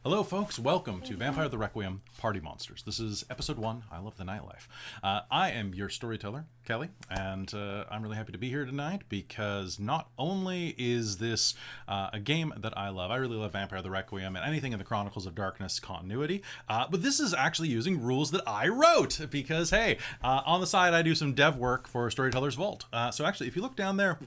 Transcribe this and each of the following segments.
Hello, folks. Welcome to Vampire the Requiem Party Monsters. This is episode 1. I love the nightlife. I am your storyteller, Kelly, and I'm really happy to be here tonight because not only is this a game that I love, I really love Vampire the Requiem and anything in the Chronicles of Darkness continuity, but this is actually using rules that I wrote because, hey, on the side I do some dev work for Storyteller's Vault. So actually, if you look down there,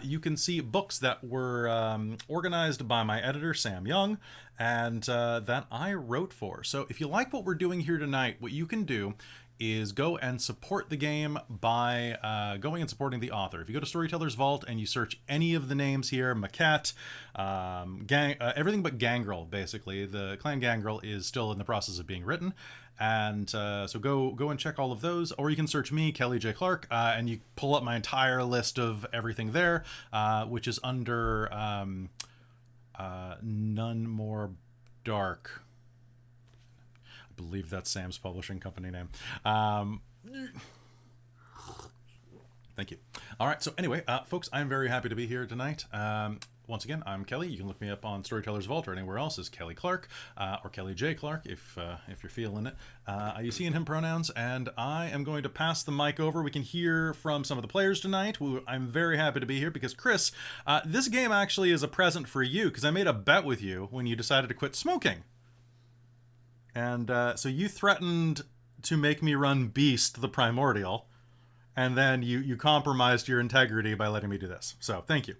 you can see books that were organized by my editor, Sam Young, and that I wrote for. So if you like what we're doing here tonight, what you can do is go and support the game by going and supporting the author. If you go to Storyteller's Vault and you search any of the names here, Maquette, everything but Gangrel, basically. The clan Gangrel is still in the process of being written. And so go and check all of those, or you can search me, Kelly J. Clark, and you pull up my entire list of everything there, which is under None More Dark. I believe that's Sam's publishing company name. Thank you. All right, so anyway, folks, I'm very happy to be here tonight. Once again, I'm Kelly. You can look me up on Storyteller's Vault or anywhere else as Kelly Clark, or Kelly J. Clark if you're feeling it. I use he and him pronouns, and I am going to pass the mic over. We can hear from some of the players tonight. I'm very happy to be here because, Chris, this game actually is a present for you because I made a bet with you when you decided to quit smoking. And so you threatened to make me run Beast the Primordial, and then you compromised your integrity by letting me do this. So thank you.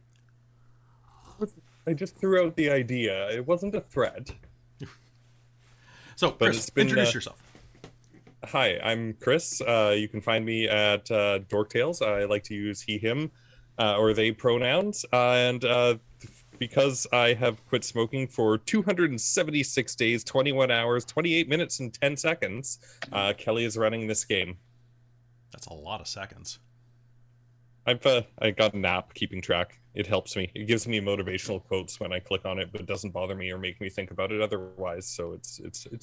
I just threw out the idea. It wasn't a threat. So, Chris, introduce yourself. Hi, I'm Chris. You can find me at Dork Tales. I like to use he, him, or they pronouns. And because I have quit smoking for 276 days, 21 hours, 28 minutes, and 10 seconds, Kelly is running this game. That's a lot of seconds. I got an app keeping track. It helps me. It gives me motivational quotes when I click on it, but it doesn't bother me or make me think about it otherwise. So it's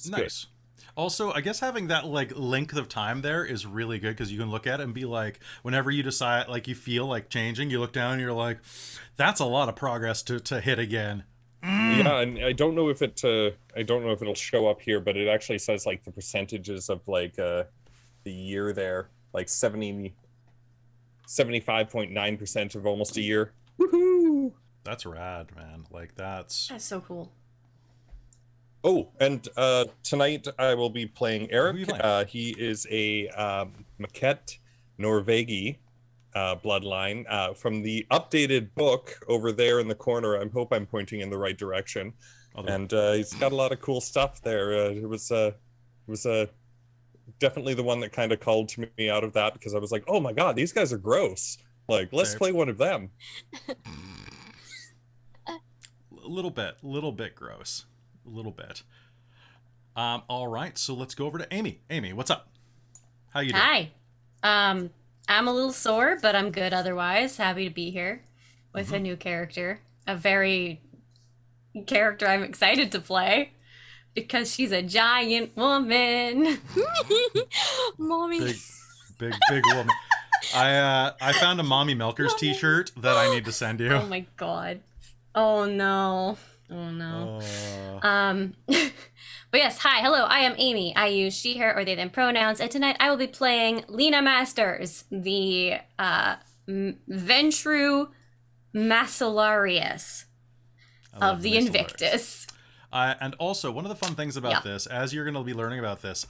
nice. Good. Also, I guess having that like length of time there is really good because you can look at it and be like, whenever you decide, like you feel like changing, you look down and you're like, that's a lot of progress to hit again. Yeah, and I don't know if it'll show up here, but it actually says like the percentages of like the year there, like 75.9% of almost a year. Woohoo! That's rad, man. Like that's so cool. Oh, and tonight I will be playing Erik. He is a Maquette Norvegi bloodline from the updated book over there in the corner. I hope I'm pointing in the right direction. And he's got a lot of cool stuff there. It was definitely the one that kind of called to me out of that because I was like, oh my god, these guys are gross. Like, let's play one of them. A little bit gross. A little bit. All right, so let's go over to Amy. Amy, what's up? How you doing? Hi. I'm a little sore, but I'm good otherwise. Happy to be here with a new character. A very character I'm excited to play because she's a giant woman. Mommy. Big woman. I found a Mommy Milkers t-shirt that I need to send you. Oh my god. Oh no. But yes, hi, hello, I am Amy. I use she, her, or they, them pronouns, and tonight I will be playing Lena Masters, the Ventru Macellarius of the Invictus. And also, one of the fun things about this, as you're going to be learning about this,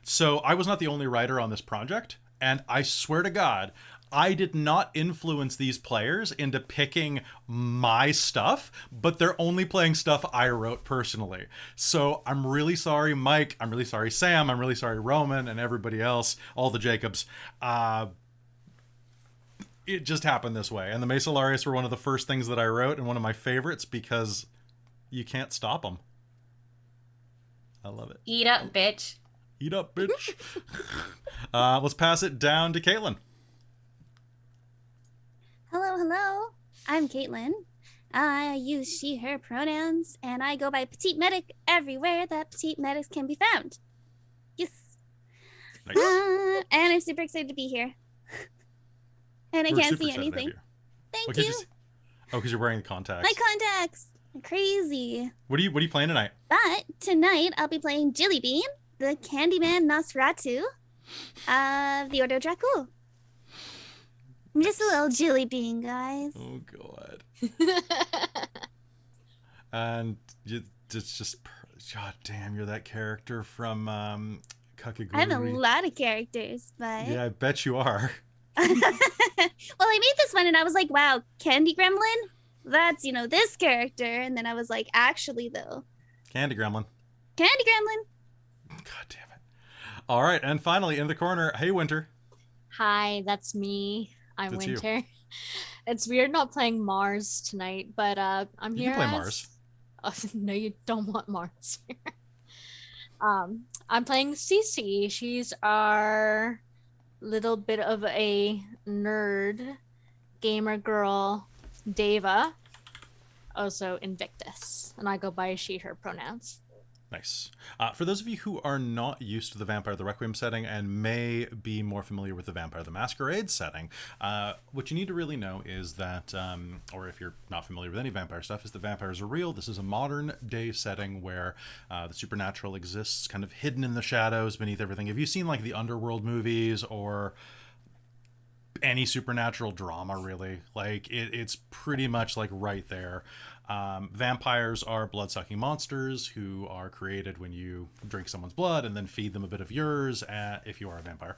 so I was not the only writer on this project, and I swear to God, I did not influence these players into picking my stuff, but they're only playing stuff I wrote personally. So I'm really sorry, Mike. I'm really sorry, Sam. I'm really sorry, Roman, and everybody else, all the Jacobs. It just happened this way. And the Macellarius were one of the first things that I wrote and one of my favorites because you can't stop them. I love it. Eat up, bitch. Eat up, bitch. Let's pass it down to Caitlin. Hello. I'm Caitlin. I use she, her pronouns, and I go by Petite Medic everywhere that Petite Medics can be found. Yes. Nice. And I'm super excited to be here. And I can't see anything. Thank you. Oh, because you're wearing the contacts. My contacts. Crazy. What are you playing tonight? But tonight I'll be playing Jilly Bean, the Candyman Nosferatu of the Order of Dracul. I'm just a little Jilly Bean, guys. Oh god. And it's just, god damn, you're that character from Kakegurui. I have a lot of characters, but Yeah, I bet you are. well, I made this one and I was like, wow, Candy Gremlin? That's, this character. And then I was like, actually, though. Candy Gremlin. Candy Gremlin. God damn it. All right, and finally in the corner, hey Winter. Hi, that's me. I'm That's you. Winter. It's weird not playing Mars tonight, but I'm You here. can play Mars. Oh, no, you don't want Mars. I'm playing Cece. She's our little bit of a nerd gamer girl, Deva, also Invictus, and I go by she, her pronouns. Nice. For those of you who are not used to the Vampire the Requiem setting and may be more familiar with the Vampire the Masquerade setting, what you need to really know is that, or if you're not familiar with any vampire stuff, is that vampires are real. This is a modern day setting where the supernatural exists kind of hidden in the shadows beneath everything. Have you seen like the Underworld movies or any supernatural drama, really? Like it's pretty much like right there. Vampires are blood-sucking monsters who are created when you drink someone's blood and then feed them a bit of yours, if you are a vampire,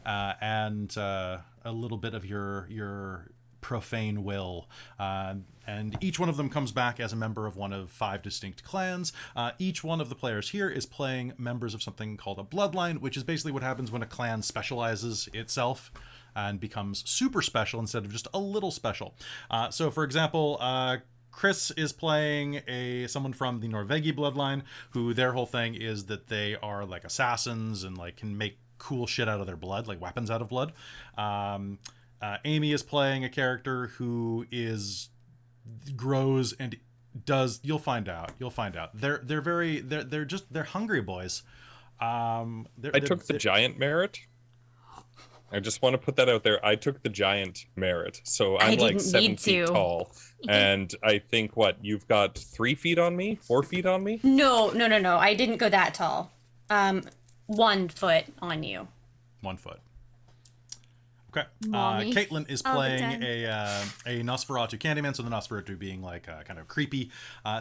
and a little bit of your profane will. And each one of them comes back as a member of one of 5 distinct clans. Each one of the players here is playing members of something called a bloodline, which is basically what happens when a clan specializes itself and becomes super special instead of just a little special. So, for example, Chris is playing someone from the Norvegi bloodline, who their whole thing is that they are like assassins and like can make cool shit out of their blood, like weapons out of blood. Amy is playing a character who grows and does. You'll find out. They're hungry boys. I took the giant merit. I just want to put that out there. I took the giant merit. So I'm like 7 feet tall. And I think, you've got 3 feet on me? 4 feet on me? No. I didn't go that tall. 1 foot on you. 1 foot. Okay. Mommy. Caitlin is playing a Nosferatu Candyman, so the Nosferatu being like kind of creepy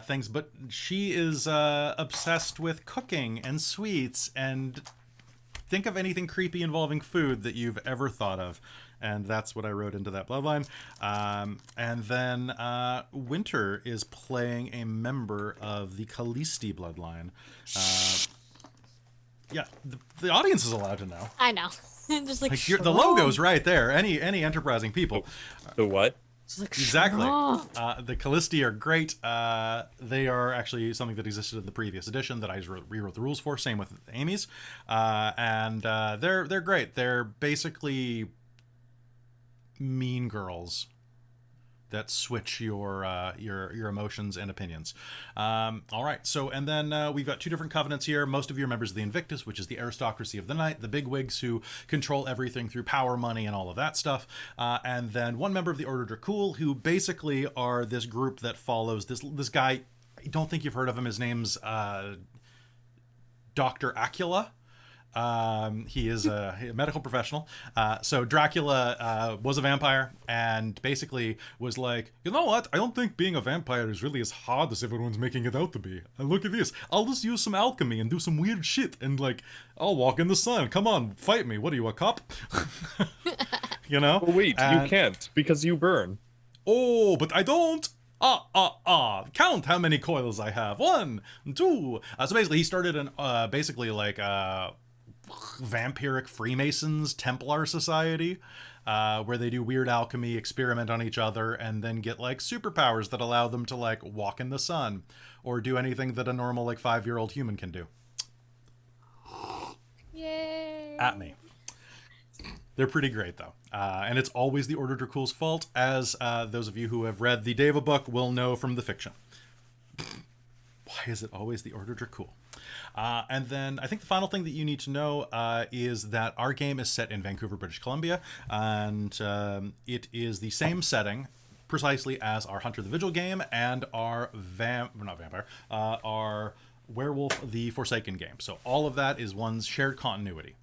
things, but she is obsessed with cooking and sweets and think of anything creepy involving food that you've ever thought of. And that's what I wrote into that bloodline. And then Winter is playing a member of the Callisti bloodline. Yeah, the audience is allowed to know. I know. Just like the logo's right there. Any enterprising people. The what? Exactly. The Callisti are great. They are actually something that existed in the previous edition that I rewrote the rules for. Same with Amy's. And they're great. They're basically mean girls that switch your emotions and opinions. All right. So, and then we've got 2 different covenants here. Most of you are members of the Invictus, which is the aristocracy of the night, the bigwigs who control everything through power, money, and all of that stuff. And then 1 member of the Order Dracul, who basically are this group that follows this guy. I don't think you've heard of him. His name's Dr. Acula. He is a medical professional. So Dracula was a vampire and basically was like, you know what? I don't think being a vampire is really as hard as everyone's making it out to be. And look at this. I'll just use some alchemy and do some weird shit. And like, I'll walk in the sun. Come on, fight me. What are you, a cop? You know? Well, wait, you can't because you burn. Oh, but I don't. Count how many coils I have. 1, 2. So basically he started basically like vampiric Freemasons Templar society, where they do weird alchemy, experiment on each other, and then get like superpowers that allow them to like walk in the sun or do anything that a normal like 5-year-old human can do. Yay! At me. They're pretty great though, and it's always the Order Dracul's fault, as those of you who have read the Deva book will know from the fiction. Why is it always the Order Dracul? And then I think the final thing that you need to know is that our game is set in Vancouver, British Columbia, and it is the same setting precisely as our Hunter the Vigil game and our our Werewolf the Forsaken game. So all of that is one shared continuity.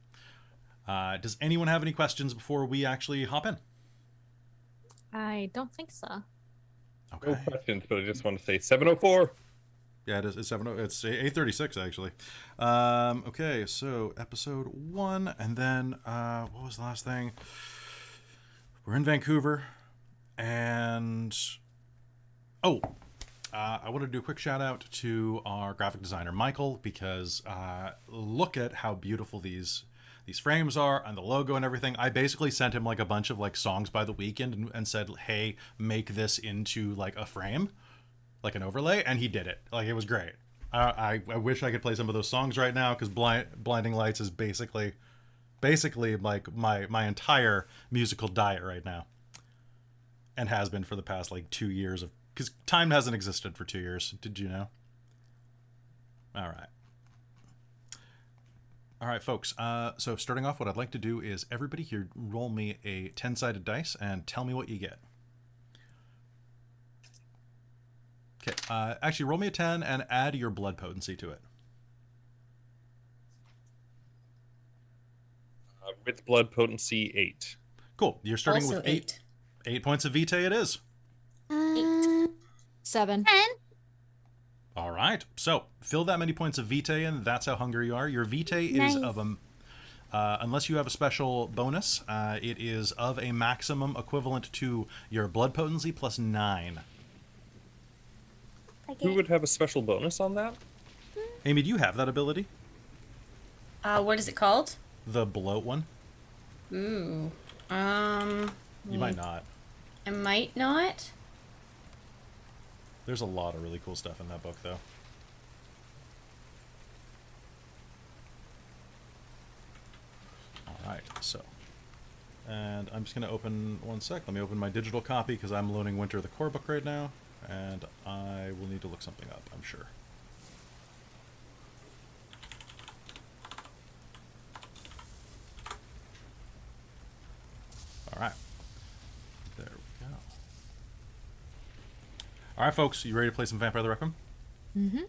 Does anyone have any questions before we actually hop in? I don't think so. Okay. No questions, but I just want to say 7:04. Yeah, it is. It's 7. It's 8:36 actually. Okay, so episode 1, and then what was the last thing? We're in Vancouver, and I want to do a quick shout out to our graphic designer Michael, because look at how beautiful these frames are and the logo and everything. I basically sent him like a bunch of like songs by the weekend and said, hey, make this into like a frame, like an overlay, and he did it. Like, it was great. I wish I could play some of those songs right now, because Blinding Lights is basically like my entire musical diet right now, and has been for the past like 2 years, because time hasn't existed for 2 years. Did you know? All right, folks. So starting off, what I'd like to do is everybody here roll me a 10-sided dice and tell me what you get. Okay. Actually, roll me a 10 and add your blood potency to it. With blood potency 8. Cool. You're starting Also with 8. 8 points of vitae it is. 7. 10. All right. So fill that many points of vitae in. That's how hungry you are. Your vitae Nice. is of a... unless you have a special bonus, it is of a maximum equivalent to your blood potency plus 9. Okay. Who would have a special bonus on that? Amy, do you have that ability? What is it called? The bloat one? Ooh. You might not. I might not. There's a lot of really cool stuff in that book, though. All right, so. And I'm just going to open, one sec. Let me open my digital copy, because I'm loading Winter the core book right now. And I will need to look something up, I'm sure. All right. There we go. All right, folks. You ready to play some Vampire the Requiem? Mm-hmm.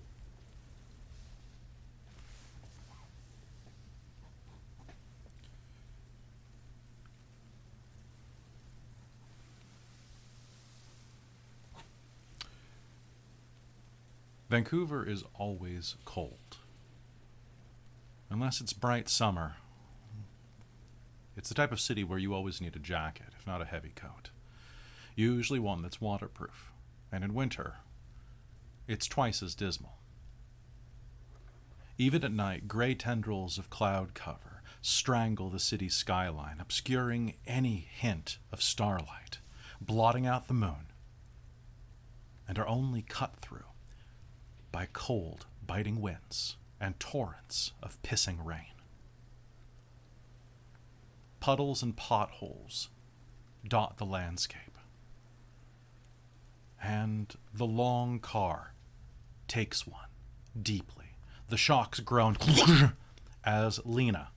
Vancouver is always cold. Unless it's bright summer. It's the type of city where you always need a jacket, if not a heavy coat. Usually one that's waterproof. And in winter, it's twice as dismal. Even at night, gray tendrils of cloud cover strangle the city's skyline, obscuring any hint of starlight, blotting out the moon, and are only cut through by cold, biting winds and torrents of pissing rain. Puddles and potholes dot the landscape, and the long car takes one deeply. The shocks groan as Lena,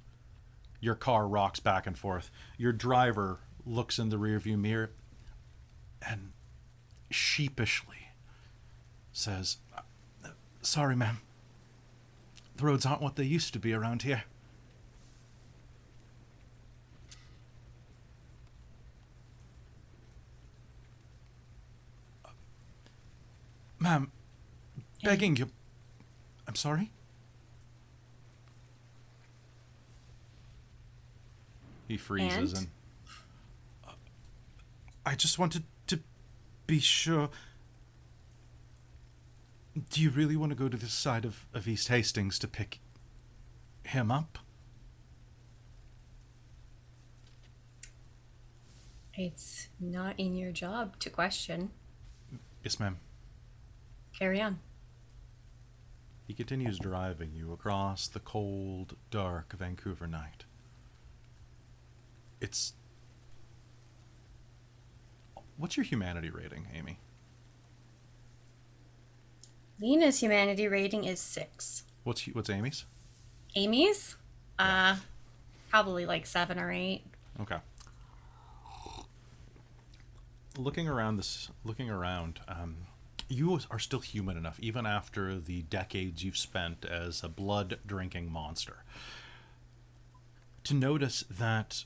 your car rocks back and forth. Your driver looks in the rearview mirror and sheepishly says, "Sorry, ma'am. The roads aren't what they used to be around here." Ma'am, begging you. I'm sorry? He freezes and I just wanted to be sure. Do you really want to go to this side of East Hastings to pick him up? It's not in your job to question. Yes, ma'am. Carry on. He continues driving you across the cold, dark Vancouver night. What's your humanity rating, Amy? Lena's humanity rating is 6. What's Amy's? Amy's? Probably like 7 or 8. Okay. looking around, you are still human enough, even after the decades you've spent as a blood-drinking monster, to notice that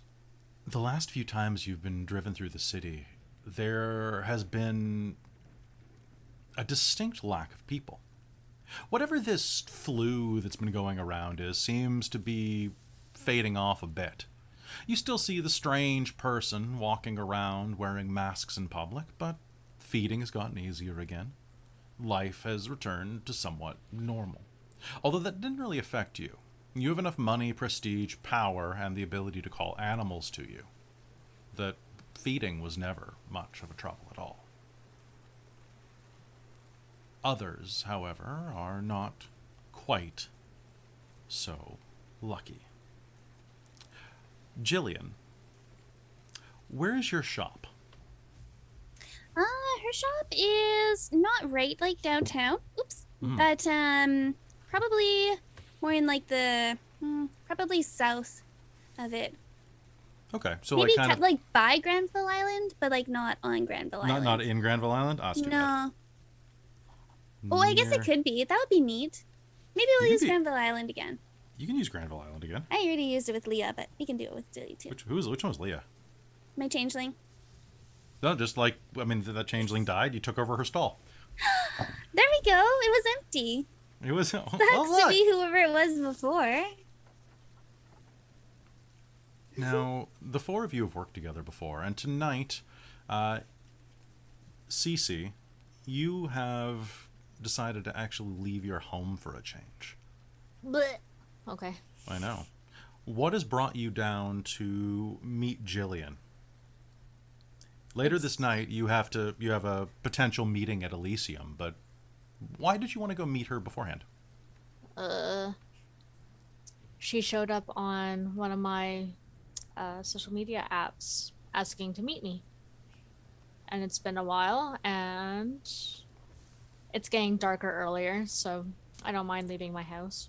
the last few times you've been driven through the city, there has been a distinct lack of people. Whatever this flu that's been going around seems to be fading off a bit. You still see the strange person walking around wearing masks in public, but feeding has gotten easier again. Life has returned to somewhat normal. Although that didn't really affect you. You have enough money, prestige, power, and the ability to call animals to you that feeding was never much of a trouble at all. Others, however, are not quite so lucky. Jillian, where is your shop? Her shop is not right like downtown. Oops. But probably more in like the probably south of it. Okay, so maybe like kind of like by Granville Island, but like not on Granville Island. not in Granville Island. Ah, no. Oh, I guess it could be. That would be neat. Maybe we'll use Granville Island again. You can use Granville Island again. I already used it with Leah, but we can do it with Dilly too. Which one was Leah? My changeling. No, just like, I mean, that changeling died. You took over her stall. There we go. It was empty. It was. That has to be whoever it was before. Now, the four of you have worked together before, and tonight, Cece, you have decided to actually leave your home for a change. Blech. Okay. I know. What has brought you down to meet Jillian? Later this night, you have a potential meeting at Elysium, but why did you want to go meet her beforehand? She showed up on one of my social media apps asking to meet me. And it's been a while, and it's getting darker earlier, so I don't mind leaving my house.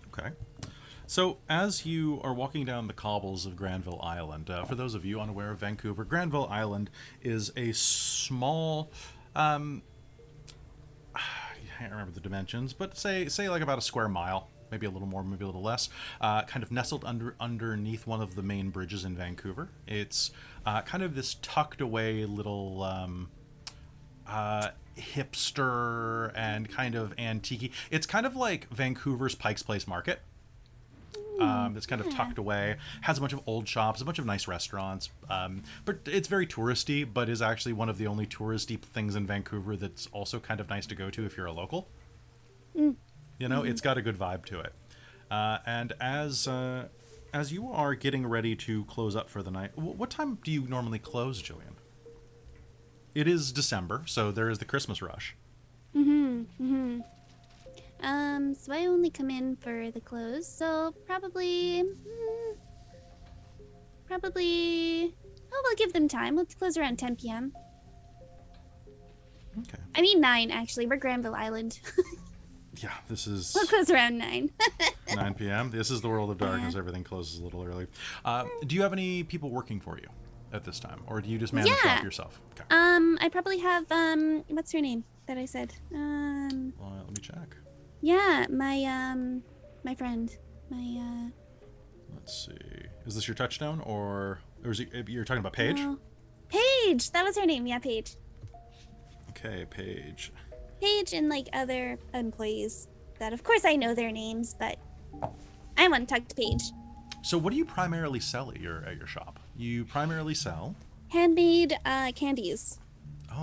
Okay. So, as you are walking down the cobbles of Granville Island, for those of you unaware of Vancouver, Granville Island is a small, I can't remember the dimensions, but say like about a square mile, maybe a little more, maybe a little less, kind of nestled underneath one of the main bridges in Vancouver. It's kind of this tucked away little hipster and kind of antique. It's kind of like Vancouver's Pike's Place Market. It's kind of tucked away, has a bunch of old shops, a bunch of nice restaurants, but it's very touristy, but is actually one of the only touristy things in Vancouver that's also kind of nice to go to if you're a local. You know, it's got a good vibe to it. And as you are getting ready to close up for the night, what time do you normally close, Jillian? It is December, so there is the Christmas rush. So I only come in for the close, so probably, we'll give them time. We'll close around 10 p.m. Okay. I mean 9, actually. We're Granville Island. Yeah, this is... We'll close around 9. 9 p.m.? This is the world of darkness. Yeah. Everything closes a little early. Do you have any people working for you at this time? Or do you just manage the shop yourself? Okay. I probably have, what's her name that I said? Let me check. Yeah, my friend. Let's see. Is this your touchdown, or is it, you're talking about Paige? Paige! That was her name, yeah, Paige. Okay, Paige. Paige and, like, other employees that, of course, I know their names, but I want to talk to Paige. So what do you primarily sell at your shop? You primarily sell? Handmade candies.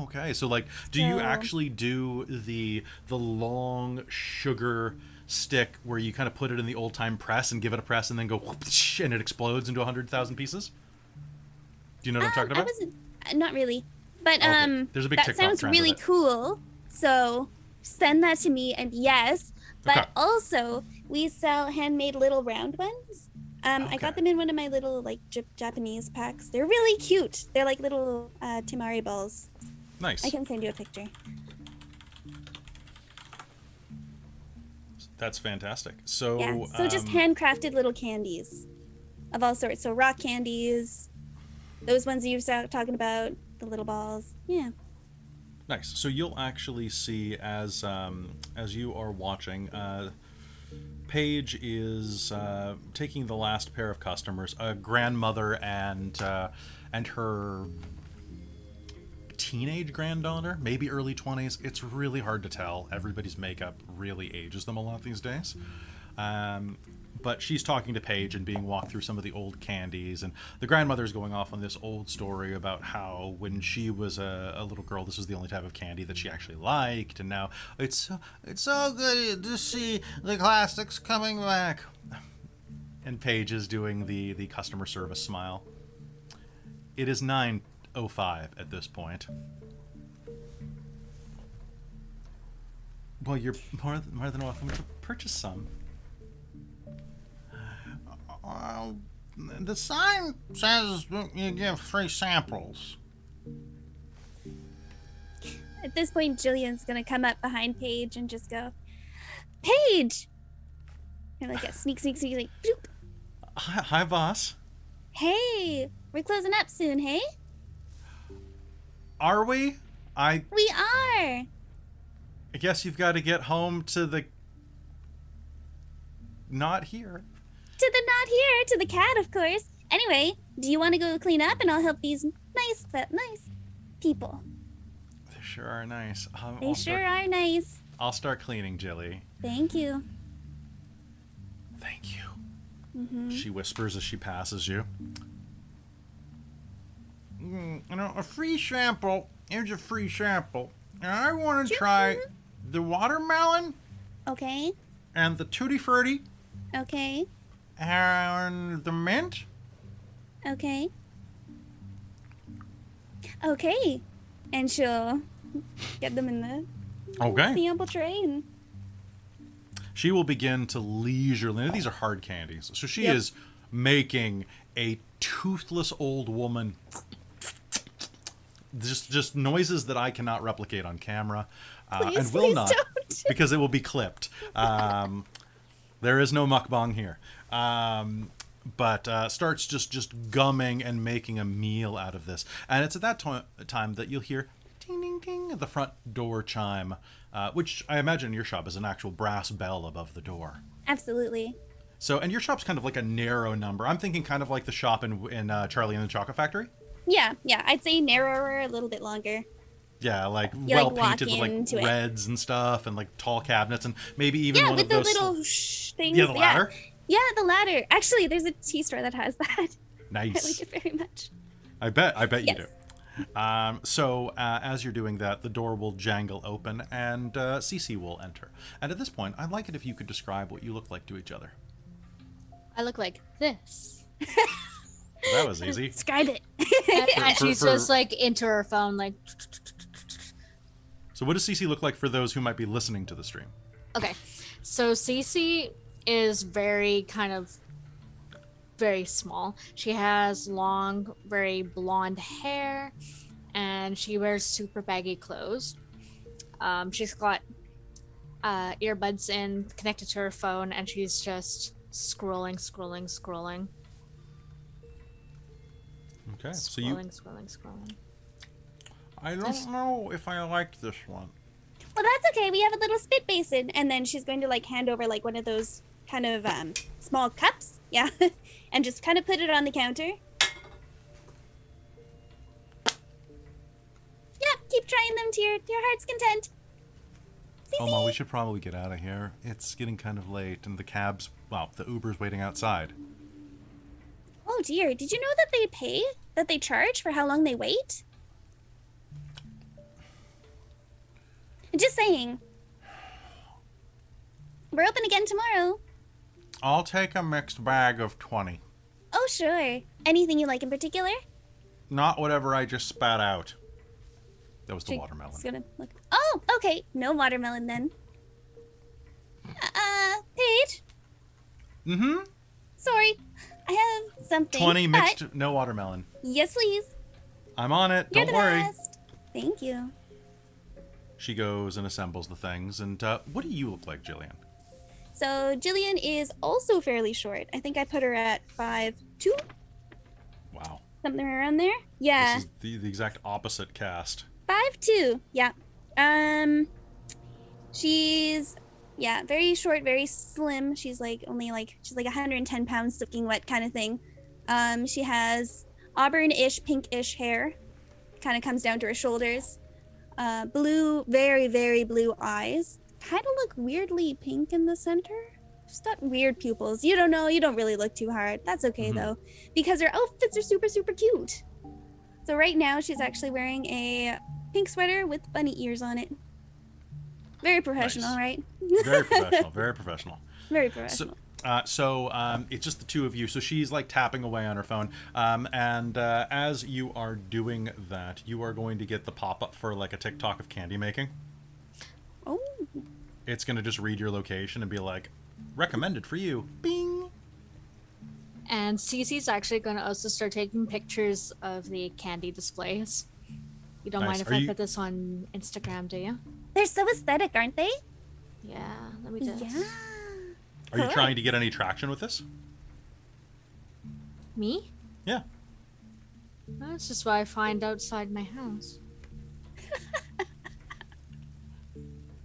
Okay, so like, do you actually do the long sugar stick where you kind of put it in the old time press and give it a press and then go whoosh, and it explodes into 100,000 pieces? Do you know what I'm talking about? Not really, but okay. There's a big that sounds really cool. So send that to me, and yes, but also we sell handmade little round ones. I got them in one of my little like Japanese packs. They're really cute. They're like little tamari balls. Nice. I can send you a picture. That's fantastic. So yeah, so just handcrafted little candies of all sorts. So rock candies, those ones you were talking about, the little balls. Yeah. Nice. So you'll actually see as you are watching, Paige is taking the last pair of customers, a grandmother and her teenage granddaughter, maybe early 20s. It's really hard to tell. Everybody's makeup really ages them a lot these days. But she's talking to Paige and being walked through some of the old candies, and the grandmother's going off on this old story about how when she was a little girl, this was the only type of candy that she actually liked, and now it's so good to see the classics coming back. And Paige is doing the customer service smile. It is 9:05 at this point. Well, you're more than welcome to purchase some. The sign says you give free samples. At this point, Jillian's gonna come up behind Paige and just go, Paige! And like a sneak, like, bloop. Hi, boss. Hey, we're closing up soon, hey? Are we? We are! I guess you've got to get home to the... Not here. To the not here, to the cat, of course. Anyway, do you want to go clean up and I'll help these nice people? They sure are nice. They sure are nice. I'll start cleaning, Jilly. Thank you. Thank you. Mm-hmm. She whispers as she passes you. A free sample. Here's a free sample. And I want to try the watermelon. Okay. And the tutti frutti. Okay. And the mint. Okay. Okay. And she'll get them in the sample tray. And... She will begin to leisurely... These are hard candies. So she is making a toothless old woman... Just noises that I cannot replicate on camera. And will not. Don't. Because it will be clipped. There is no mukbang here. But starts just gumming and making a meal out of this. And it's at that time that you'll hear ding, ding, ding at the front door chime, which I imagine in your shop is an actual brass bell above the door. Absolutely. So, and your shop's kind of like a narrow number. I'm thinking kind of like the shop in Charlie and the Chocolate Factory. Yeah. I'd say narrower, a little bit longer. Yeah, like you well painted with like reds and stuff, and like tall cabinets, and maybe even one of those. Yeah, with the little things. Yeah, the ladder. Yeah, the ladder. Actually, there's a tea store that has that. Nice. I like it very much. I bet you do. So as you're doing that, the door will jangle open, and Cece will enter. And at this point, I'd like it if you could describe what you look like to each other. I look like this. That was easy. Describe it. And she's just like into her phone, like. So what does Cece look like for those who might be listening to the stream? Okay, so Cece is very small. She has long, very blonde hair, and she wears super baggy clothes. She's got earbuds in, connected to her phone, and she's just scrolling. Okay, so scrolling. I don't know if I like this one. Well, that's okay. We have a little spit basin, and then she's going to like hand over like one of those kind of small cups, and just kind of put it on the counter. Yeah, keep trying them to your heart's content. Oma, we should probably get out of here. It's getting kind of late, and the Uber's waiting outside. Oh dear, did you know that they charge for how long they wait? Just saying. We're open again tomorrow. I'll take a mixed bag of 20. Oh, sure. Anything you like in particular? Not whatever I just spat out. That was the watermelon. Just gonna look. Oh, okay. No watermelon then. Paige? Mm-hmm. Sorry. I have something. 20 mixed, no watermelon. Yes, please. I'm on it. You're Don't worry. Best. Thank you. She goes and assembles the things. And what do you look like, Jillian? So Jillian is also fairly short. I think I put her at 5'2". Wow. Something around there. Yeah. This is the exact opposite cast. 5'2". Yeah. She's very short, very slim. She's like 110 pounds soaking wet kind of thing. She has auburn-ish, pinkish hair. Kind of comes down to her shoulders. Blue, very, very blue eyes. Kind of look weirdly pink in the center. She's got weird pupils. You don't know. You don't really look too hard. That's okay, though. Because her outfits are super, super cute. So right now, she's actually wearing a pink sweater with bunny ears on it. Very professional, Nice. Right? Very professional. Very professional. Very professional. So it's just the two of you. So she's like tapping away on her phone. And as you are doing that, you are going to get the pop-up for like a TikTok of candy making. Oh. It's going to just read your location and be like, recommended for you. Bing. And Cece's actually going to also start taking pictures of the candy displays. You don't Nice. mind if Are I you- put this on Instagram, do you? They're so aesthetic, aren't they? Yeah, let me just... Yeah. Are you Cool. trying to get any traction with this? Me? Yeah. That's just what I find outside my house.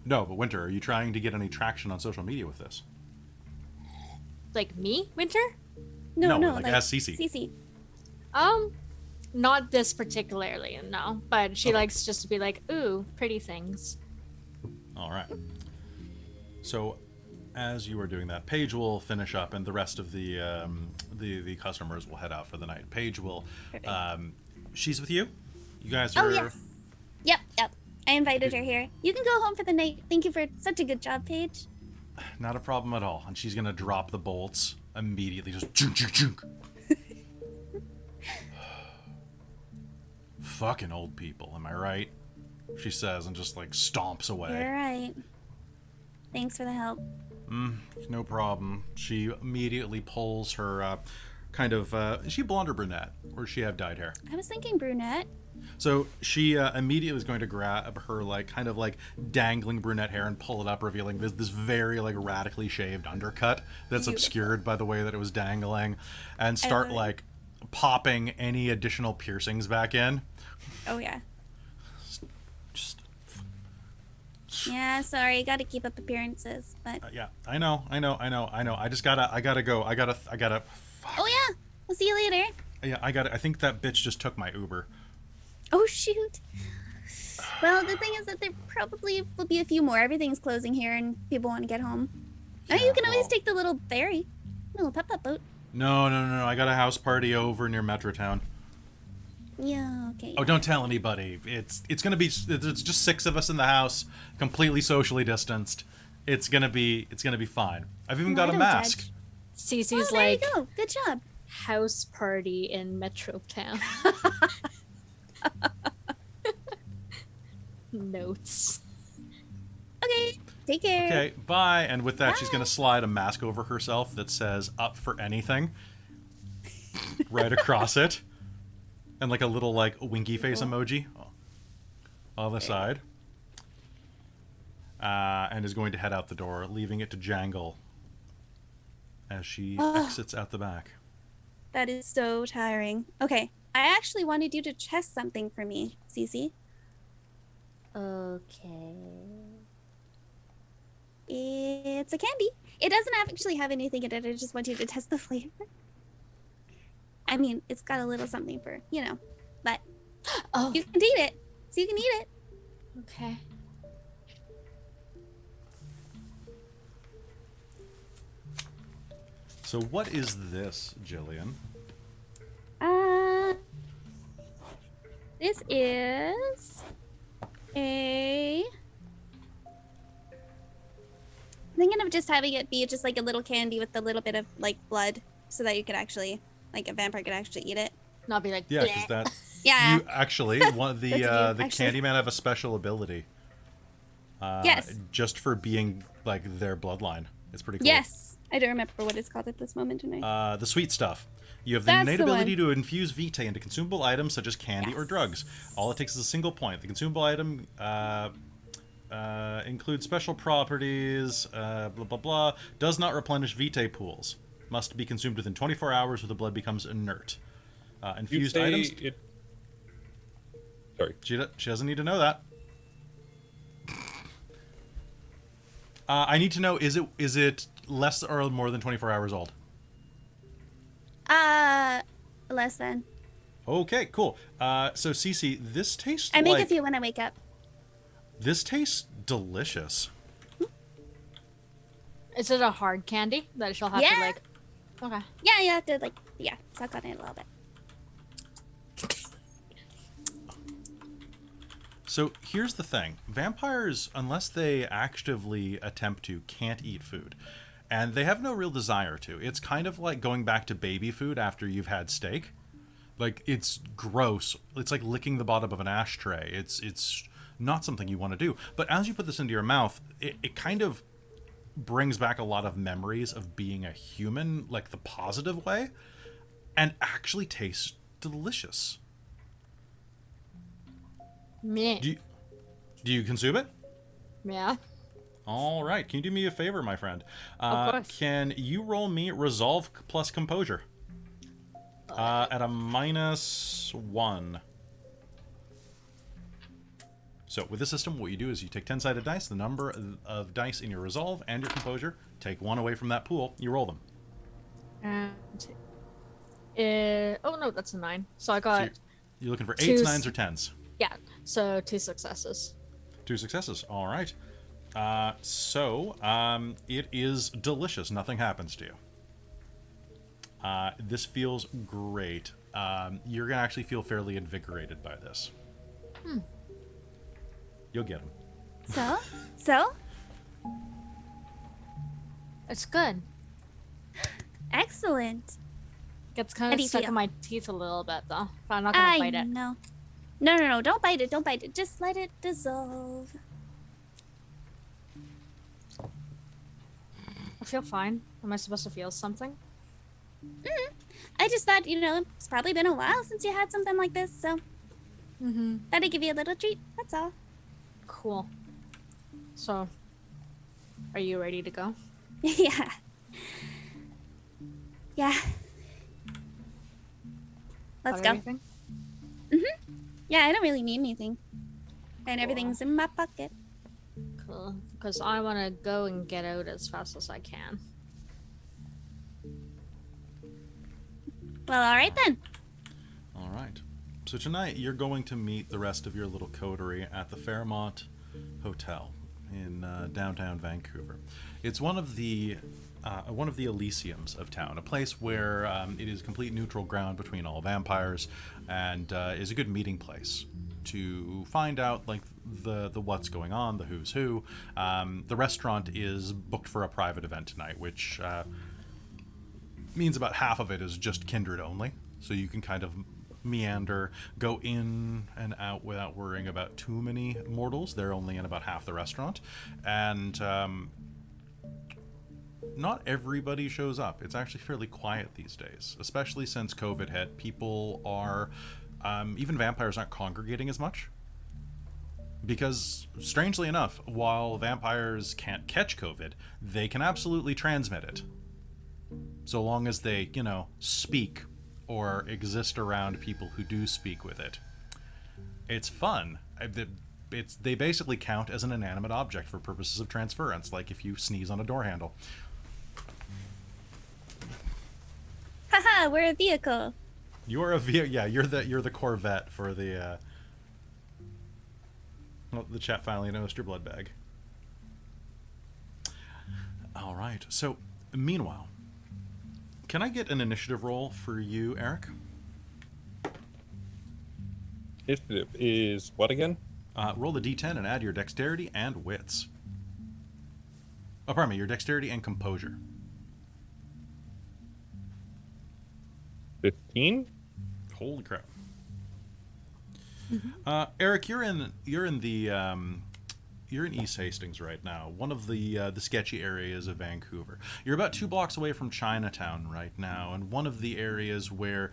No, but Winter, are you trying to get any traction on social media with this? Like me, Winter? No, like as Cece. Cece. Not this particularly, no. But she Okay. likes just to be like, ooh, pretty things. All right. So, as you are doing that, Paige will finish up, and the rest of the customers will head out for the night. Paige will. She's with you. You guys are. Oh, yes. Yep. I invited her here. You can go home for the night. Thank you for such a good job, Paige. Not a problem at all. And she's gonna drop the bolts immediately. Just chunk, chunk, chunk. Fucking old people, am I right? She says, and just like stomps away. You're right. Thanks for the help. No problem. She immediately pulls her is she blonde or brunette? Or does she have dyed hair? I was thinking brunette. So she immediately is going to grab her like kind of like dangling brunette hair and pull it up, revealing this very like radically shaved undercut that's Beautiful. obscured by the way that it was dangling, and start love it. like popping any additional piercings back in. Oh, yeah. Just Yeah, sorry. Gotta keep up appearances, but... yeah, I know. I just gotta go. I gotta. Oh, yeah. We'll see you later. Yeah, I think that bitch just took my Uber. Oh, shoot. Well, the thing is that there probably will be a few more. Everything's closing here and people want to get home. Oh, Yeah, you can always well- take the little ferry. Little pop-up boat. No. I got a house party over near Metrotown. Yeah, okay. Oh, don't tell anybody. It's gonna be. It's just 6 of us in the house, completely socially distanced. It's gonna be fine. I've even No, got I a don't mask. judge. Cece's Oh, there like, you go. Good job. house party in Metro Town. Notes. Okay. Take care. Okay, bye. And with that, she's Bye. gonna slide a mask over herself that says "Up for anything" right across it, and like a little like winky face emoji on the side. And is going to head out the door, leaving it to jangle as she exits out the back. That is so tiring. Okay. I actually wanted you to test something for me, Cece. Okay. It's a candy. It doesn't actually have anything in it. I just want you to test the flavor. I mean, it's got a little something for, but Oh, you can eat it. So you can eat it. okay. So what is this, Jillian? This is a... I'm thinking of just having it be just like a little candy with a little bit of like blood so that you could actually, like a vampire could actually eat it. Not be like, Yeah, because that Yeah. you actually one of the That's you, the actually. Candyman have a special ability. Yes. Just for being like their bloodline. It's pretty cool. Yes. I don't remember what it's called at this moment in time. The sweet stuff. You have the That's innate the ability one. to infuse vitae into consumable items such as candy or Yes. drugs. All it takes is a single point. The consumable item includes special properties, blah blah blah. Does not replenish vitae pools. Must be consumed within 24 hours or the blood becomes inert. Infused You say items. Sorry. She doesn't need to know that. I need to know, is it less or more than 24 hours old? Less than. Okay, cool. So Cece, this tastes I make like... a few when I wake up. This tastes delicious. Is it a hard candy that she'll have to like? Okay. Yeah, you have to suck on it a little bit. So here's the thing. Vampires, unless they actively attempt to, can't eat food. And they have no real desire to. It's kind of like going back to baby food after you've had steak. Like, it's gross. It's like licking the bottom of an ashtray. It's not something you want to do. But as you put this into your mouth, it kind of brings back a lot of memories of being a human, like the positive way, and actually tastes delicious. Meh. Do you consume it? Yeah. All right. Can you do me a favor, my friend? Of course. Can you roll me Resolve plus Composure? At a -1. So with this system, what you do is you take 10-sided dice, the number of dice in your Resolve and your Composure, take one away from that pool, you roll them. And oh no, that's a 9. So I got You're looking for 8s, two 9s, or 10s. yeah. So 2 successes. 2 successes. All right. It is delicious. Nothing happens to you. This feels great. You're going to actually feel fairly invigorated by this. You'll get them. So? It's good. Excellent. Gets kind How of do you stuck feel? in my teeth a little bit though. But I'm not gonna bite it. No. No, don't bite it, don't bite it. Just let it dissolve. I feel fine. Am I supposed to feel something? I just thought, it's probably been a while since you had something like this, so Mm-hmm. thought I'd give you a little treat, that's all. Cool. So, are you ready to go? Yeah. Let's Got go. everything? Yeah, I don't really need anything. And everything's in my pocket. Cool. Because I want to go and get out as fast as I can. Well, alright then. All right. So tonight you're going to meet the rest of your little coterie at the Fairmont Hotel in downtown Vancouver. It's one of the Elysiums of town, a place where it is complete neutral ground between all vampires, and is a good meeting place to find out like the what's going on, the who's who. The restaurant is booked for a private event tonight, which means about half of it is just kindred only, so you can kind of meander, go in and out without worrying about too many mortals. They're only in about half the restaurant, and not everybody shows up. It's actually fairly quiet these days, especially since COVID hit. People are, even vampires aren't congregating as much. Because, strangely enough, while vampires can't catch COVID, they can absolutely transmit it. So long as they, speak or exist around people who do speak with it. It's fun. They basically count as an inanimate object for purposes of transference, like if you sneeze on a door handle. Haha, we're a vehicle. You're a you're the Corvette for the the chat finally noticed your blood bag. All right. So, meanwhile, can I get an initiative roll for you, Erik? Initiative is what again? Roll the d10 and add your dexterity and wits. Oh, pardon me, your dexterity and composure. 15. Holy crap. Erik, you're in the you're in East Hastings right now, one of the sketchy areas of Vancouver. You're about 2 blocks away from Chinatown right now, and one of the areas where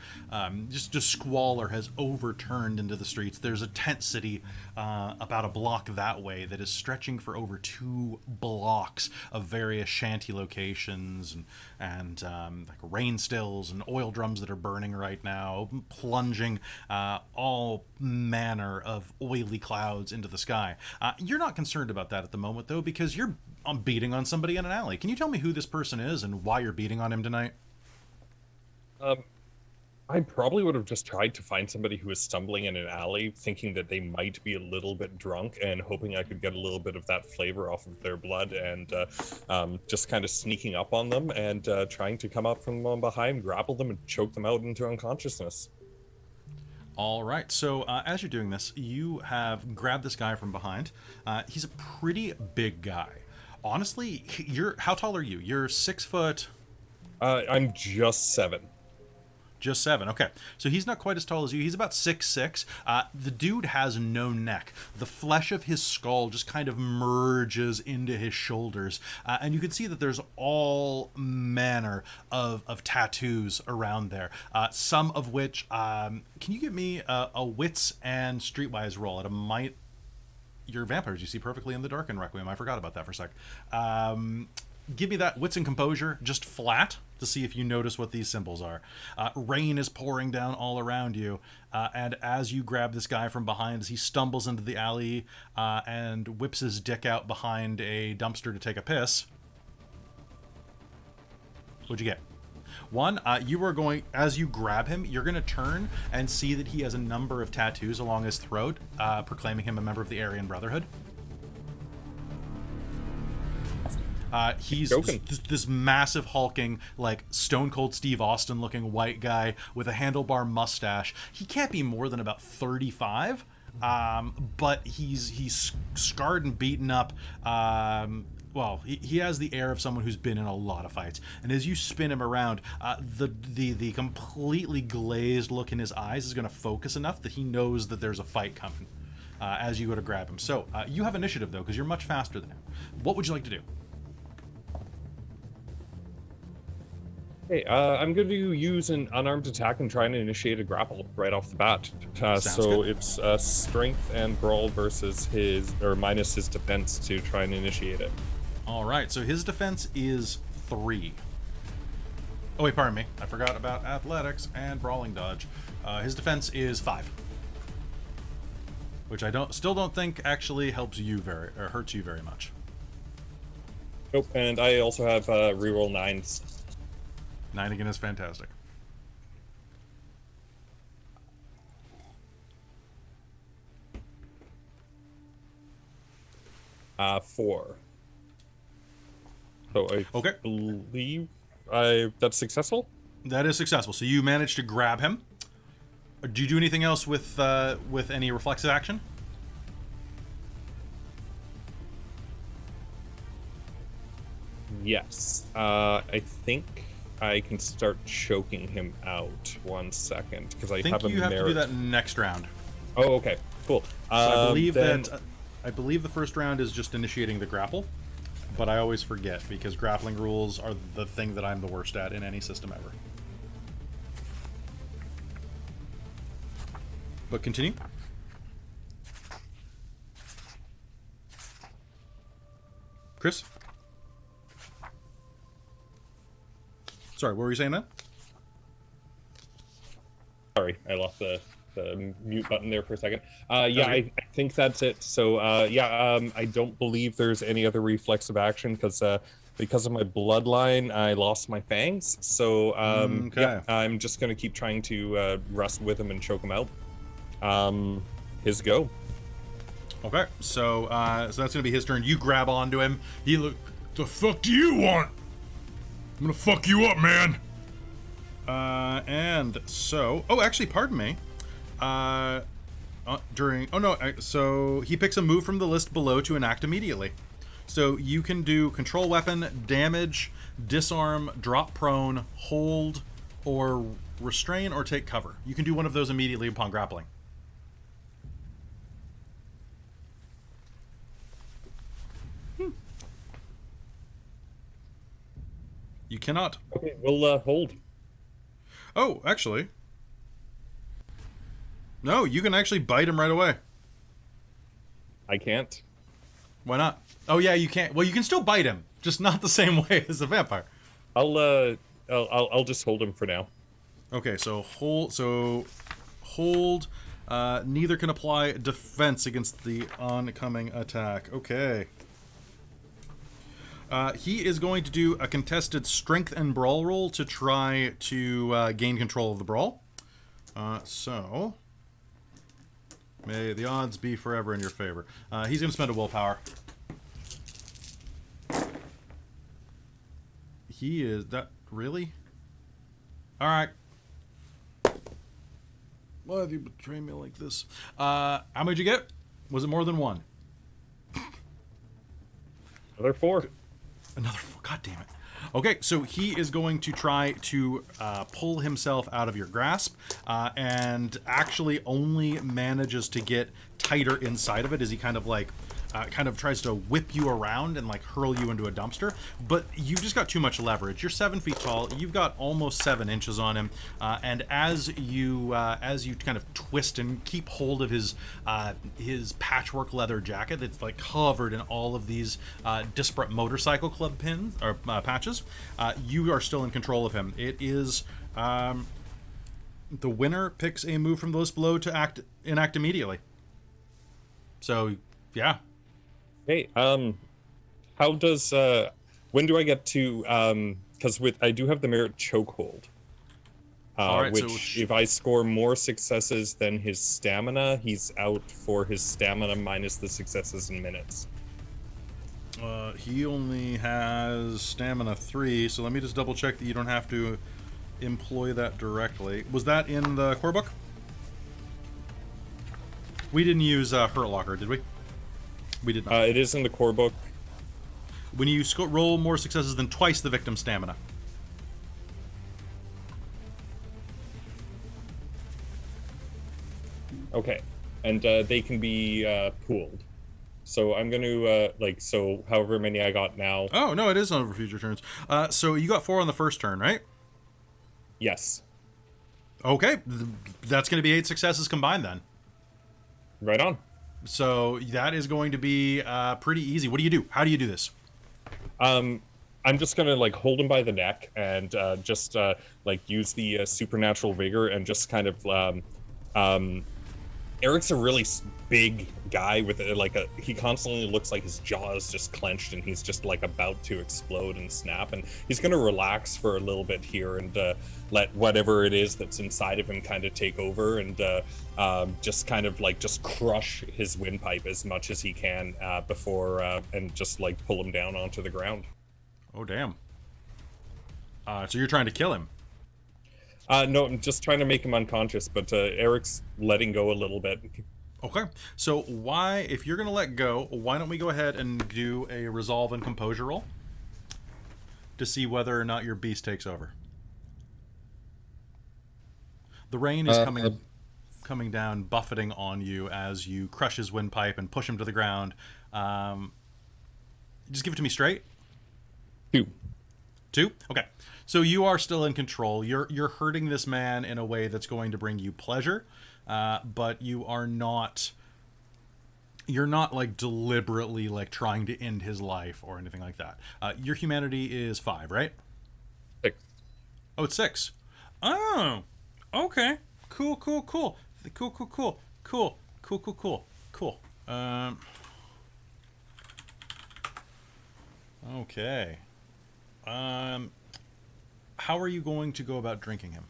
just squalor has overturned into the streets. There's a tent city about a block that way that is stretching for over 2 blocks of various shanty locations and like rain stills and oil drums that are burning right now, plunging all manner of oily clouds into the sky. You're not concerned about that at the moment, though, because you're beating on somebody in an alley. Can you tell me who this person is and why you're beating on him tonight? I probably would have just tried to find somebody who was stumbling in an alley, thinking that they might be a little bit drunk and hoping I could get a little bit of that flavor off of their blood, and just kind of sneaking up on them and trying to come up from behind, grapple them, and choke them out into unconsciousness. All right, so as you're doing this, you have grabbed this guy from behind. He's a pretty big guy. Honestly, how tall are you? You're 6 foot... I'm just 7. Just 7, okay. So he's not quite as tall as you. He's about 6'6". The dude has no neck. The flesh of his skull just kind of merges into his shoulders. And you can see that there's all manner of tattoos around there. Some of which, can you give me a wits and streetwise roll at a might? Your vampires you see perfectly in the Dark and Requiem. I forgot about that for a sec. Give me that wits and composure, just flat, to see if you notice what these symbols are. Rain is pouring down all around you, and as you grab this guy from behind, as he stumbles into the alley and whips his dick out behind a dumpster to take a piss. What'd you get? 1, you are going, as you grab him, you're going to turn and see that he has a number of tattoos along his throat, proclaiming him a member of the Aryan Brotherhood. He's this massive, hulking, like Stone Cold Steve Austin looking white guy with a handlebar mustache. He can't be more than about 35, but he's scarred and beaten up. Well, he has the air of someone who's been in a lot of fights. And as you spin him around, the completely glazed look in his eyes is going to focus enough that he knows that there's a fight coming as you go to grab him. So you have initiative, though, because you're much faster than him. What would you like to do? Hey, I'm going to use an unarmed attack and try and initiate a grapple right off the bat. So good. It's strength and brawl versus minus his defense to try and initiate it. All right, so his defense is 3. Oh wait, pardon me. I forgot about athletics and brawling dodge. His defense is 5, which I still don't think actually hurts you very much. Nope, and I also have reroll 9s. 9 again is fantastic. Uh, 4. So I believe that's successful? That is successful. So you managed to grab him. Do you do anything else with any reflexive action? Yes. I think I can start choking him out. 1 second, because I have a you have to do that next round. Oh, okay, cool. So I believe the first round is just initiating the grapple, but I always forget because grappling rules are the thing that I'm the worst at in any system ever. But continue. Chris? Sorry, what were you saying then? Sorry, I lost the mute button there for a second. Yeah, I think that's it. So, I don't believe there's any other reflexive action because of my bloodline, I lost my fangs. So, yeah, I'm just going to keep trying to wrestle with him and choke him out. His go. Okay, so that's going to be his turn. You grab onto him. The fuck do you want? I'm gonna fuck you up, man. And so, actually, pardon me. So he picks a move from the list below to enact immediately. So you can do control weapon, damage, disarm, drop prone, hold, or restrain, or take cover. You can do one of those immediately upon grappling. You cannot. Okay, we'll hold. Oh, actually. No, you can actually bite him right away. I can't. Why not? Oh yeah, you can't. Well, you can still bite him, just not the same way as a vampire. I'll just hold him for now. Okay, so hold. Neither can apply defense against the oncoming attack. Okay. He is going to do a contested strength and brawl roll to try to gain control of the brawl. So may the odds be forever in your favor. He's going to spend a willpower. He is that really? All right. Why have you betrayed me like this? How many did you get? Was it more than one? Another 4. Another 4. God damn it. Okay, so he is going to try to pull himself out of your grasp, and actually only manages to get tighter inside of it as he kind of tries to whip you around and like hurl you into a dumpster. But you've just got too much leverage. You're 7 feet tall. You've got almost 7 inches on him, and as you kind of twist and keep hold of his patchwork leather jacket that's like covered in all of these disparate motorcycle club pins or patches, you are still in control of him. It is the winner picks a move from those below to enact immediately. So yeah. Hey, how does when do I get to because I do have the merit chokehold, right, which if I score more successes than his stamina, he's out for his stamina minus the successes in minutes. He only has stamina 3, so let me just double check that you don't have to employ that directly. Was that in the core book? We didn't use Hurt Locker, did we? We did not. It is in the core book. When you roll more successes than twice the victim's stamina. Okay, and they can be pooled. So I'm going to, however many I got now. Oh, no, it is over future turns. So you got 4 on the first turn, right? Yes. Okay, that's going to be 8 successes combined then. Right on. So that is going to be pretty easy. What do you do? How do you do this? I'm just gonna hold him by the neck and just use the supernatural vigor and just kind of Eric's a really big guy with he constantly looks like his jaw is just clenched and he's just about to explode and snap, and he's gonna relax for a little bit here and let whatever it is that's inside of him kind of take over and just kind of just crush his windpipe as much as he can before and just pull him down onto the ground. Oh damn. So you're trying to kill him? No, I'm just trying to make him unconscious, but Eric's letting go a little bit. Okay, so if you're going to let go, why don't we go ahead and do a resolve and composure roll to see whether or not your beast takes over. The rain is coming down, buffeting on you as you crush his windpipe and push him to the ground. Just give it to me straight. 2? Okay. So you are still in control. You're hurting this man in a way that's going to bring you pleasure, but you're not deliberately trying to end his life or anything like that. Your humanity is 5, right? 6. Oh, it's 6. Oh, okay. Cool. Okay. How are you going to go about drinking him?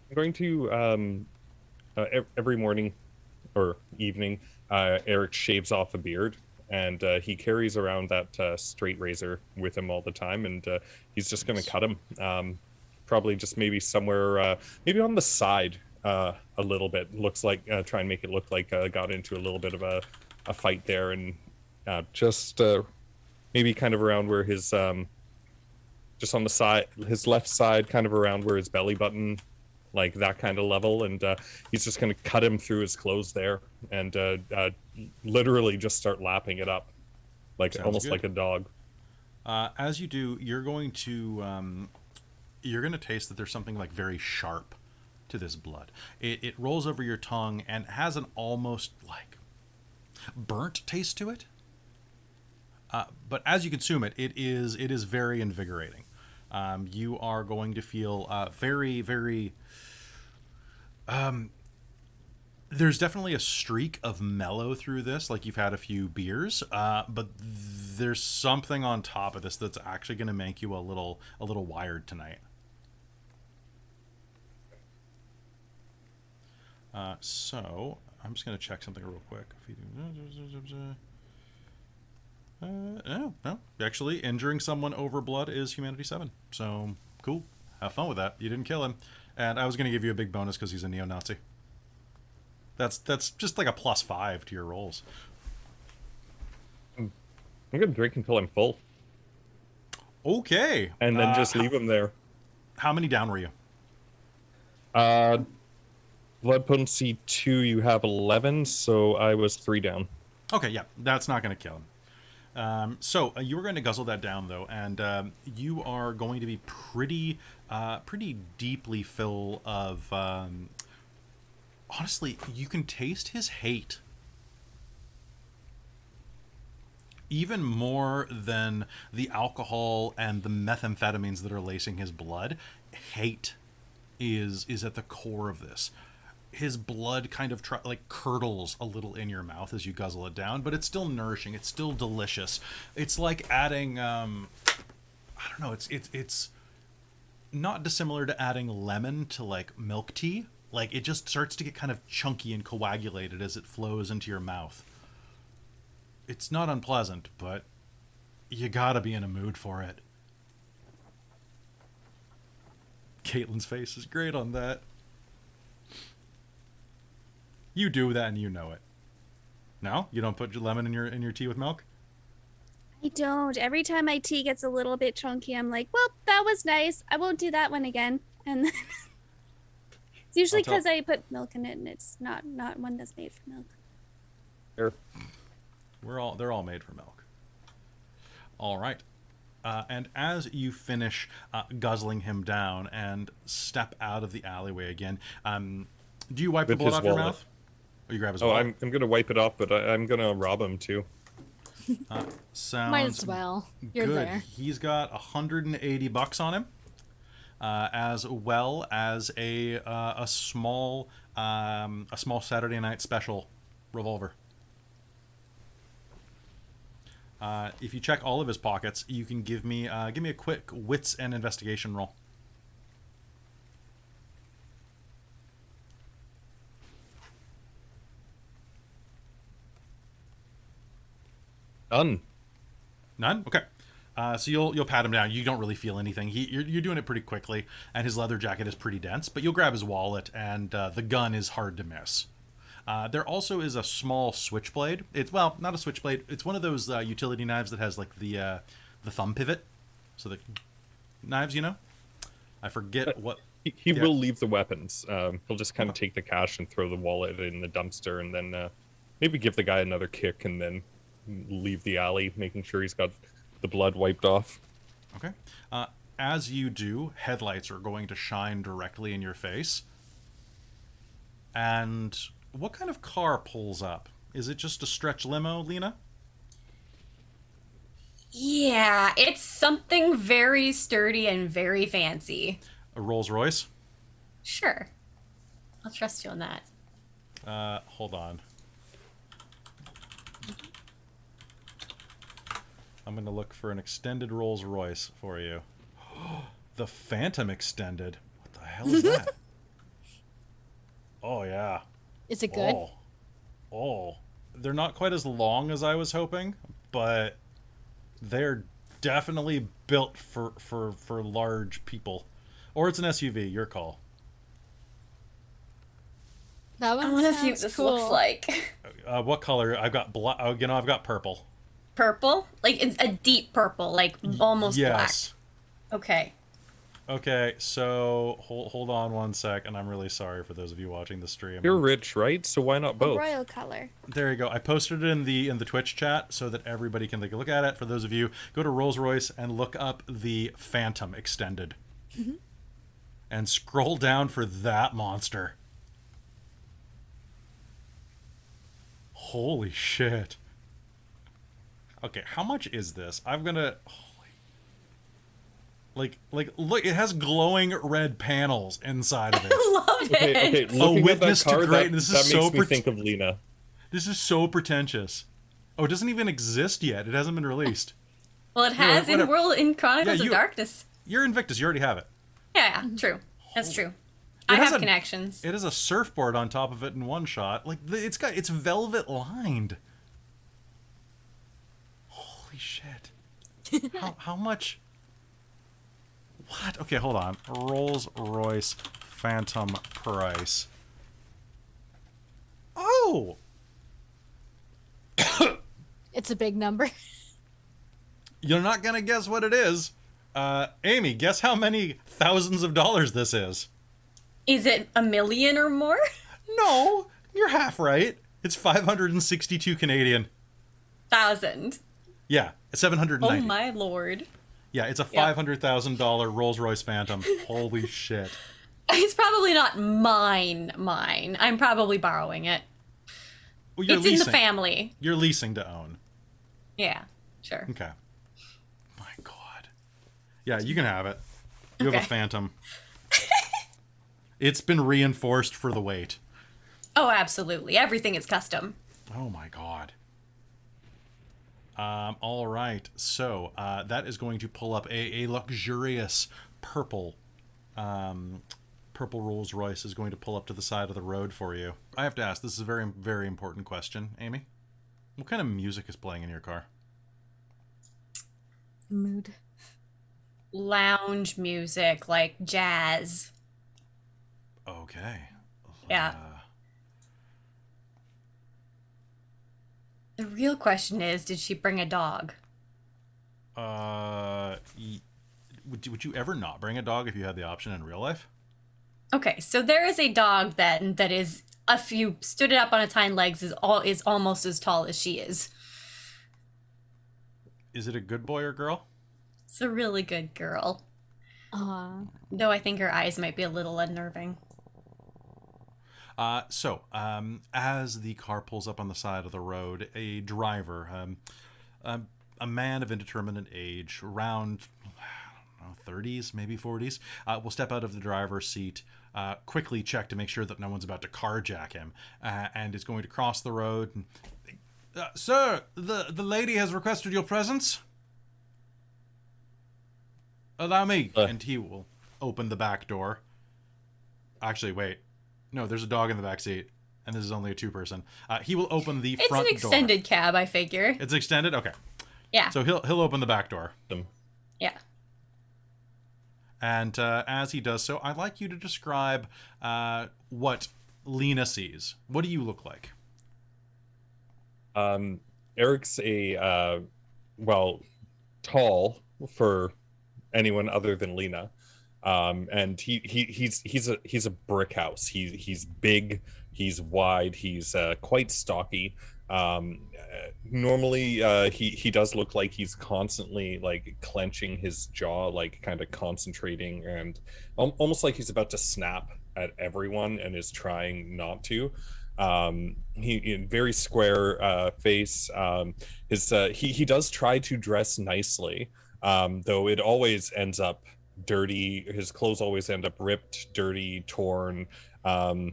I'm going to every morning or evening, Erik shaves off a beard, and he carries around that straight razor with him all the time, and he's just going to cut him. Probably just maybe somewhere, maybe on the side a little bit. Looks like try and make it look like got into a little bit of a fight there, and just maybe kind of around where his just on the side, his left side, kind of around where his belly button, like that kind of level, and he's just going to cut him through his clothes there, and literally just start lapping it up, like Sounds almost good. like a dog. As you do, you're going to taste that there's something like very sharp to this blood. It rolls over your tongue and has an almost like burnt taste to it. But as you consume it, it is very invigorating. You are going to feel very, very. There's definitely a streak of mellow through this, like you've had a few beers, but there's something on top of this that's actually going to make you a little wired tonight. So I'm just going to check something real quick. No. Actually, injuring someone over blood is Humanity 7. So cool. Have fun with that. You didn't kill him, and I was going to give you a big bonus because he's a neo-Nazi. That's just like a +5 to your rolls. I'm gonna drink until I'm full. Okay. And then just leave him there. How many down were you? Blood potency 2, you have 11, so I was 3 down. Okay, yeah, that's not going to kill him. So you were going to guzzle that down, though, and you are going to be pretty deeply full of... honestly, you can taste his hate. Even more than the alcohol and the methamphetamines that are lacing his blood, hate is at the core of this. His blood kind of curdles a little in your mouth as you guzzle it down, but it's still nourishing. It's still delicious. It's like adding, I don't know. It's not dissimilar to adding lemon to like milk tea. Like, it just starts to get kind of chunky and coagulated as it flows into your mouth. It's not unpleasant, but you gotta be in a mood for it. Caitlin's face is great on that. You do that and you know it. No? You don't put lemon in your tea with milk? I don't. Every time my tea gets a little bit chunky, I'm like, well, that was nice. I won't do that one again. And then... It's usually because I put milk in it, and it's not one that's made for milk. Sure. They're all made for milk. All right. And as you finish guzzling him down and step out of the alleyway again, do you wipe the blood off your mouth? Or you grab his wallet? I'm gonna wipe it off, but I'm gonna rob him too. Sounds might as well. You're good. there. He's got $180 on him. As well as a small Saturday night special revolver. If you check all of his pockets, you can give me a quick wits and investigation roll. None. Okay. So you'll pat him down. You don't really feel anything. You're doing it pretty quickly, and his leather jacket is pretty dense. But you'll grab his wallet, and the gun is hard to miss. There also is a small switchblade. It's not a switchblade. It's one of those utility knives that has like the thumb pivot. So the knives, you know. I forget what. He will leave the weapons. He'll just kind of take the cash and throw the wallet in the dumpster, and then maybe give the guy another kick, and then leave the alley, making sure he's got the blood wiped off. Okay. As you do, headlights are going to shine directly in your face. And what kind of car pulls up? Is it just a stretch limo, Lena? Yeah, it's something very sturdy and very fancy. A Rolls Royce? Sure. I'll trust you on that. Hold on. I'm going to look for an extended Rolls Royce for you. The Phantom Extended. What the hell is that? Oh, yeah. Is it good? Oh. They're not quite as long as I was hoping, but they're definitely built for large people. Or it's an SUV, your call. That one I want to see what sounds this cool. looks like. What color? I've got I've got purple. Purple? Like it's a deep purple, like almost yes. black. Okay. Okay, so hold on one sec, and I'm really sorry for those of you watching the stream. You're rich, right? So why not A both? royal color. There you go. I posted it in the Twitch chat so that everybody can take a look at it. For those of you, go to Rolls Royce and look up the Phantom Extended. And scroll down for that monster. Holy shit. Okay, how much is this? I'm gonna... Like, look, it has glowing red panels inside of it. I love it. Okay, looking at that witness to card, greatness. that This is makes so me think of Lena. This is so pretentious. Oh, it doesn't even exist yet. It hasn't been released. Well, it has in whatever. Chronicles Yeah, of Darkness. You're Invictus. You already have it. Yeah, true. That's true. I has have a- connections. It has a surfboard on top of it in one shot. Like, it's velvet lined. Holy shit. How much? What? Okay, hold on. Rolls Royce Phantom price. Oh! It's a big number. You're not gonna guess what it is. Amy, guess how many thousands of dollars this is? Is it $1 million or more? No, you're half right. It's 562 Canadian. 1,000. Yeah, it's 790. Oh my lord. Yeah, it's a Yeah. $500,000 Rolls-Royce Phantom. Holy shit. It's probably not mine. I'm probably borrowing it. Well, you're It's leasing. in the family. You're leasing to own. Yeah, sure. Okay. My God. Yeah, you can have it. You have Okay. a Phantom. It's been reinforced for the weight. Oh, absolutely. Everything is custom. Oh my God. All right. So that is going to pull up a luxurious purple. Purple Rolls Royce is going to pull up to the side of the road for you. I have to ask. This is a very, very important question, Amy. What kind of music is playing in your car? Mood. Lounge music, like jazz. Okay. Yeah. The real question is, did she bring a dog? Would you ever not bring a dog if you had the option in real life? Okay, so there is a dog that is, if you stood it up on its hind legs, is almost as tall as she is. Is it a good boy or girl? It's a really good girl. Though I think her eyes might be a little unnerving. As the car pulls up on the side of the road, a driver, a man of indeterminate age, around, I don't know, 30s, maybe 40s, will step out of the driver's seat, quickly check to make sure that no one's about to carjack him, and is going to cross the road. And, sir, the lady has requested your presence. Allow me. And he will open the back door. Actually, wait. No, there's a dog in the back seat, and this is only a two-person. He will open the front door. It's an extended cab, I figure. It's extended? Okay. Yeah. So he'll open the back door. Yeah. And as he does so, I'd like you to describe what Lena sees. What do you look like? Eric's tall for anyone other than Lena. And he's a brick house. He's big, he's wide, he's quite stocky. Normally he does look like he's constantly like clenching his jaw, like kind of concentrating, and almost like he's about to snap at everyone and is trying not to. He very square face. He does try to dress nicely, though it always ends up dirty. His clothes always end up ripped, dirty, torn, and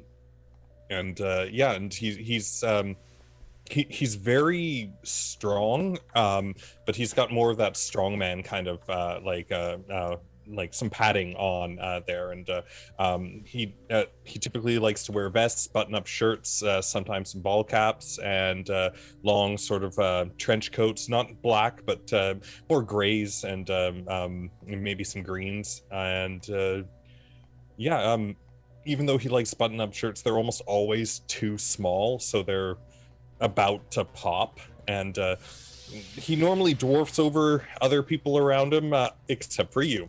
he's very strong, but he's got more of that strongman kind of like some padding on there, and he typically likes to wear vests, button-up shirts, sometimes some ball caps, and long sort of trench coats, not black but more grays and maybe some greens, and even though he likes button-up shirts, they're almost always too small, so they're about to pop, and he normally dwarfs over other people around him, except for you.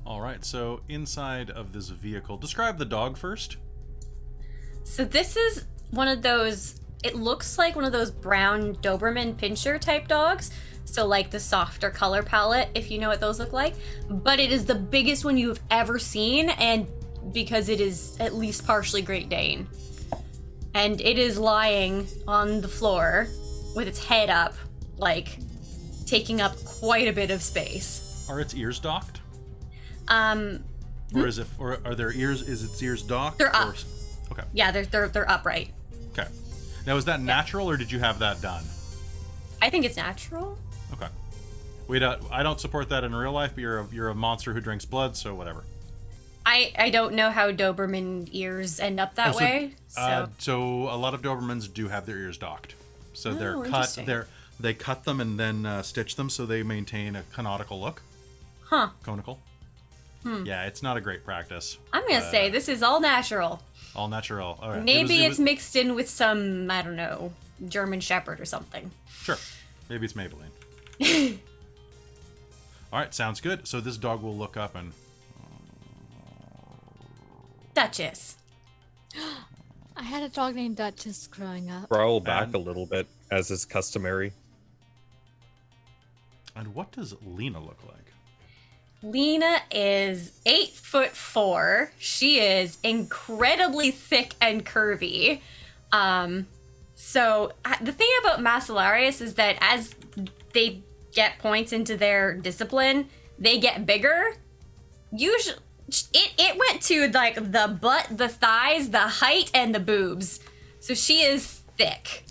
All right, so inside of this vehicle, describe the dog first. So this is one of those, it looks like one of those brown Doberman Pinscher type dogs. So like the softer color palette, if you know what those look like. But it is the biggest one you've ever seen, and because it is at least partially Great Dane. And it is lying on the floor with its head up, like taking up quite a bit of space. Are its ears docked? Or is it? Or are their ears? Is its ears docked? They're up. Okay. Yeah, they're upright. Okay. Now, is that natural, or did you have that done? I think it's natural. Okay. I don't support that in real life, but you're a monster who drinks blood, so whatever. I don't know how Doberman ears end up that way. So a lot of Dobermans do have their ears docked. So they're cut. Interesting. They cut them and then stitch them so they maintain a canonical look. Huh. Conical. Yeah, it's not a great practice. I'm gonna say this is all natural. All natural. All right. Maybe it's mixed in with some, I don't know, German Shepherd or something. Sure. Maybe it's Maybelline. All right, sounds good. So this dog will look up and... Duchess. I had a dog named Duchess growing up. Growl back a little bit, as is customary. And what does Lena look like? Lena is 8'4". She is incredibly thick and curvy. So the thing about Macellarius is that as they get points into their discipline, they get bigger. Usually, it went to like the butt, the thighs, the height, and the boobs. So she is thick.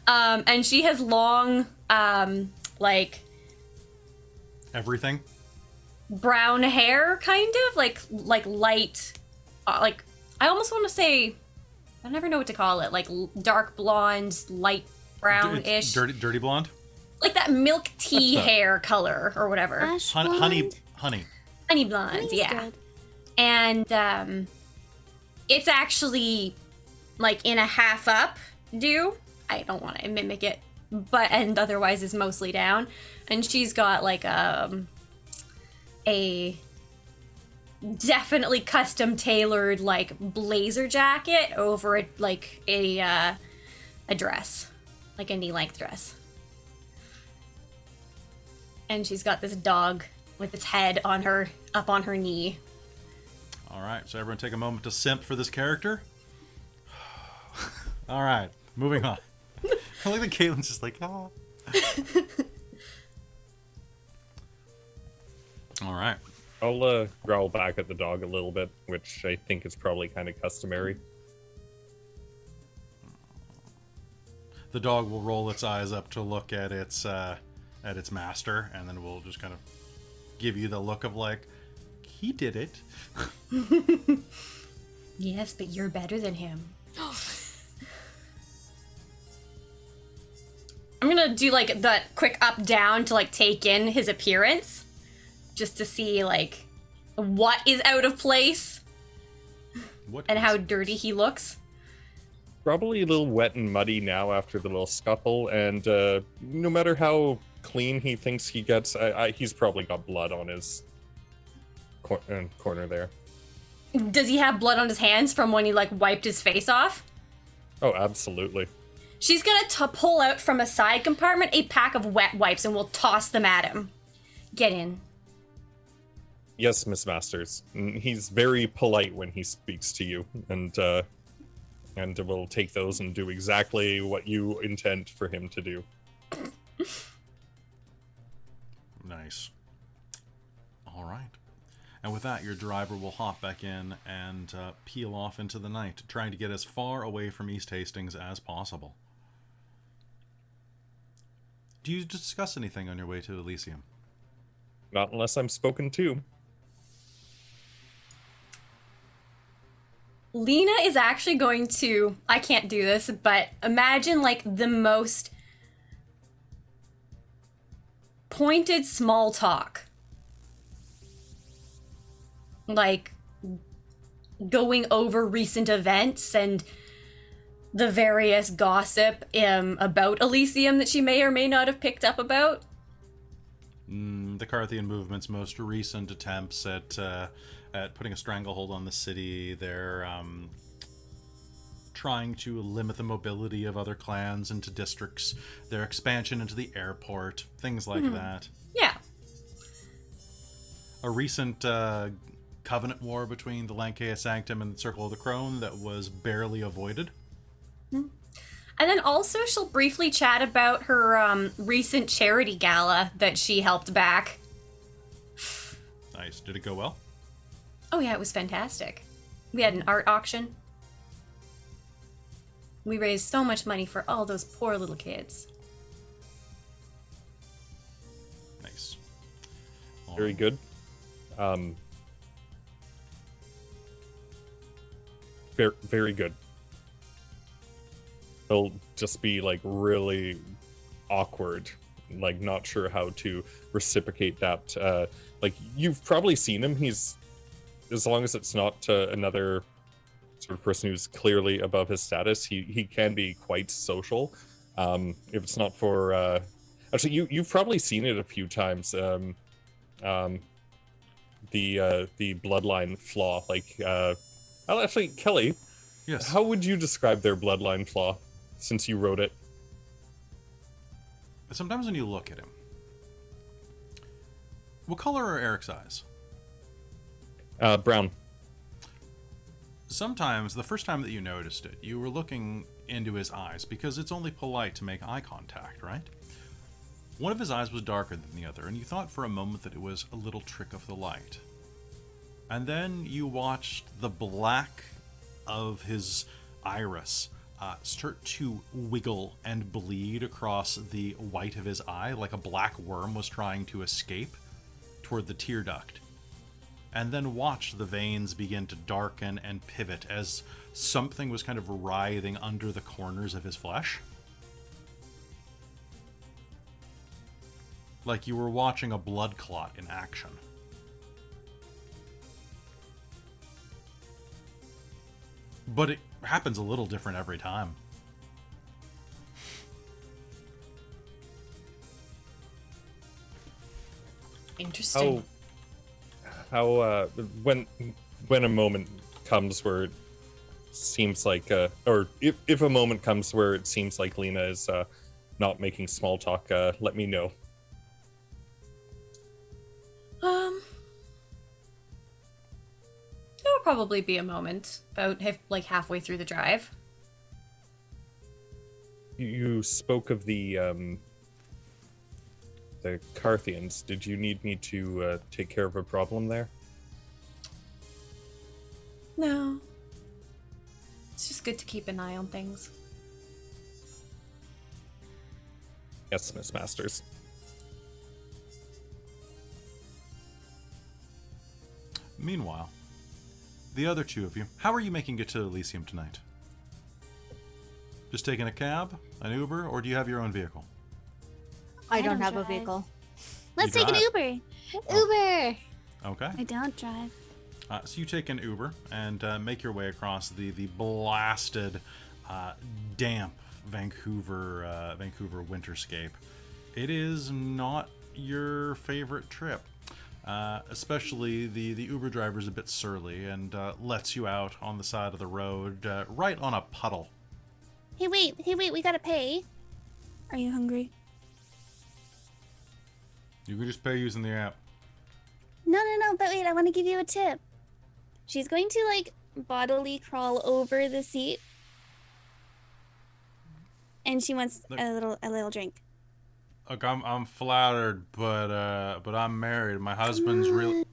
And she has long, like... Everything? Brown hair, kind of like light, like I almost want to say, I never know what to call it, like dark blonde, light brown-ish, dirty blonde, like that milk tea hair color or whatever. Ash honey blonde? Blonde, Honey's yeah. good. And it's actually like in a half up do. I don't want to mimic it, but and otherwise is mostly down. And she's got like a definitely custom tailored like blazer jacket over it, like a dress, like a knee-length dress. And she's got this dog with its head on her, up on her knee. All right, so everyone take a moment to simp for this character. All right, moving on. I like that Caitlin's just like, ah. All right. I'll growl back at the dog a little bit, which I think is probably kind of customary. The dog will roll its eyes up to look at its master, and then we'll just kind of give you the look of like, he did it. Yes, but you're better than him. I'm gonna do like that quick up down to like take in his appearance, just to see like what is out of place and how dirty he looks. Probably a little wet and muddy now after the little scuffle, and no matter how clean he thinks he gets, he's probably got blood on his corner there. Does he have blood on his hands from when he like wiped his face off? Oh, absolutely. She's gonna pull out from a side compartment a pack of wet wipes and will toss them at him. Get in. Yes, Miss Masters. He's very polite when he speaks to you, and will take those and do exactly what you intend for him to do. Nice. All right. And with that, your driver will hop back in and peel off into the night, trying to get as far away from East Hastings as possible. Do you discuss anything on your way to Elysium? Not unless I'm spoken to. Lena is actually going to, I can't do this, but imagine like the most pointed small talk. Like going over recent events and the various gossip about Elysium that she may or may not have picked up about. The Carthian movement's most recent attempts at putting a stranglehold on the city. They're trying to limit the mobility of other clans into districts, their expansion into the airport, things like that. Yeah. A recent covenant war between the Lankea Sanctum and the Circle of the Crone that was barely avoided. And then also she'll briefly chat about her recent charity gala that she helped back. Nice. Did it go well? Oh yeah, it was fantastic. We had an art auction. We raised so much money for all those poor little kids. Nice. Very good. Very, very good. He'll just be like really awkward, like not sure how to reciprocate that. Like you've probably seen him. He's, as long as it's not another sort of person who's clearly above his status, he can be quite social. If it's not for actually, you've probably seen it a few times. The bloodline flaw, like actually, Kelly. Yes. How would you describe their bloodline flaw, since you wrote it? Sometimes when you look at him, what color are Eric's eyes? Brown. Sometimes, the first time that you noticed it, you were looking into his eyes because it's only polite to make eye contact, right? One of his eyes was darker than the other, and you thought for a moment that it was a little trick of the light. And then you watched the black of his iris start to wiggle and bleed across the white of his eye, like a black worm was trying to escape toward the tear duct. And then watch the veins begin to darken and pivot as something was kind of writhing under the corners of his flesh. Like you were watching a blood clot in action. But it happens a little different every time. Interesting. How when a moment comes where it seems like or if a moment comes where it seems like Lena is not making small talk, let me know. There will probably be a moment about like halfway through the drive. You spoke of the Carthians. Did you need me to take care of a problem there? No. It's just good to keep an eye on things. Yes, Miss Masters. Meanwhile, the other two of you, how are you making it to Elysium tonight? Just taking a cab, an Uber, or do you have your own vehicle? I don't don't have a drive. vehicle. Let's You take an drive. Uber. Uber! Okay. I don't drive. So you take an Uber and make your way across the blasted, damp Vancouver winterscape. It is not your favorite trip. Especially the Uber driver's a bit surly and lets you out on the side of the road, right on a puddle. Hey, wait, we gotta pay. Are you hungry? You can just pay using the app. No, but wait, I want to give you a tip. She's going to, like, bodily crawl over the seat. And she wants a little drink. Look, I'm flattered, but I'm married. My husband's real.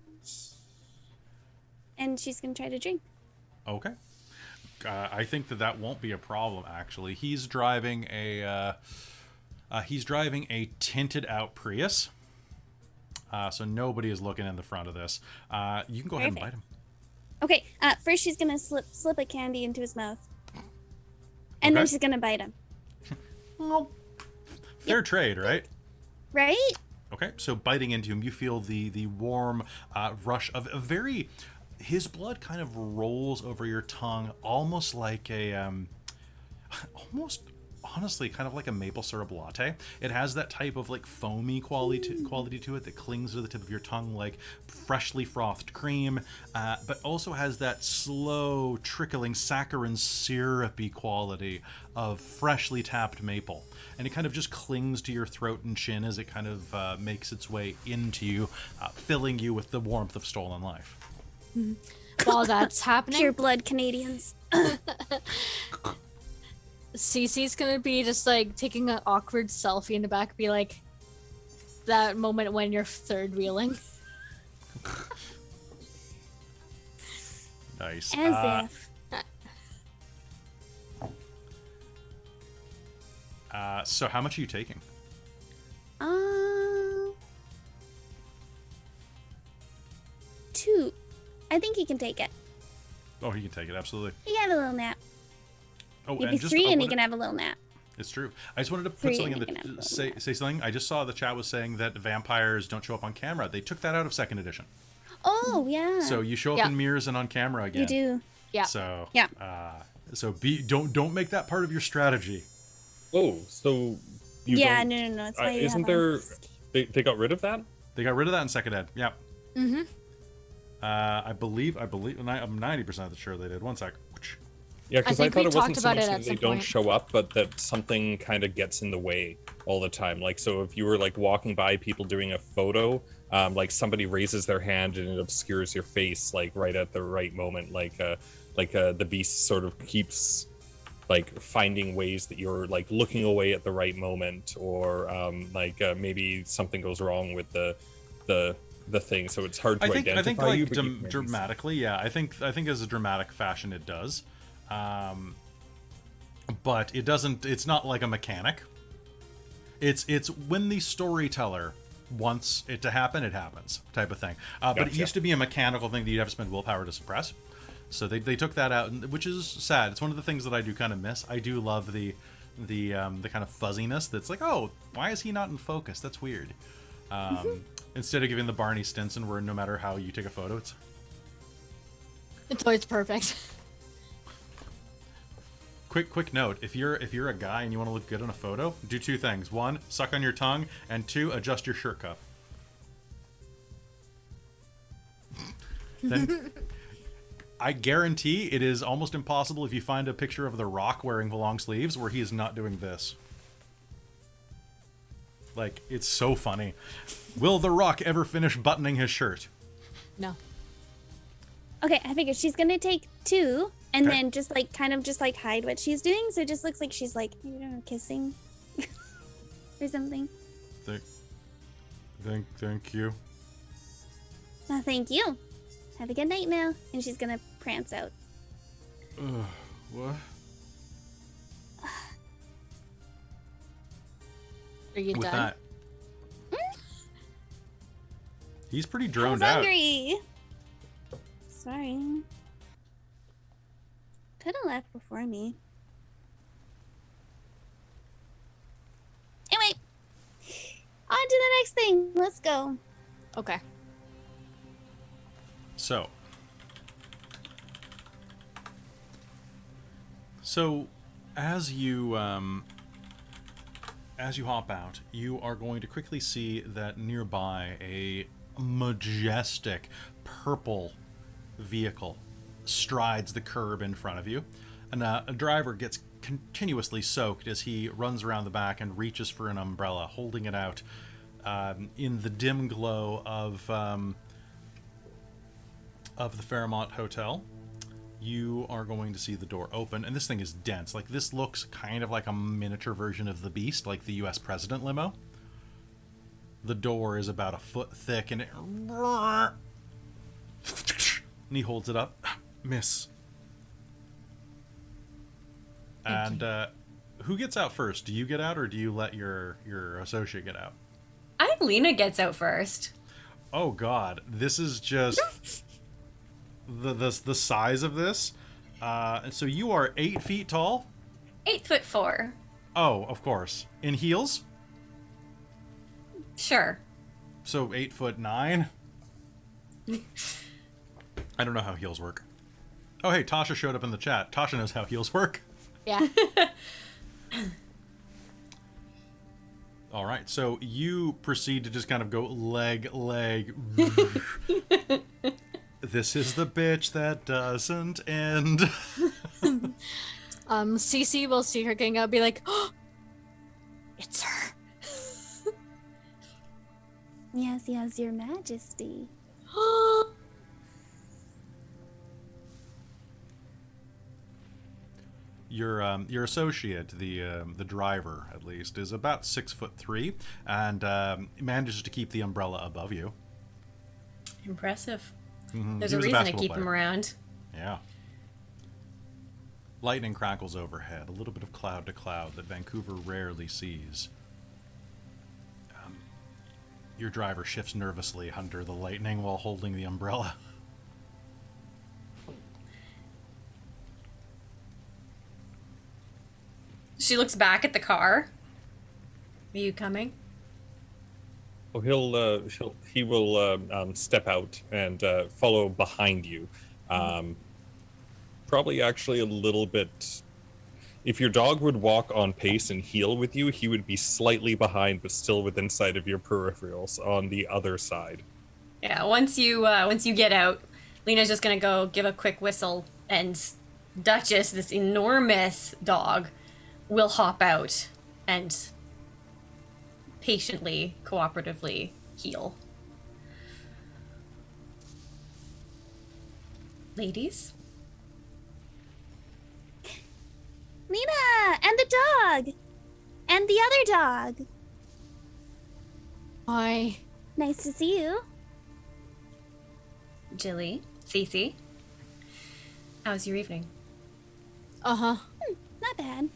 And she's gonna try to drink. Okay. I think that won't be a problem. Actually, he's driving a tinted out Prius. So nobody is looking in the front of this. You can go ahead and bite him. Okay, first she's gonna slip a candy into his mouth. And then she's gonna bite him. Well, fair trade, right? Right? Okay, so biting into him, you feel the warm rush of a very... His blood kind of rolls over your tongue, almost like a... honestly kind of like a maple syrup latte. It has that type of like foamy quality to it that clings to the tip of your tongue like freshly frothed cream, but also has that slow trickling saccharine syrupy quality of freshly tapped maple. And it kind of just clings to your throat and chin as it kind of makes its way into you, filling you with the warmth of stolen life. While that's happening, Pure blood Canadians. Cece's gonna be just like taking an awkward selfie in the back, be like, that moment when you're third wheeling. Nice. As if. So how much are you taking? 2. I think he can take it. Oh, he can take it, absolutely. He can have a little nap. Oh, Maybe 3 and he can have a little nap. It's true. I just wanted to put 3 something in and he can have a the little say something. I just saw the chat was saying that vampires don't show up on camera. They took that out of 2nd edition. Oh, yeah. So you show up Yeah. in mirrors and on camera again. You do. Yeah. So Yeah. So don't make that part of your strategy. Oh, so you Yeah, don't, no. It's why you isn't have there? They got rid of that? They got rid of that in 2nd ed. Yeah. Mm-hmm. I believe. I'm 90% sure they did. One sec. Yeah, because I think thought we it wasn't talked so about much it that at they some don't point. show up, but that something kind of gets in the way all the time. Like, so if you were like walking by people doing a photo, like somebody raises their hand and it obscures your face, like right at the right moment. Like the beast sort of keeps like finding ways that you're like looking away at the right moment, or maybe something goes wrong with the thing, so it's hard to identify. I think you, like but you can dramatically, yeah. I think as a dramatic fashion it does, but it doesn't. It's not like a mechanic. It's when the storyteller wants it to happen, it happens, type of thing. But it Gotcha. used to be a mechanical thing that you'd have to spend willpower to suppress. So they took that out, which is sad. It's one of the things that I do kind of miss. I do love the kind of fuzziness that's like, oh, why is he not in focus? That's weird. Instead of giving the Barney Stinson, where no matter how you take a photo, It's always perfect. quick note: if you're a guy and you want to look good in a photo, do 2 things: 1, suck on your tongue, and 2, adjust your shirt cuff. Then I guarantee it is almost impossible if you find a picture of The Rock wearing the long sleeves where he is not doing this. Like, it's so funny. Will The Rock ever finish buttoning his shirt? No. Okay, I figured she's gonna take 2 and Okay. then just like kind of just like hide what she's doing, so it just looks like she's like, I don't know, kissing or something. Thank you. No, thank you. Have a good night now. And she's gonna prance out. What? Are you With done? that, he's pretty I was droned out. hungry. Sorry. Could have left before me. Anyway, on to the next thing. Let's go. Okay. So, as you hop out, you are going to quickly see that nearby a majestic purple vehicle strides the curb in front of you, and a driver gets continuously soaked as he runs around the back and reaches for an umbrella, holding it out in the dim glow of the Fairmont Hotel. You are going to see the door open, and this thing is dense. Like, this looks kind of like a miniature version of the Beast, like the U.S. President limo. The door is about a foot thick, and and he holds it up. Miss. And who gets out first? Do you get out, or do you let your associate get out? I think Lena gets out first. Oh God, this is just the size of this. And so you are 8 feet tall. 8'4". Oh, of course. In heels. Sure. So 8'9". I don't know how heels work. Oh hey, Tasha showed up in the chat. Tasha knows how heels work. Yeah. All right, so you proceed to just kind of go leg. This is the bitch that doesn't end. Cece will see her getting up, be like, oh, it's her. Yes, your majesty. Your associate, the driver at least, is about 6'3" and manages to keep the umbrella above you. Impressive. Mm-hmm. There's a reason to keep him around. Yeah. Lightning crackles overhead, a little bit of cloud to cloud that Vancouver rarely sees. Your driver shifts nervously under the lightning while holding the umbrella. She looks back at the car. Are you coming? Oh, he will step out and follow behind you. Probably actually a little bit. If your dog would walk on pace and heel with you, he would be slightly behind, but still within sight of your peripherals on the other side. Yeah. Once you get out, Lena's just gonna go give a quick whistle, and Duchess, this enormous dog, will hop out and patiently, cooperatively heel. Ladies? Lena! And the dog! And the other dog! Hi. Nice to see you. Jilly? Cece? How's your evening? Uh-huh. Not bad.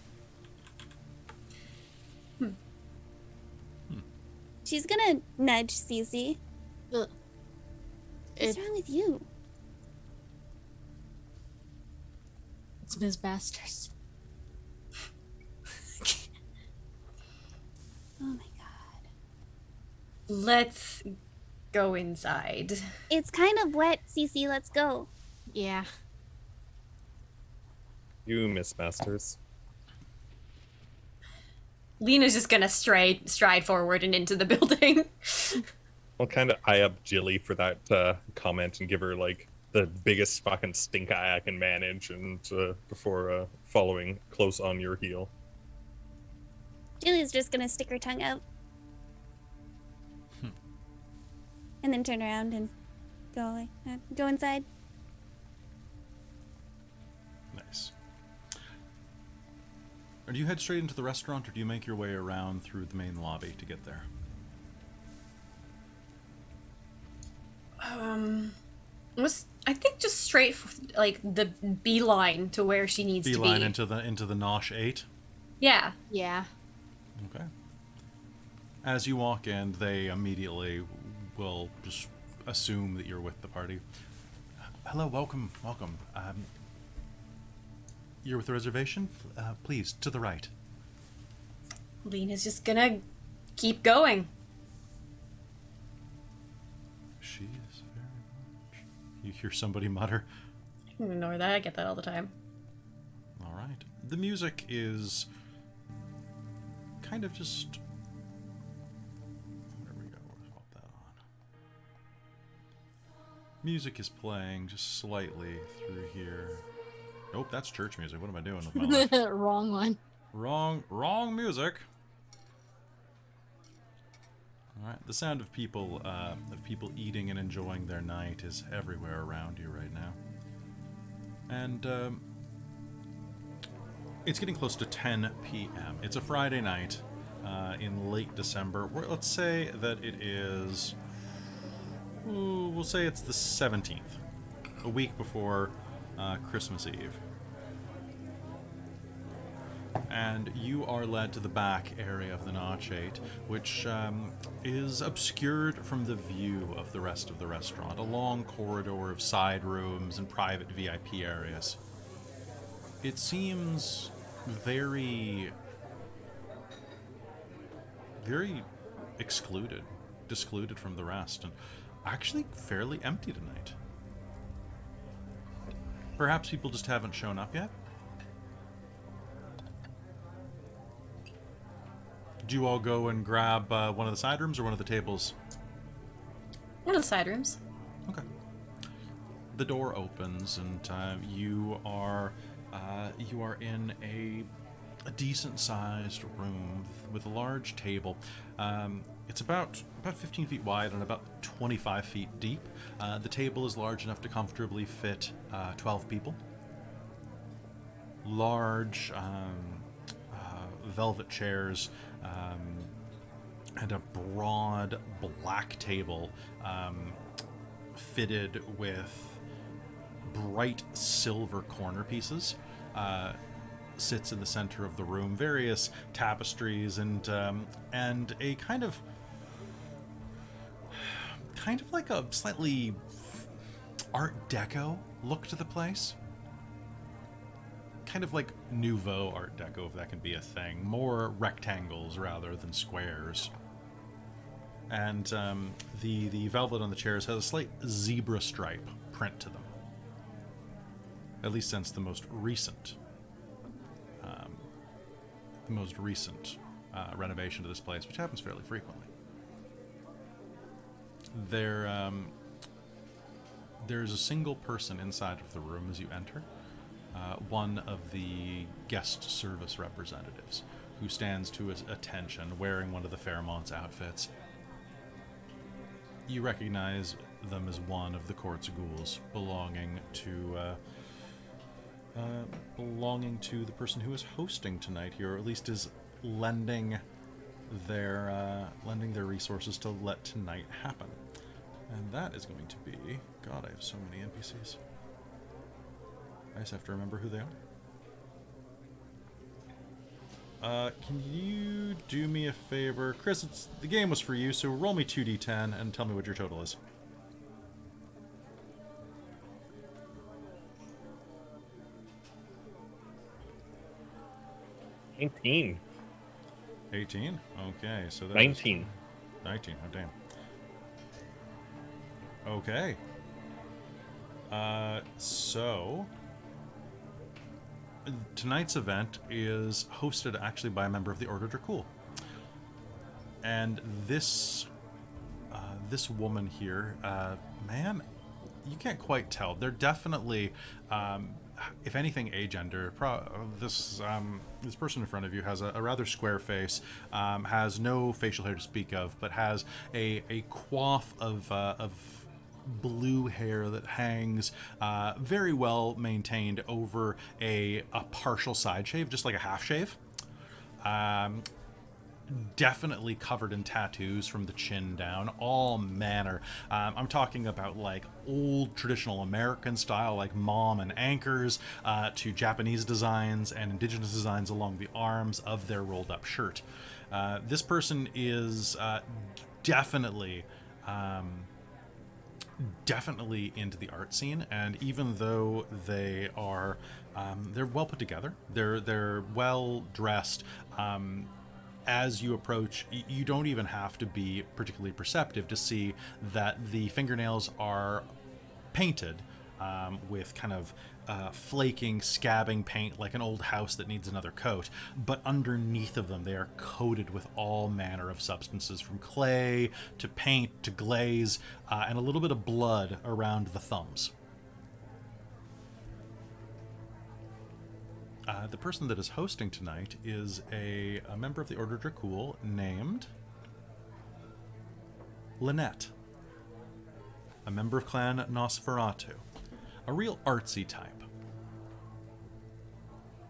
She's gonna nudge Cece. What's wrong with you? It's Ms. Masters. Oh my god. Let's go inside. It's kind of wet, Cece. Let's go. Yeah. You, Miss Masters. Lena's just gonna stride forward and into the building. I'll kind of eye up Jilly for that comment and give her like the biggest fucking stink eye I can manage, and before following close on your heel. Julie's just gonna stick her tongue out. And then turn around and go away. Go inside. Nice. Or do you head straight into the restaurant, or do you make your way around through the main lobby to get there? I think just straight like the beeline to where she needs to be. Beeline into the Nosh 8? Yeah. Yeah. Okay. As you walk in, they immediately will just assume that you're with the party. Hello, welcome. You're with the reservation? Please, to the right. Lena's just gonna keep going. She is very much. You hear somebody mutter. Ignore that, I get that all the time. All right. The music is kind of just... There we go. We'll pop that on. Music is playing just slightly through here. Nope, that's church music. What am I doing with my life? Wrong one. Wrong music. All right. The sound of people eating and enjoying their night is everywhere around you right now. And it's getting close to 10 p.m. It's a Friday night in late December. Let's say that it is... we'll say it's the 17th, a week before Christmas Eve. And you are led to the back area of the Notch 8, which is obscured from the view of the rest of the restaurant. A long corridor of side rooms and private VIP areas. It seems very discluded from the rest, and actually fairly empty tonight. Perhaps people just haven't shown up yet? do you all go and grab one of the side rooms or one of the tables? One of the side rooms. Okay. The door opens, and you are in a decent-sized room with a large table. It's about 15 feet wide and about 25 feet deep. The table is large enough to comfortably fit 12 people. Large velvet chairs and a broad black table fitted with bright silver corner pieces sits in the center of the room. Various tapestries and a kind of like a slightly Art Deco look to the place. Kind of like Nouveau Art Deco, if that can be a thing. More rectangles rather than squares. And the velvet on the chairs has a slight zebra stripe print to them. At least since the most recent renovation to this place, which happens fairly frequently. There's a single person inside of the room as you enter. One of the guest service representatives who stands to his attention wearing one of the Fairmont's outfits. You recognize them as one of the court's ghouls belonging to the person who is hosting tonight here, or at least is lending their resources to let tonight happen. And that is going to be... God, I have so many NPCs. I just have to remember who they are. Can you do me a favor? Chris, the game was for you, so roll me 2d10 and tell me what your total is. $18. 18? Okay, so that's... 19. 19, oh damn. Okay. So... tonight's event is hosted actually by a member of the Order Dracul. And this woman here, man, you can't quite tell. They're definitely, if anything, agender. This person in front of you has a rather square face, has no facial hair to speak of, but has a coif of blue hair that hangs very well maintained over a partial side shave, just like a half shave. Definitely covered in tattoos from the chin down, all manner. I'm talking about like old traditional American style, like mom and anchors, to Japanese designs and indigenous designs along the arms of their rolled up shirt. This person is definitely into the art scene, and even though they are they're well put together, they're well dressed, as you approach, you don't even have to be particularly perceptive to see that the fingernails are painted with kind of flaking, scabbing paint like an old house that needs another coat. But underneath of them, they are coated with all manner of substances, from clay to paint to glaze, and a little bit of blood around the thumbs. The person that is hosting tonight is a member of the Order Dracul named Lynette, a member of Clan Nosferatu, a real artsy type.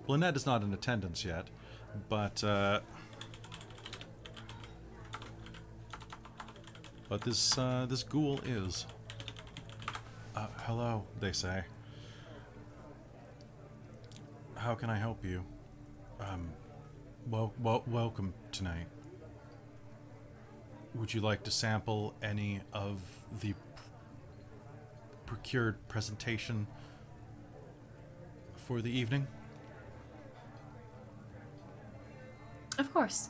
Lynette is not in attendance yet, but this ghoul is. Hello, they say. How can I help you? Welcome tonight. Would you like to sample any of the procured presentation for the evening? Of course.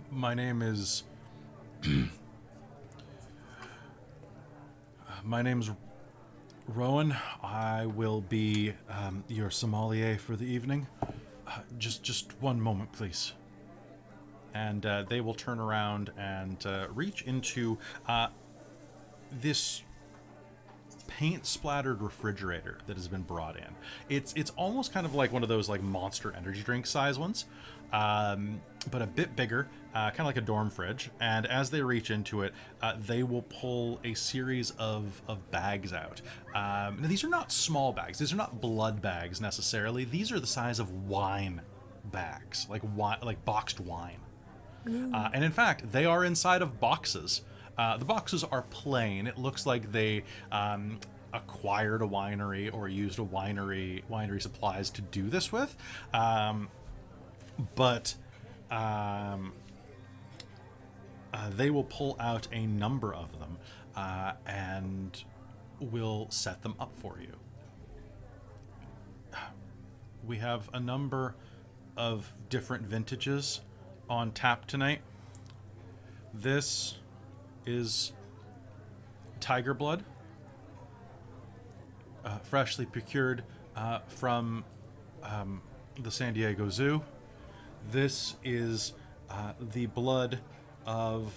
My name is... My name's Rowan. I will be your sommelier for the evening. Just one moment, please. And they will turn around and reach into this paint-splattered refrigerator that has been brought in. It's almost kind of like one of those like Monster energy drink size ones, but a bit bigger, kind of like a dorm fridge. And as they reach into it, they will pull a series of bags out. Now these are not small bags. These are not blood bags necessarily. These are the size of wine bags, like boxed wine. And in fact, they are inside of boxes. The boxes are plain. It looks like they acquired a winery or used a winery supplies to do this with. But they will pull out a number of them and will set them up for you. We have a number of different vintages on tap tonight. This is tiger blood, freshly procured from the San Diego Zoo. This is the blood of...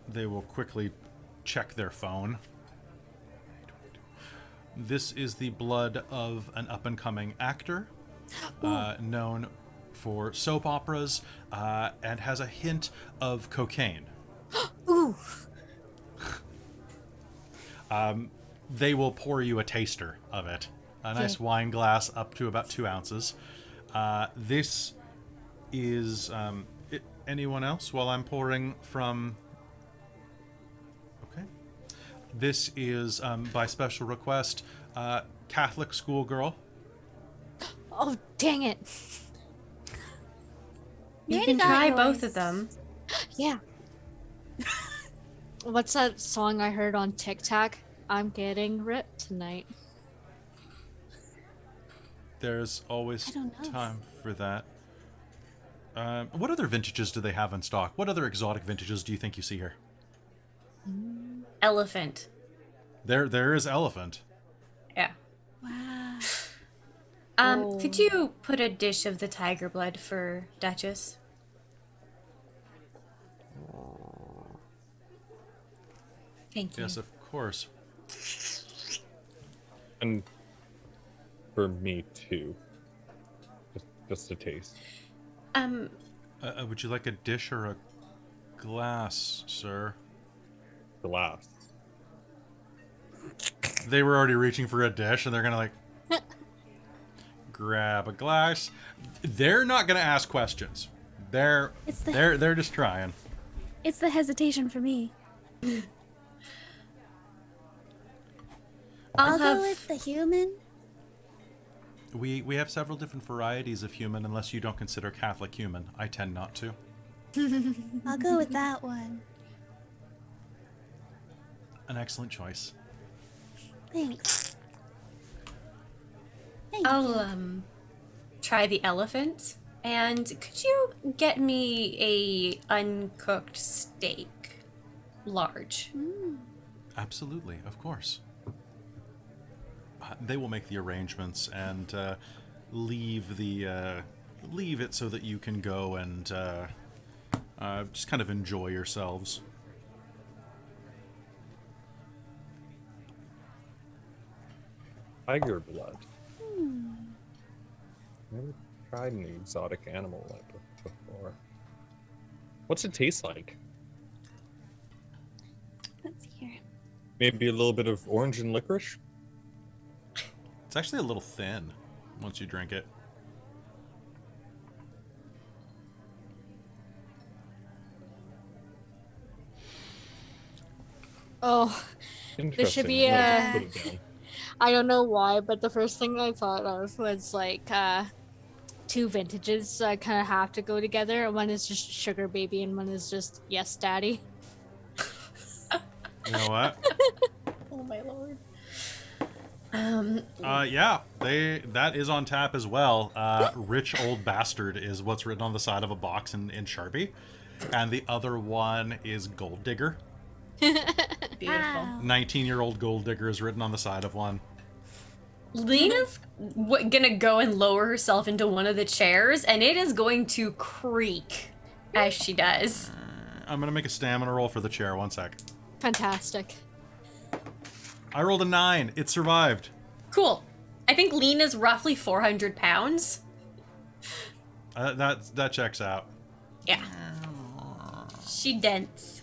they will quickly check their phone. This is the blood of an up-and-coming actor known for soap operas and has a hint of cocaine. Ooh. They will pour you a taster of it. A nice wine glass up to about 2 ounces. This is... anyone else while I'm pouring from... Okay. This is, by special request, Catholic schoolgirl. Oh, dang it. You can try both of them. Yeah. What's that song I heard on TikTok? I'm getting ripped tonight. There's always time for that. What other vintages do they have in stock? What other exotic vintages do you think you see here? Elephant. There is elephant. Yeah. Wow. Could you put a dish of the tiger blood for Duchess? Thank you. Yes, of course. And for me too. Just a taste. Would you like a dish or a glass, sir? Glass. They were already reaching for a dish, and they're gonna like grab a glass. They're not gonna ask questions. They're just trying. It's the hesitation for me. I'll go with the human. We have several different varieties of human, unless you don't consider Catholic human. I tend not to. I'll go with that one. An excellent choice. Thanks. I'll try the elephant. And could you get me a uncooked steak, large? Absolutely, of course. They will make the arrangements and leave it so that you can go and just kind of enjoy yourselves. Tiger blood. Never tried an exotic animal like it before. What's it taste like? Let's see here. Maybe a little bit of orange and licorice? It's actually a little thin once you drink it. Oh, this should be Interesting. Put it down. I don't know why, but the first thing I thought of was like two vintages that kind of have to go together. One is just Sugar Baby and one is just Yes Daddy. You know what? Oh my lord. Yeah, that is on tap as well. Rich Old Bastard is what's written on the side of a box in Sharpie. And the other one is Gold Digger. Beautiful. 19-year-old Gold Digger is written on the side of one. Lena's gonna go and lower herself into one of the chairs, and it is going to creak as she does. I'm gonna make a stamina roll for the chair. 1 sec. Fantastic. I rolled a 9. It survived. Cool. I think Lena's roughly 400 pounds. That checks out. Yeah. She dense.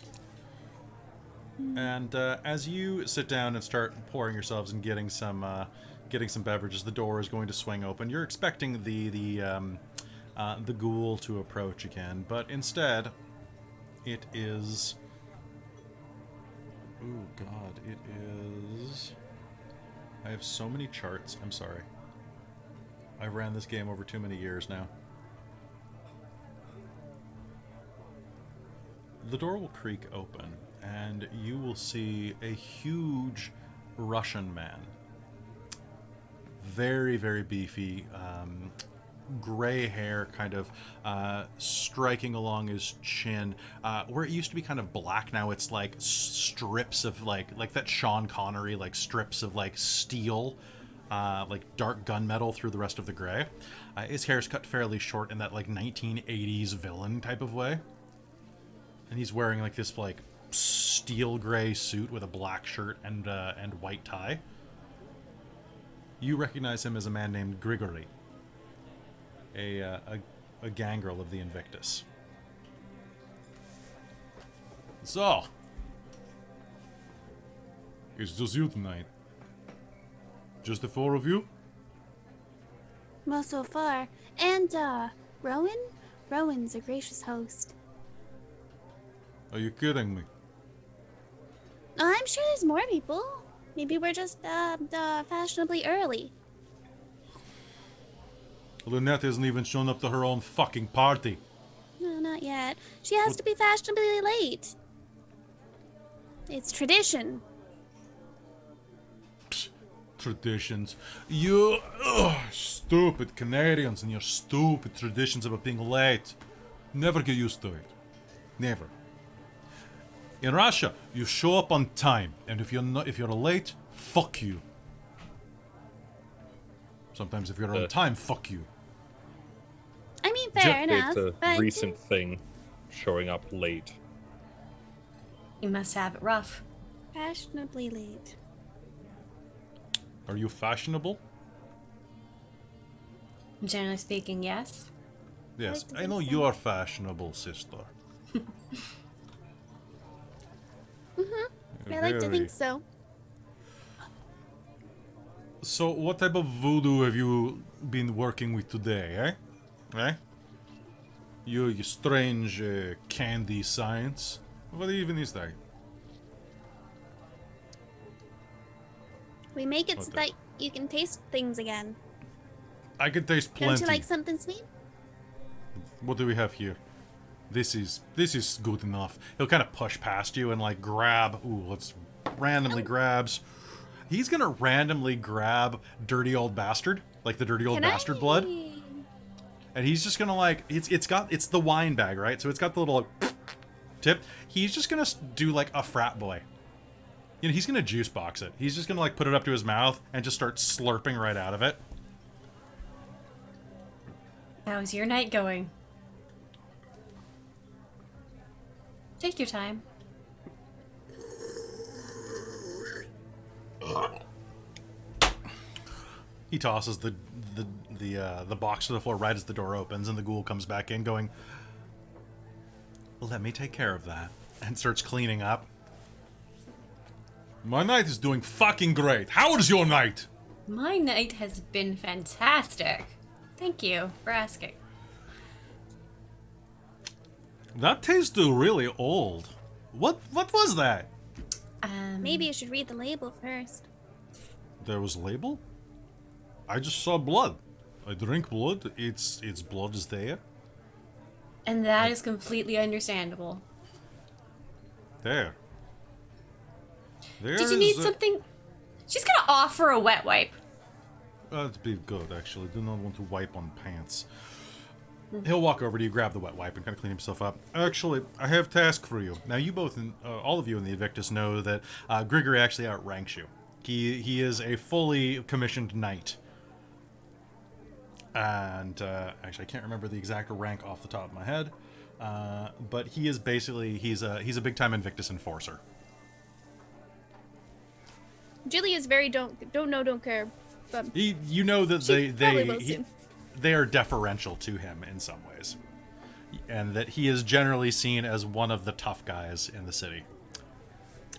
And as you sit down and start pouring yourselves and getting some beverages, the door is going to swing open. You're expecting the ghoul to approach again, but instead, it is. Oh God! It is. I have so many charts. I'm sorry. I've ran this game over too many years now. The door will creak open, and you will see a huge Russian man. Very, very beefy, gray hair kind of striking along his chin. Where it used to be kind of black, now it's like strips of like that Sean Connery, like strips of like steel, like dark gunmetal through the rest of the gray. His hair's cut fairly short in that like 1980s villain type of way. And he's wearing like this like steel gray suit with a black shirt and white tie. You recognize him as a man named Grigory, a gangrel of the Invictus. So, it's just you tonight. Just the 4 of you? Well, so far. And, Rowan? Rowan's a gracious host. Are you kidding me? I'm sure there's more people. Maybe we're just, fashionably early. Lynette hasn't even shown up to her own fucking party. No, not yet. She has to be fashionably late. It's tradition. Psst, traditions. You stupid Canadians and your stupid traditions about being late. Never get used to it. Never. In Russia, you show up on time, and if you're late, fuck you. Sometimes if you're on time, fuck you. I mean, fair enough. It's a but recent thing, showing up late. You must have it rough. fashionably late. Are you fashionable? Generally speaking, yes. Yes, like to I know think so. you're fashionable, sister. I like to think so. So, what type of voodoo have you been working with today, eh? You strange candy science. What even is that? We make it What so the- that you can taste things again. I can taste Don't plenty. you like something sweet? What do we have here? This is good enough. He'll kind of push past you and like grab. Ooh, let's randomly grabs. He's gonna randomly grab dirty old bastard, like the dirty old Can bastard I- blood, and he's just gonna like it's the wine bag, right? So it's got the little like, tip. He's just gonna do like a frat boy. You know, he's gonna juice box it. He's just gonna like put it up to his mouth and just start slurping right out of it. How's your night going? Take your time. He tosses the box to the floor right as the door opens, and the ghoul comes back in, going, "Let me take care of that," and starts cleaning up. My night is doing fucking great. How is your night? My night has been fantastic. Thank you for asking. That tastes really old. What was that? Maybe you should read the label first. There was a label? I just saw blood. I drink blood. Its blood is there. And that is completely understandable. There. Did you need something? She's gonna offer a wet wipe. That'd be good, actually. Do not want to wipe on pants. He'll walk over to you, grab the wet wipe, and kind of clean himself up. Actually, I have a task for you. Now, you both, all of you in the Invictus know that Grigory actually outranks you. He is a fully commissioned knight. And actually, I can't remember the exact rank off the top of my head. But he is basically he's a big time Invictus enforcer. Julie is very don't know, don't care. But You know that she probably will soon. they are deferential to him in some ways, and that he is generally seen as one of the tough guys in the city.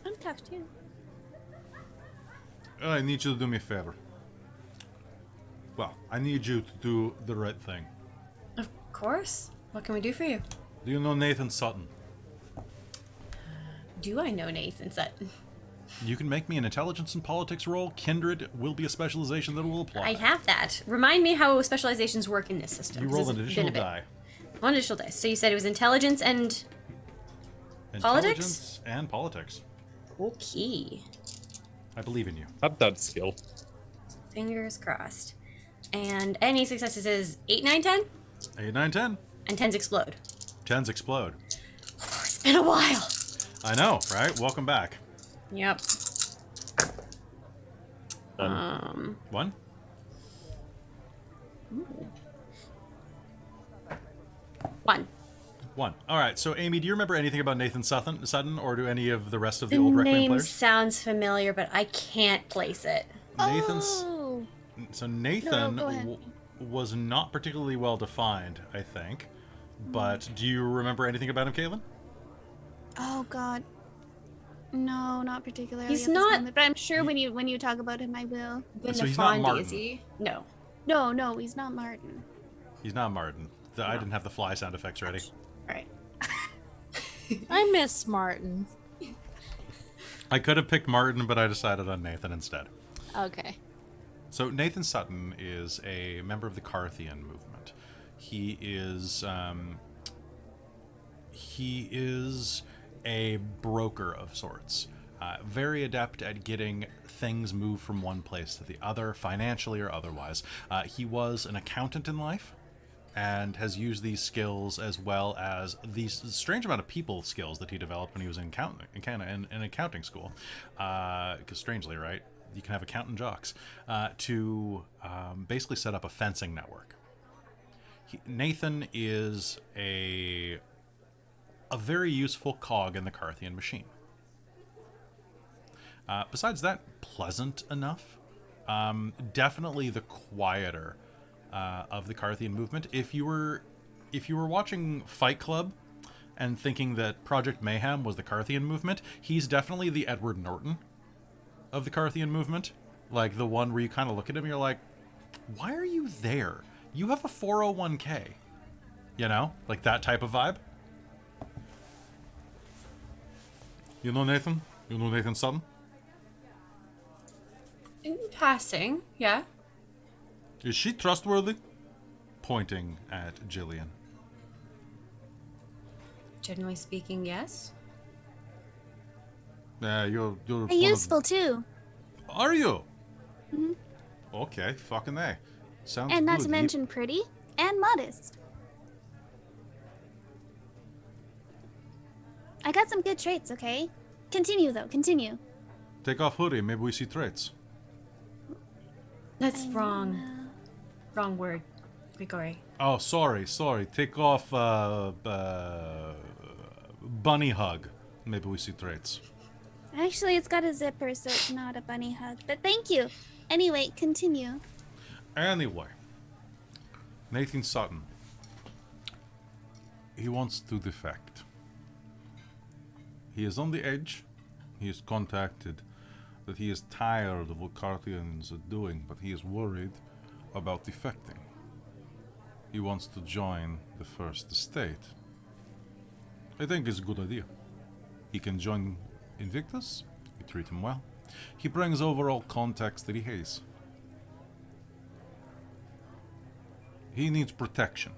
I'm tough too. I need you to do me a favor. Well, I need you to do the right thing. Of course. What can we do for you? Do you know Nathan Sutton? Do I know Nathan Sutton? You can make me an intelligence and politics roll. Kindred will be a specialization that will apply. I have that. Remind me how specializations work in this system. You 'cause roll it's an been additional a bit. die. One additional dice. So you said it was intelligence and Intelligence and politics. okay. I believe in you. Up that skill. Fingers crossed. And any successes is 8, 9, 10? 8, 9, 10. And 10s explode. 10s explode. It's been a while. I know, right? Welcome back. Yep. One? One. One. All right. So, Amy, do you remember anything about Nathan Sutton, or do any of the rest of the The old Requiem name players? sounds familiar, but I can't place it. Nathan's. Oh. So Nathan No, go ahead. was not particularly well defined, I think. But do you remember anything about him, Caitlin? Oh God. No, not particularly. He's at this not- moment, but I'm sure when you talk about him, I will. So he's not Benefondi, Martin. is he? No. No, he's not Martin. He's not Martin. I didn't have the fly sound effects ready. All right. I miss Martin. I could have picked Martin, but I decided on Nathan instead. Okay. So Nathan Sutton is a member of the Carthian movement. He is a broker of sorts. Very adept at getting things moved from one place to the other, financially or otherwise. He was an accountant in life, and has used these skills as well as these strange amount of people skills that he developed when he was in accounting school. Because strangely, right, you can have accountant jocks to basically set up a fencing network. Nathan is a very useful cog in the Carthian machine. Besides that, pleasant enough. Definitely the quieter of the Carthian movement. If you were watching Fight Club and thinking that Project Mayhem was the Carthian movement, he's definitely the Edward Norton of the Carthian movement. Like the one where you kind of look at him and you're like, why are you there? You have a 401k. You know? Like that type of vibe. You know Nathan? You know Nathan Sutton? In passing, yeah. Is she trustworthy? Pointing at Jillian. Generally speaking, yes. You're And useful too. Are you? Mm-hmm. Okay, fucking A. Sounds And not good. to mention pretty and modest. I got some good traits, okay? Continue though, continue. Take off hoodie, maybe we see traits. That's wrong. Wrong word. Grigori. Oh, sorry. Take off bunny hug. Maybe we see traits. Actually, it's got a zipper, so it's not a bunny hug. But thank you. Anyway, continue. Anyway, Nathan Sutton. He wants to defect. He is on the edge. He is contacted that he is tired of what Carthians are doing, but he is worried about defecting. He wants to join the First Estate. I think it's a good idea. He can join Invictus. We treat him well. He brings over all contacts that he has. He needs protection.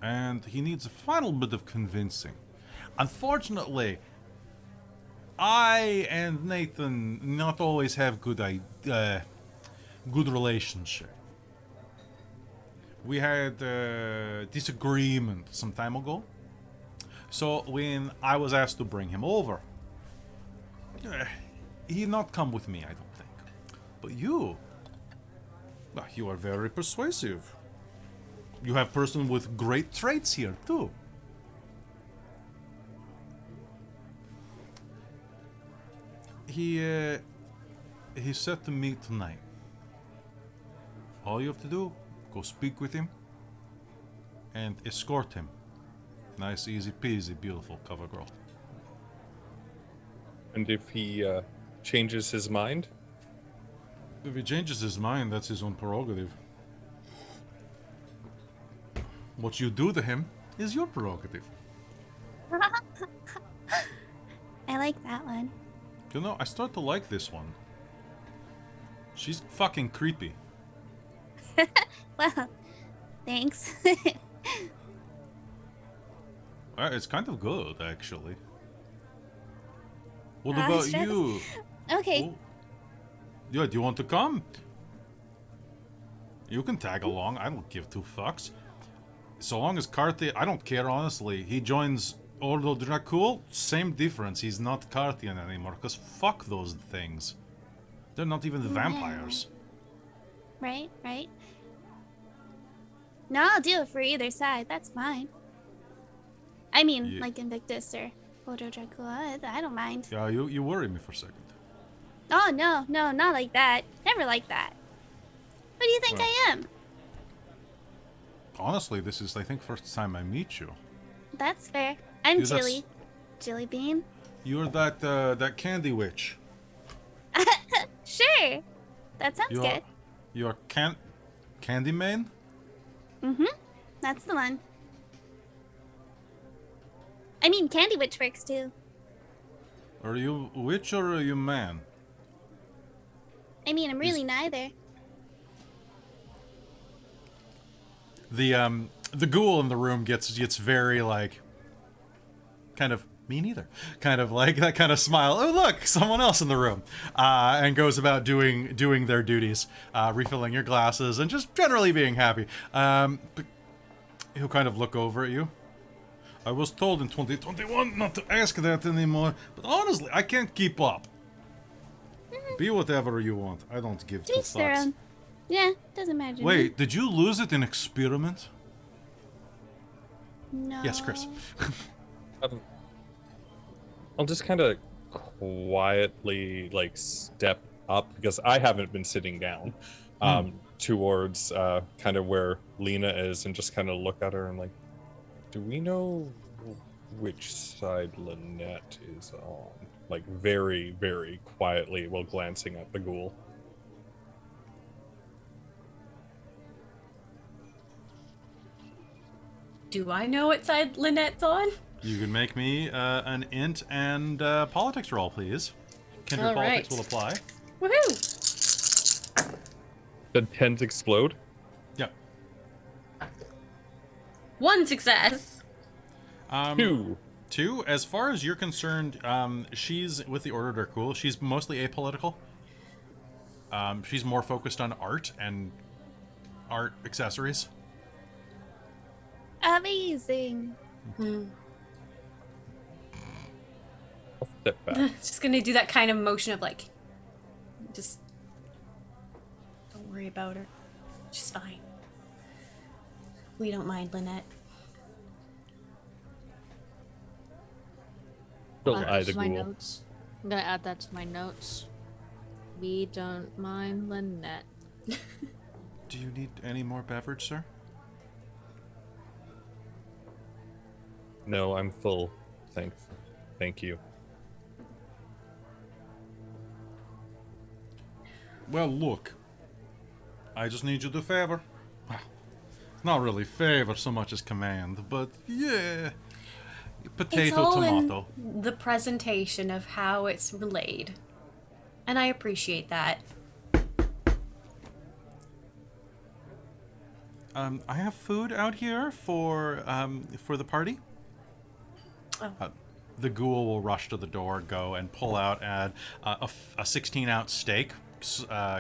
And he needs a final bit of convincing. Unfortunately, I and Nathan not always have good relationship. We had a disagreement some time ago. So when I was asked to bring him over, he not come with me, I don't think. But you... you are very persuasive. You have person with great traits here, too. He said to me tonight, all you have to do, go speak with him and escort him. Nice, easy peasy, beautiful cover girl. And if he changes his mind? If he changes his mind, that's his own prerogative. What you do to him is your prerogative. I like that one. You know, I start to like this one. She's fucking creepy. Well, thanks. It's kind of good, actually. What Ah, about shucks. you? Okay. Oh. Yeah, do you want to come? You can tag along. I don't give two fucks. So long as Carthian... I don't care, honestly. He joins Ordo Dracul, same difference. He's not Carthian anymore, because fuck those things. They're not even the vampires. Right. No, I'll do it for either side. That's fine. I mean, Yeah. like Invictus or Ordo Dracula. I don't mind. Yeah, you worry me for a second. Oh, no, not like that. Never like that. What do you think Well. I am? Honestly, this is, I think, first time I meet you. That's fair. I'm Yeah, that's- Jilly. Jilly Bean. You're that candy witch. Sure. That sounds You're, good. you're Candyman? Mm-hmm. That's the one. I mean, Candy Witch works too. Are you witch or are you man? I mean, I'm really neither. The ghoul in the room gets very like kind of me neither. Kind of like that kind of smile. Oh look, someone else in the room. And goes about doing their duties, refilling your glasses and just generally being happy. But he'll kind of look over at you. I was told in 2021 not to ask that anymore, but honestly, I can't keep up. Be whatever you want. I don't give two Each their fucks. own. Yeah, doesn't matter. to me. Wait, did you lose it in experiment? No. Yes, Chris. I'll just kind of quietly like step up because I haven't been sitting down towards kind of where Lena is and just kind of look at her and like, do we know which side Lynette is on? Like very, very quietly while glancing at the ghoul. Do I know what side Lynette's on? You can make me an int and politics roll, please. Kindred All politics right. will apply. Woohoo! Did tens explode? Yep. One success. Two. As far as you're concerned, she's with the Order Darkul. She's mostly apolitical. She's more focused on art and art accessories. Amazing. I'll step back. Just gonna do that kind of motion of like, just don't worry about her. She's fine. We don't mind Lynette. Still Add eye that the to my ghoul. notes. I'm gonna add that to my notes. We don't mind Lynette. Do you need any more beverage, sir? No, I'm full. Thank you. Well, look. I just need you to favor. Well, not really favor so much as command, but yeah. It's Potato, all tomato. in the presentation of how it's relayed, and I appreciate that. I have food out here for the party. Oh. The ghoul will rush to the door, go and pull out a 16-ounce steak,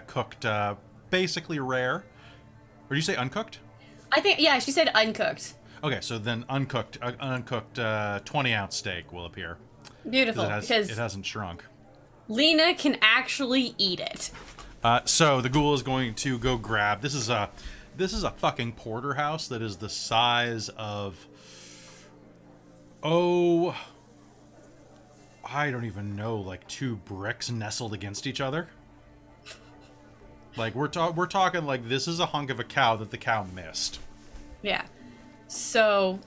cooked, basically rare. Or did you say uncooked? I think, yeah, she said uncooked. Okay, so then uncooked 20-ounce steak will appear. Beautiful, Because because it hasn't shrunk. Lena can actually eat it. So the ghoul is going to go grab. This is a fucking porterhouse that is the size of. Oh, I don't even know, like 2 bricks nestled against each other. Like we're talking like this is a hunk of a cow that the cow missed. Yeah. So,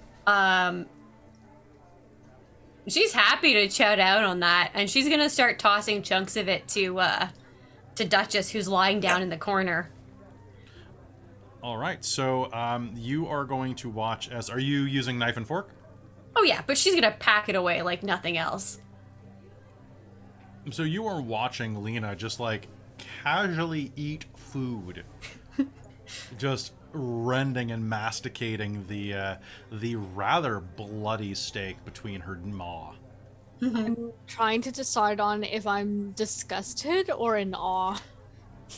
she's happy to chow down on that, and she's gonna start tossing chunks of it to Duchess, who's lying down in the corner. All right, so you are going to watch as. Are you using knife and fork? Oh yeah, but she's gonna pack it away like nothing else. So you are watching Lena just like casually eat food, just rending and masticating the rather bloody steak between her maw. I'm trying to decide on if I'm disgusted or in awe.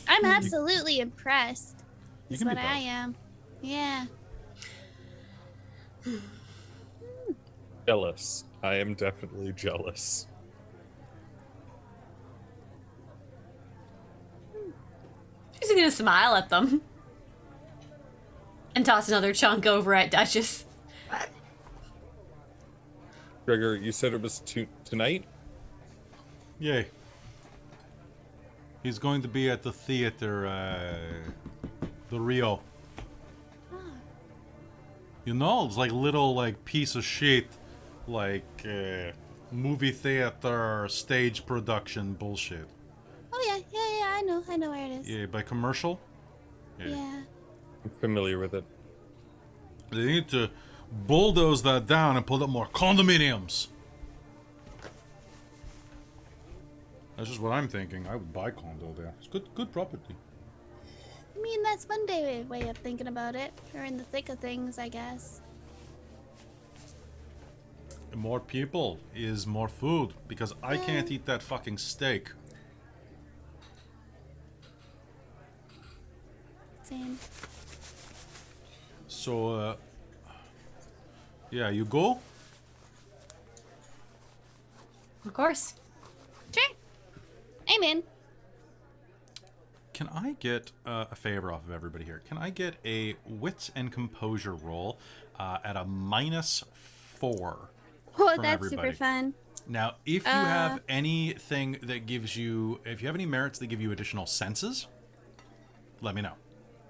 I'm absolutely impressed. You Is can what be I both. am. Yeah. Jealous. I am definitely jealous. She's gonna smile at them. And toss another chunk over at Duchess. Gregor, you said it was tonight? Yay. He's going to be at the theater, the Rio. You know, it's like little like piece of shit, like movie theater stage production bullshit. Oh yeah, I know where it is. Yeah, by commercial. Yeah. I'm familiar with it. They need to bulldoze that down and put up more condominiums. That's just what I'm thinking. I would buy condo there. It's good property. I mean, that's one way of thinking about it. We're in the thick of things, I guess. More people is more food because I can't eat that fucking steak. Same. So, yeah, you go? Of course. Sure. I'm in. Can I get a favor off of everybody here? Can I get a wits and composure roll at a -4? Oh, from that's everybody. super fun. Now, if you have anything that gives you, if you have any merits that give you additional senses, let me know.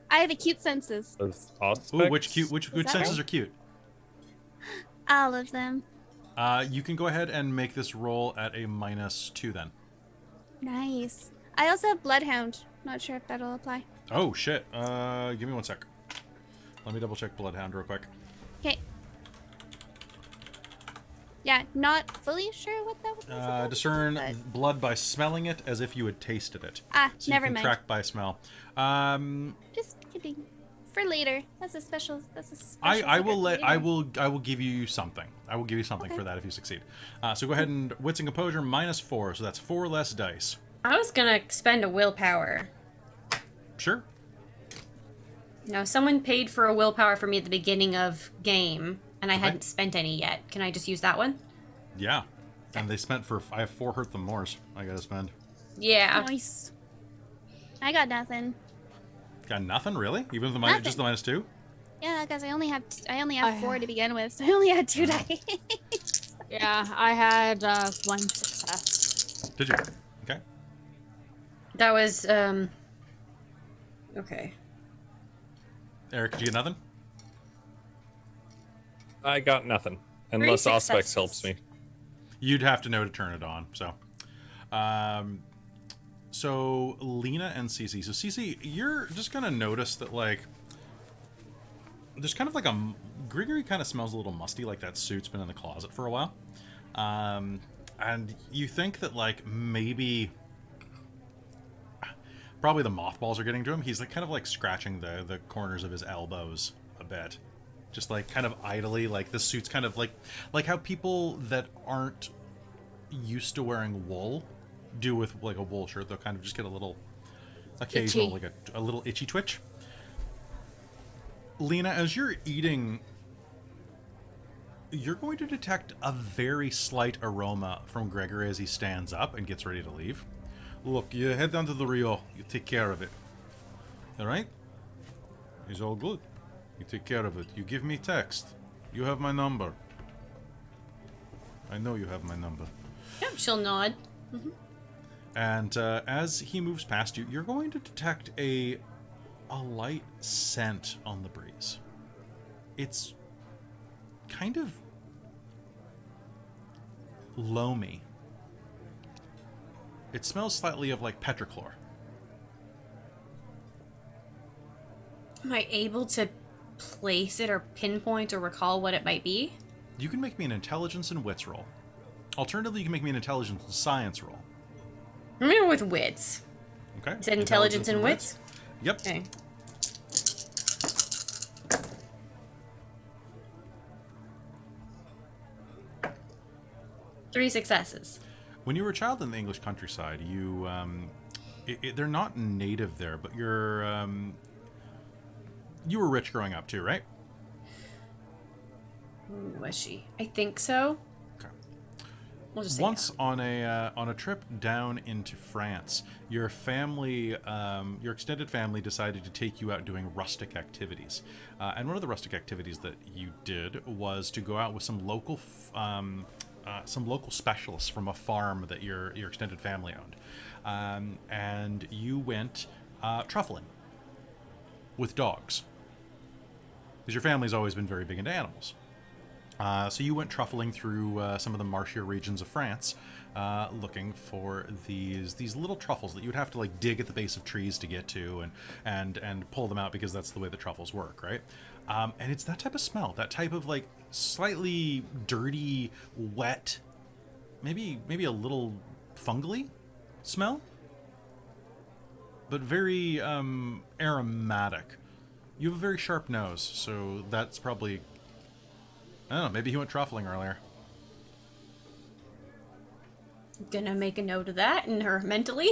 I have acute senses. Those Ooh, aspects? which good that senses right? are cute? All of them. You can go ahead and make this roll at a -2 then. Nice. I also have Bloodhound. Not sure if that'll apply. Oh shit. Give me 1 sec. Let me double check Bloodhound real quick. Okay. Yeah, not fully sure what that was about, Discern but- blood by smelling it as if you had tasted it. Ah, So never you can mind. track by smell. Just kidding. For later. That's a special. I will secret let for I later. will give you something. I will give you something Okay. for that if you succeed. So go ahead and wits and composure -4, so that's 4 less dice. I was gonna spend a willpower. Sure. Now, someone paid for a willpower for me at the beginning of game, and I hadn't spent any yet. Can I just use that one? Yeah. And they spent for I have 4 hurt them mores. I gotta spend. Yeah. Nice. I got nothing. Got nothing really, even with the Nothing. just the -2. Yeah, because I only have 4 to begin with, so I only had 2 dice. Yeah, I had 1 success. Did you? Okay. That was, okay. Eric, did you get nothing? I got nothing. Unless Three Auspex successes. helps me. You'd have to know to turn it on. So, so Lena and Cece. So Cece, you're just gonna notice that like there's kind of like a Grigory kind of smells a little musty, like that suit's been in the closet for a while, and you think that like maybe probably the mothballs are getting to him. He's like kind of like scratching the corners of his elbows a bit. Just like kind of idly, like the suit's kind of like how people that aren't used to wearing wool do with like a wool shirt. They'll kind of just get a little occasional, Itchy. like a little itchy twitch. Lena, as you're eating You're going to detect a very slight aroma from Gregory as he stands up and gets ready to leave. Look, you head down to the Rio. You take care of it. All right? It's all good. You take care of it. You give me text. You have my number. I know you have my number. Yep, she'll nod. And as he moves past you, you're going to detect a light scent on the breeze. It's kind of loamy. It smells slightly of like petrichlor. Am I able to place it or pinpoint or recall what it might be? You can make me an intelligence and wits roll. Alternatively, you can make me an intelligence and science roll. I'm gonna go with wits. Okay. Is it intelligence and wits? Yep. Okay. 3 successes. When you were a child in the English countryside, you they're not native there, but you were rich growing up too, right? Was she? I think so. Okay. We'll just say Once on a trip down into France, your family, your extended family, decided to take you out doing rustic activities, and one of the rustic activities that you did was to go out with some local specialists from a farm that your extended family owned, and you went truffling with dogs, because your family's always been very big into animals. So you went truffling through some of the marshier regions of France, looking for these little truffles that you would have to like dig at the base of trees to get to and pull them out, because that's the way the truffles work, right? And it's that type of smell, that type of like slightly dirty, wet, maybe a little fungally smell, but very aromatic. You have a very sharp nose, so that's probably, I don't know, maybe he went truffling earlier. Gonna make a note of that in her mentally.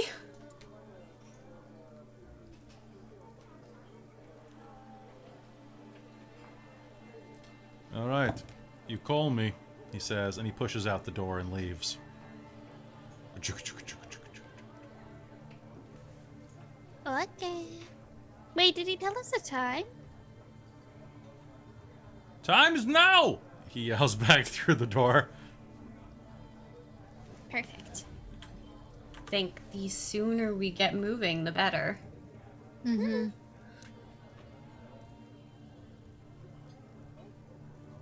All right, you call me, he says, and he pushes out the door and leaves. Okay. Wait, did he tell us the time? Time is now! He yells back through the door. Perfect. Think the sooner we get moving, the better. Mm-hmm.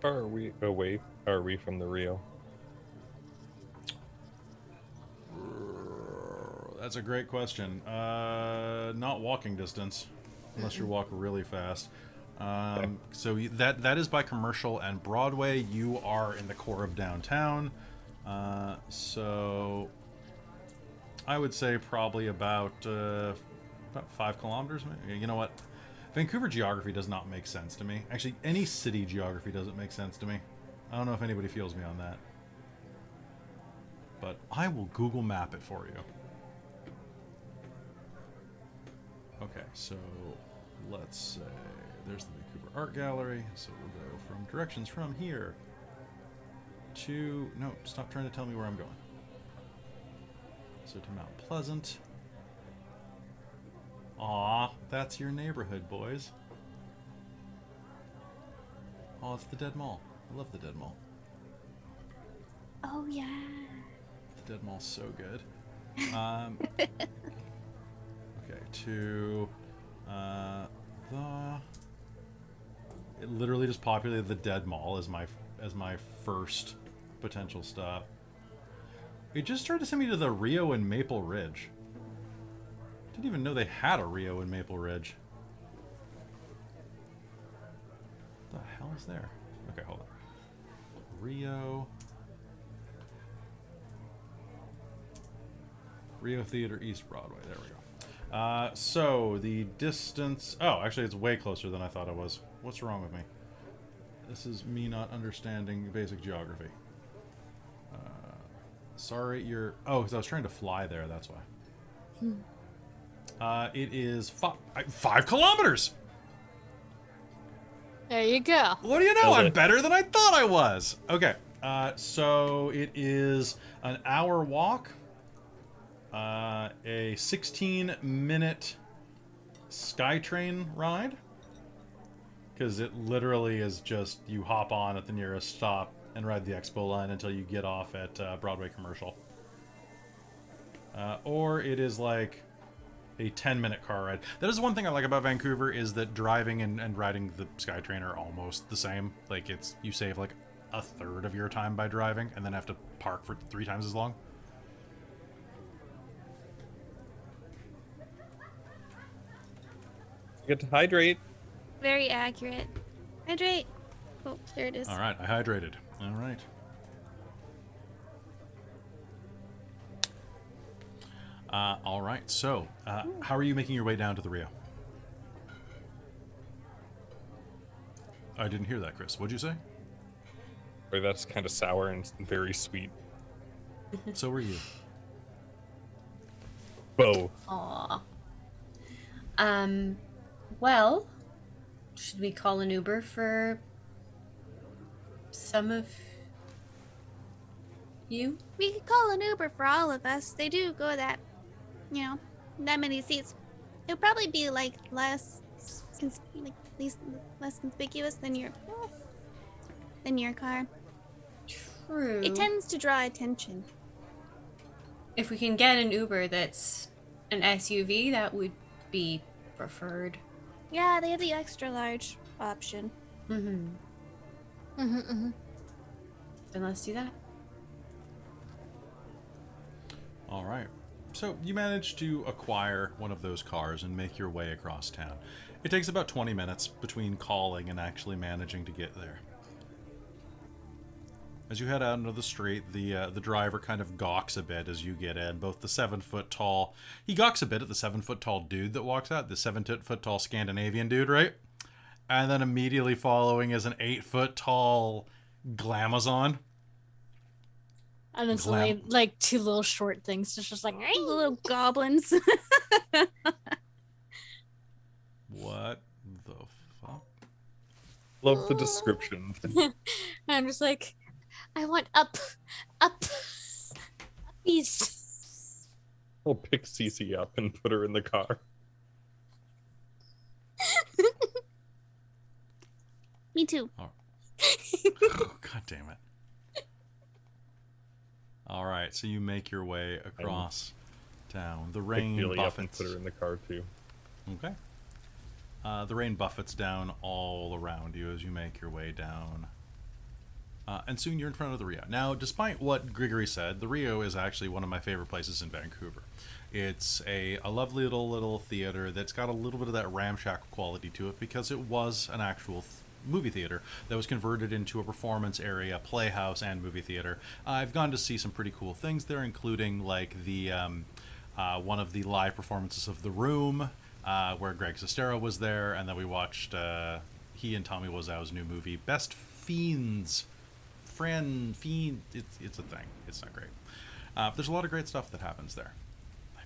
Are we away? Are we from the Rio? That's a great question. Not walking distance, unless you walk really fast. So that is by Commercial and Broadway. You are in the core of downtown. So I would say probably about 5 kilometers. You know what? Vancouver geography does not make sense to me. Actually, any city geography doesn't make sense to me. I don't know if anybody feels me on that. But I will Google map it for you. Okay, so let's say there's the Vancouver Art Gallery. So we'll go from directions from here to... No, stop trying to tell me where I'm going. So to Mount Pleasant. Aw, that's your neighborhood, boys. Oh, it's the Dead Mall. I love the Dead Mall. Oh, yeah. The Dead Mall's so good. Okay, to it literally just populated the Dead Mall as my first potential stop. It just tried to send me to the Rio and Maple Ridge. Didn't even know they had a Rio and Maple Ridge. What the hell is there? Okay, hold on. Rio Theater East Broadway. There we go. So the distance... Oh, actually it's way closer than I thought it was. What's wrong with me? This is me not understanding basic geography. Sorry, you're... Oh, because I was trying to fly there, that's why. It is 5 kilometers! There you go. What do you know? Nailed I'm it. better than I thought I was. Okay, so it is an hour walk, a 16-minute SkyTrain ride, because it literally is just you hop on at the nearest stop and ride the Expo line until you get off at Broadway Commercial. Or it is like a 10-minute car ride. That is one thing I like about Vancouver, is that driving and riding the SkyTrain are almost the same. Like, you save like a third of your time by driving and then have to park for 3 times as long. You get to hydrate. Very accurate. Hydrate. Oh, there it is. All right, I hydrated. All right. All right, so how are you making your way down to the Rio? I didn't hear that, Chris. What'd you say? Or that's kind of sour and very sweet. So were you. Both. Aw. Well, should we call an Uber for some of you? We could call an Uber for all of us. They do go that, that many seats. It would probably be like less conspicuous than your car. True. It tends to draw attention. If we can get an Uber that's an SUV, that would be preferred. Yeah, they have the extra large option. Mm-hmm. Mm-hmm. Then let's do that. All right. So you manage to acquire one of those cars and make your way across town. It takes about 20 minutes between calling and actually managing to get there. As you head out into the street, the driver kind of gawks a bit as you get in. Both the 7-foot tall... He gawks a bit at the 7-foot tall dude that walks out. The 7-foot tall Scandinavian dude, right? And then immediately following is an 8-foot tall Glamazon. And it's only like 2 little short things. It's just like... Little goblins. What the fuck? Love the description. I'm just like, I want up, uppies. I'll pick Cece up and put her in the car. Me too. Oh, God damn it. All right, so you make your way across town. The Pick rain Billy up and buffets. put her in the car too. Okay. The rain buffets down all around you as you make your way down. And soon you're in front of the Rio. Now, despite what Grigory said, the Rio is actually one of my favorite places in Vancouver. It's a lovely little theater that's got a little bit of that ramshackle quality to it because it was an actual movie theater that was converted into a performance area, playhouse, and movie theater. I've gone to see some pretty cool things there, including like the one of the live performances of The Room, where Greg Sestero was there, and then we watched he and Tommy Wiseau's new movie, Best Fiends. Fiend, it's a thing. It's not great. There's a lot of great stuff that happens there. I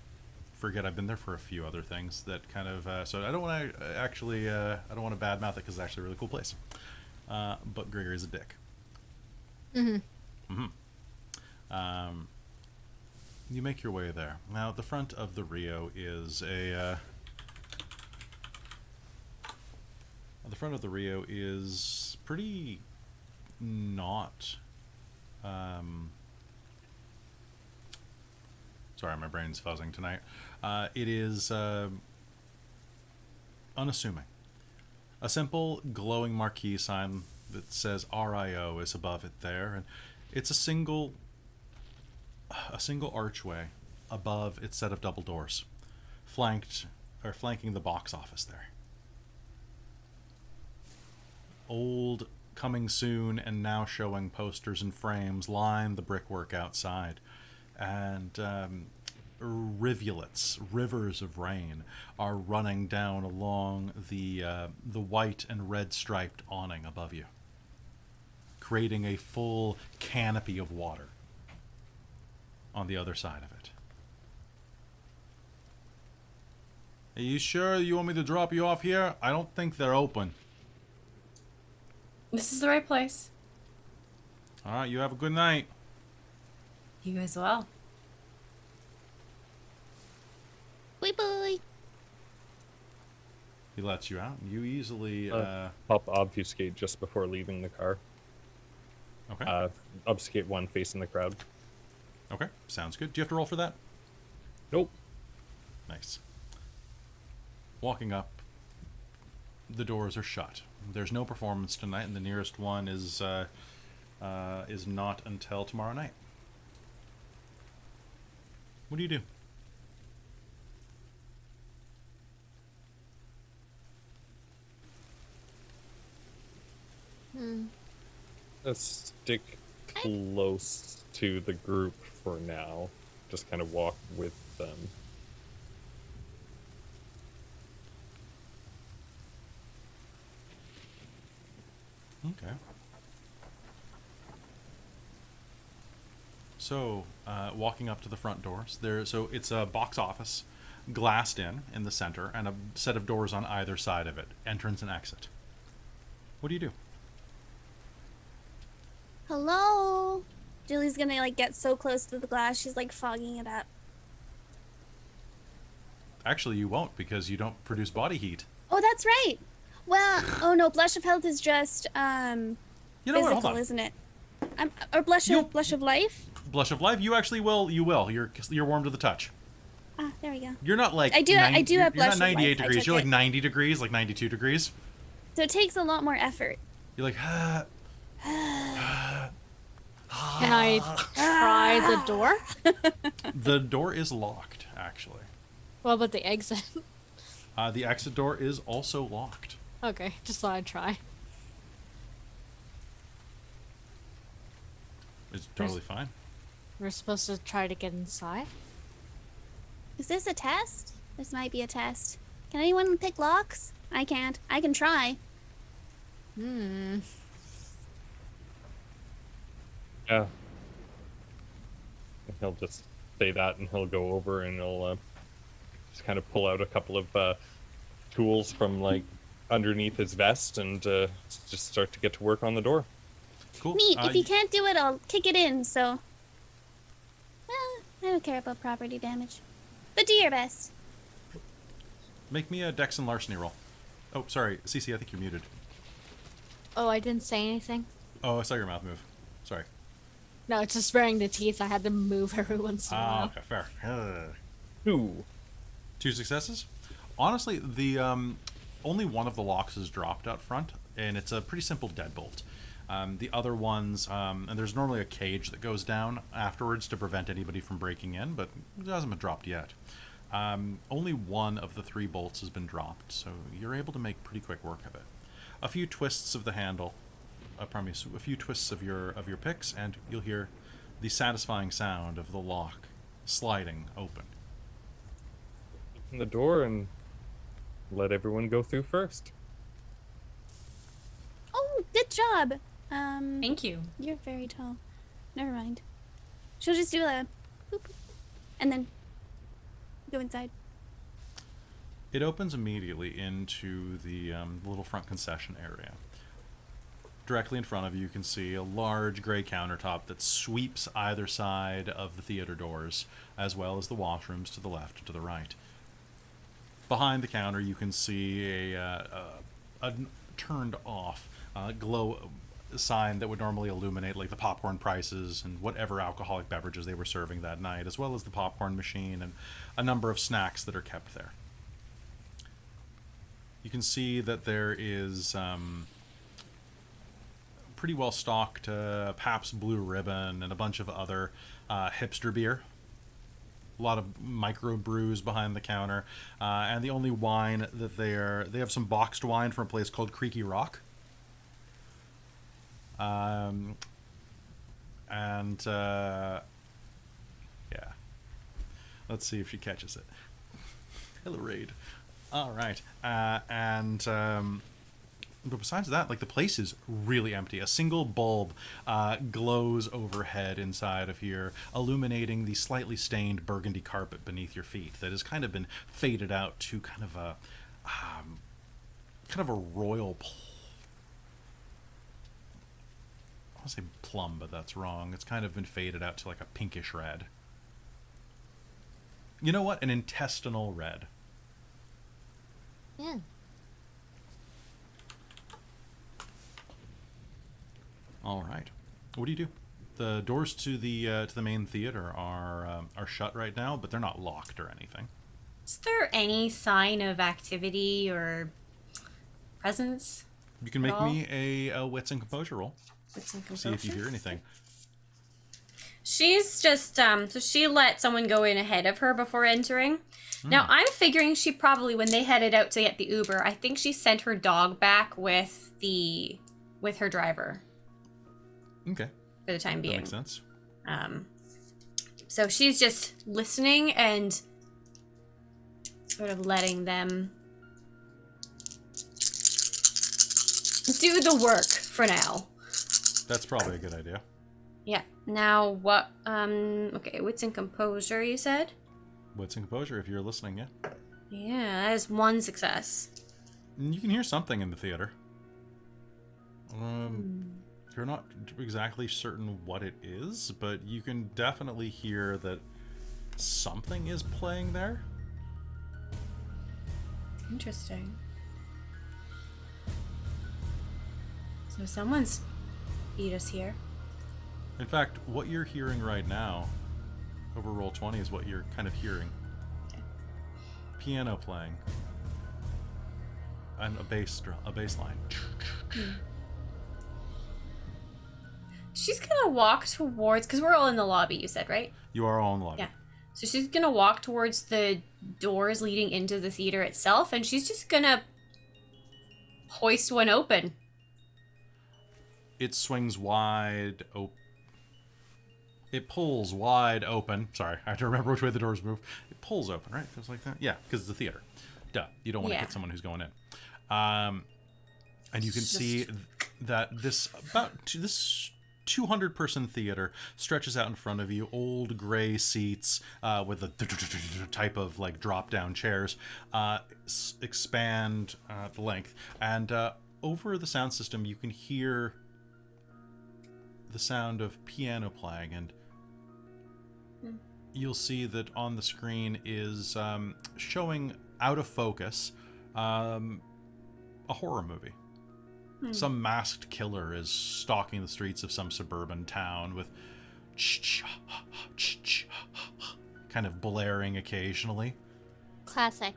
forget I've been there for a few other things that kind of so I don't want to actually I don't want to badmouth it because it's actually a really cool place. But Gregory's a dick. You make your way there. Now, at the front of the Rio is the front of the Rio is pretty not sorry, my brain's fuzzing tonight. It is unassuming. A simple glowing marquee sign that says RIO is above it there, and it's a single archway above its set of double doors, flanking the box office there. Old coming soon and now showing posters and frames line the brickwork outside, and rivulets, rivers of rain, are running down along the white and red striped awning above you, creating a full canopy of water on the other side of it. Are you sure you want me to drop you off here? I don't think they're open. This is the right place. All right, you have a good night. You as well. Bye bye. He lets you out. You easily Pop obfuscate just before leaving the car. okay. Obfuscate one facing the crowd. Okay, sounds good. Do you have to roll for that? Nope. Nice. Walking up, the doors are shut. There's no performance tonight, and the nearest one is not until tomorrow night. What do you do? Let's stick close to the group for now. Just kind of walk with them. Okay. So, walking up to the front doors, so it's a box office, glassed in the center, and a set of doors on either side of it, entrance and exit. What do you do? Hello. Julie's gonna like get so close to the glass, she's like fogging it up. Actually, you won't, because you don't produce body heat. Oh, that's right. Well, oh no, blush of health is just You know physical, what? Hold on. isn't it? Or blush of life. Blush of life. You actually will. You will. You're warm to the touch. Ah, there we go. You're not like I do have You're blush not of 98 life. I degrees. took You're like it. 90 degrees, like 92 degrees. So it takes a lot more effort. You're like, Can I try the door? The door is locked. Actually, What about the exit? the exit door is also locked. Okay, just thought I'd try. It's totally fine. We're supposed to try to get inside? Is this a test? This might be a test. Can anyone pick locks? I can't. I can try. Hmm. Yeah. He'll just say that, and he'll go over and he'll just kind of pull out a couple of tools from like underneath his vest and just start to get to work on the door. Cool. Neat. If you can't do it, I'll kick it in, so... Well, I don't care about property damage. But do your best. Make me a Dex and larceny roll. Oh, sorry, Cece, I think you're muted. Oh, I didn't say anything? Oh, I saw your mouth move. Sorry. No, it's just wearing the teeth. I had to move every once in a while. Okay, fair. 2. 2 successes. Honestly, the only one of the locks is dropped out front, and it's a pretty simple deadbolt. The other ones, and there's normally a cage that goes down afterwards to prevent anybody from breaking in, but it hasn't been dropped yet. Only one of the 3 bolts has been dropped, so you're able to make pretty quick work of it. A few twists of the handle, a few twists of your picks, and you'll hear the satisfying sound of the lock sliding open. Open the door and let everyone go through first. Oh, good job. Thank you. You're very tall. Never mind. She'll just do a boop, and then go inside. It opens immediately into the little front concession area. Directly in front of you, you can see a large gray countertop that sweeps either side of the theater doors, as well as the washrooms to the left and to the right. Behind the counter, you can see a turned off glow sign that would normally illuminate like the popcorn prices and whatever alcoholic beverages they were serving that night, as well as the popcorn machine and a number of snacks that are kept there. You can see that there is pretty well stocked Pabst Blue Ribbon and a bunch of other hipster beer. A lot of micro brews behind the counter, and the only wine that they have some boxed wine from a place called Creaky Rock. Yeah. Let's see if she catches it. Hello, Raid. All right, but besides that, like, the place is really empty. A single bulb glows overhead inside of here, illuminating the slightly stained burgundy carpet beneath your feet that has kind of been faded out to kind of a royal want to say plum, but that's wrong. It's kind of been faded out to like a pinkish red. You know what? An intestinal red. Yeah. All right. What do you do? The doors to the main theater are shut right now, but they're not locked or anything. Is there any sign of activity or presence? You can make me a wits and composure roll. Wits and See if you hear anything. She's just so she let someone go in ahead of her before entering. Now I'm figuring she probably, when they headed out to get the Uber, I think she sent her dog back with her driver. Okay. For the time being. That makes sense. So she's just listening and sort of letting them do the work for now. That's probably a good idea. Yeah. Now what? Okay, wits and composure, you said? Wits and composure, if you're listening, yeah. Yeah, that is one success. You can hear something in the theater. You're not exactly certain what it is, but you can definitely hear that something is playing there. Interesting. So someone's beat us here. In fact, what you're hearing right now over roll 20 is what you're kind of hearing. Okay. Piano playing. And a bass line. She's gonna walk towards, because we're all in the lobby, you said, right? You are all in the lobby. Yeah. So she's gonna walk towards the doors leading into the theater itself, and she's just gonna hoist one open. It swings wide open. It pulls wide open. Sorry, I have to remember which way the doors move. It pulls open, right? Goes like that? Yeah, because it's a theater. Duh. You don't want to hit someone who's going in. And you can see that this 200-person theater stretches out in front of you. Old gray seats with a type of like drop-down chairs expand the length. And over the sound system, you can hear the sound of piano playing, and you'll see that on the screen is showing out of focus a horror movie. Some masked killer is stalking the streets of some suburban town with kind of blaring occasionally. Classic.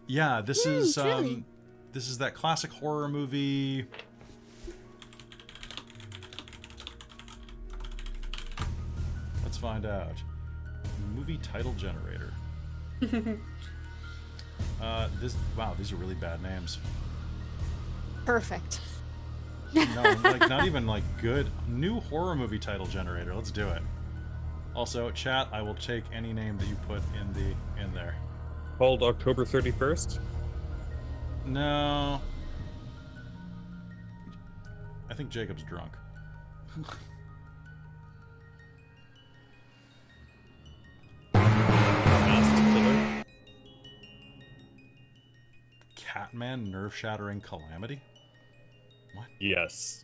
Yeah, this is really? this is that classic horror movie. Let's find out. Movie title generator. These are really bad names. Perfect. No, like not even like good. New horror movie title generator. Let's do it. Also, chat, I will take any name that you put in there. Called October 31st. No. I think Jacob's drunk. Catman nerve-shattering calamity? What? Yes.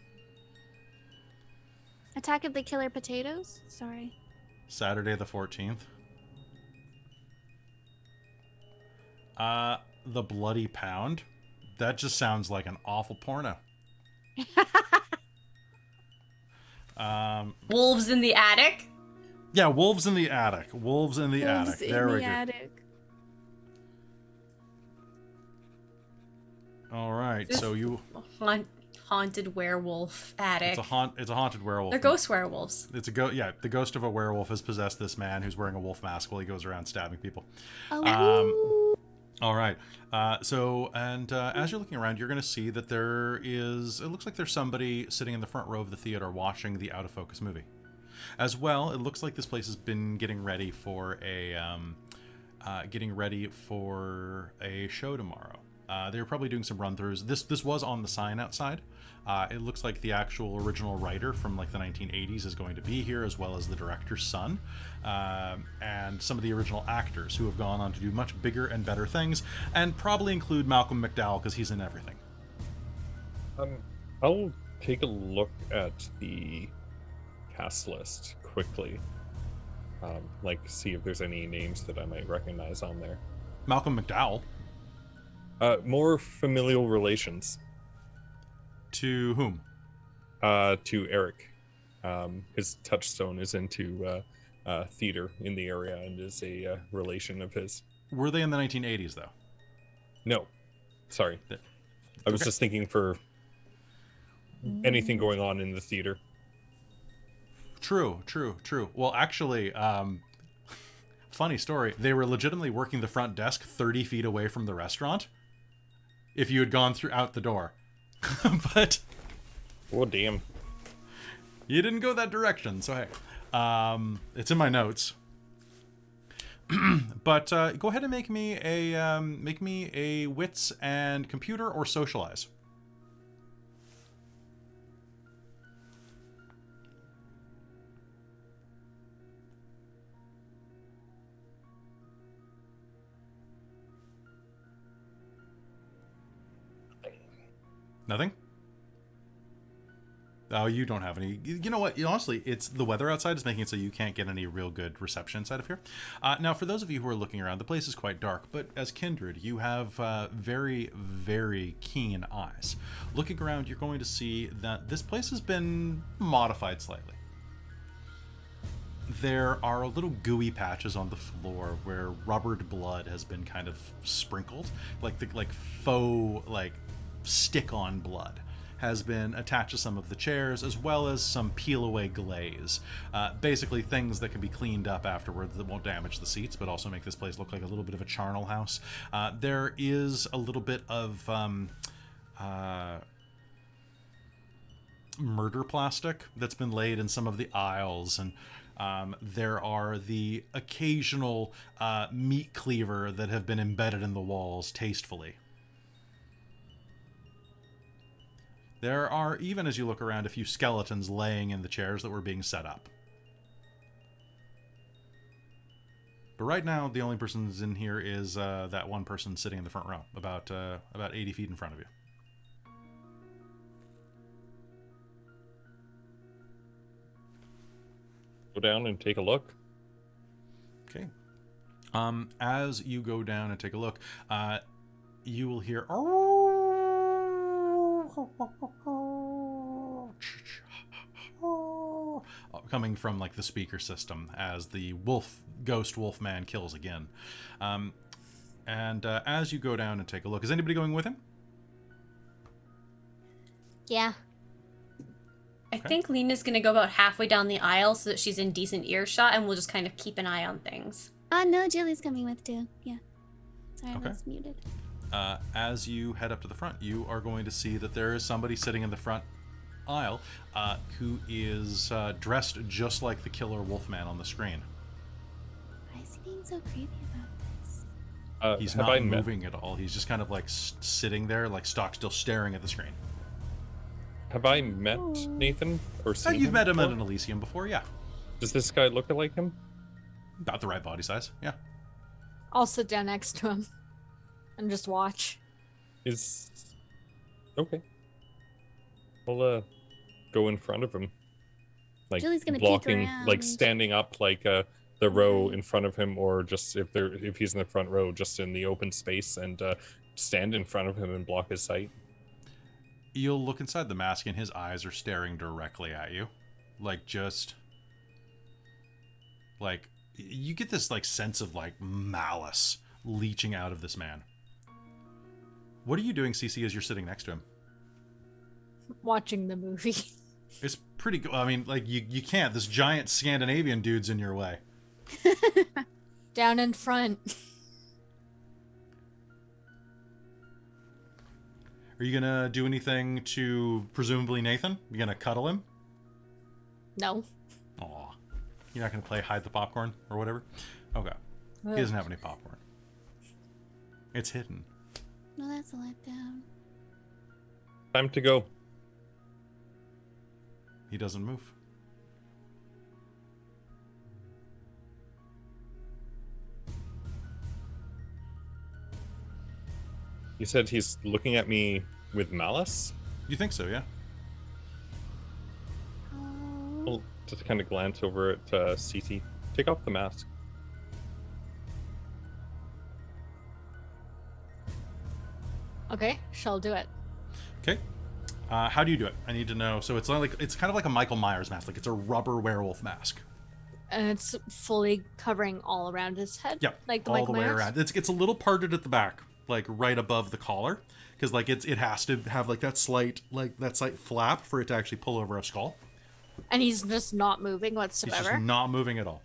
Attack of the Killer Potatoes? Sorry. Saturday the 14th. The Bloody Pound. That just sounds like an awful porno. Wolves in the attic? Yeah, Wolves in the Attic. Wolves in the Attic. There we go. Attic. All right, so you... Haunted werewolf attic. It's a haunted werewolf. They're ghost werewolves. It's a the ghost of a werewolf has possessed this man who's wearing a wolf mask while he goes around stabbing people. Oh. All right. As you're looking around, you're going to see that it looks like there's somebody sitting in the front row of the theater watching the out of focus movie. As well, it looks like this place has been getting ready for a show tomorrow. They were probably doing some run-throughs. This was on the sign outside. It looks like the actual original writer from like the 1980s is going to be here, as well as the director's son, and some of the original actors who have gone on to do much bigger and better things, and probably include Malcolm McDowell because he's in everything. I'll take a look at the cast list quickly. See if there's any names that I might recognize on there. Malcolm McDowell. More familial relations. To whom? To Erik. His touchstone is into theater in the area and is a relation of his. Were they in the 1980s, though? No. Sorry. I was just thinking for anything going on in the theater. True. Well, actually, funny story. They were legitimately working the front desk 30 feet away from the restaurant if you had gone out the door. But... Oh, damn. You didn't go that direction, so hey. It's in my notes. But go ahead and make me a wits and computer or socialize. Nothing? Oh, you don't have any. You know what? Honestly, it's the weather outside is making it so you can't get any real good reception inside of here. Now, for those of you who are looking around, the place is quite dark, but as Kindred, you have very, very keen eyes. Looking around, you're going to see that this place has been modified slightly. There are little gooey patches on the floor where rubbered blood has been kind of sprinkled, like faux stick-on blood has been attached to some of the chairs, as well as some peel-away glaze. Basically things that can be cleaned up afterwards that won't damage the seats, but also make this place look like a little bit of a charnel house. There is a little bit of murder plastic that's been laid in some of the aisles, and there are the occasional meat cleaver that have been embedded in the walls tastefully. There are, even as you look around, a few skeletons laying in the chairs that were being set up. But right now, the only person that's in here is that one person sitting in the front row, about 80 feet in front of you. Go down and take a look. Okay. As you go down and take a look, you will hear coming from like the speaker system as the ghost wolf man kills again. And as you go down and take a look, is anybody going with him? Yeah. I think Lena's gonna go about halfway down the aisle so that she's in decent earshot, and we'll just kind of keep an eye on things. No, Jilly's coming with too. Yeah. Sorry, Okay. I was muted. As you head up to the front, you are going to see that there is somebody sitting in the front aisle who is dressed just like the killer wolfman on the screen. Why is he being so creepy about this? He's not moving at all. He's just kind of like sitting there, like stock still staring at the screen. Have I met Nathan or seen him? You've met him before? at an Elysium before, yeah. Does this guy look like him? About the right body size, yeah. I'll sit down next to him and just watch. Okay. I'll go in front of him, like Julie's gonna peek blocking, around. like standing up, like the row in front of him, or just if he's in the front row, just in the open space, and stand in front of him and block his sight. You'll look inside the mask and his eyes are staring directly at you. Like just like you get this like sense of like malice leaching out of this man. What are you doing, CC, as you're sitting next to him? Watching the movie. It's pretty good. I mean, like you can't. This giant Scandinavian dude's in your way. Down in front. Are you gonna do anything to presumably Nathan? You gonna cuddle him? No. Aw. You're not gonna play hide the popcorn or whatever? Okay. He doesn't have any popcorn. It's hidden. No, that's a letdown. Time to go. He doesn't move. You said he's looking at me with malice? You think so, yeah? just kind of glance over at Cece. Take off the mask. Okay, she'll do it. Okay. How do you do it? I need to know. So it's kind of like a Michael Myers mask. Like it's a rubber werewolf mask. And it's fully covering all around his head. Yep. Like the all Michael the way Myers? around. It's a little parted at the back, like right above the collar, because like it has to have like that slight flap for it to actually pull over a skull. And he's just not moving He's whatsoever. just not moving at all.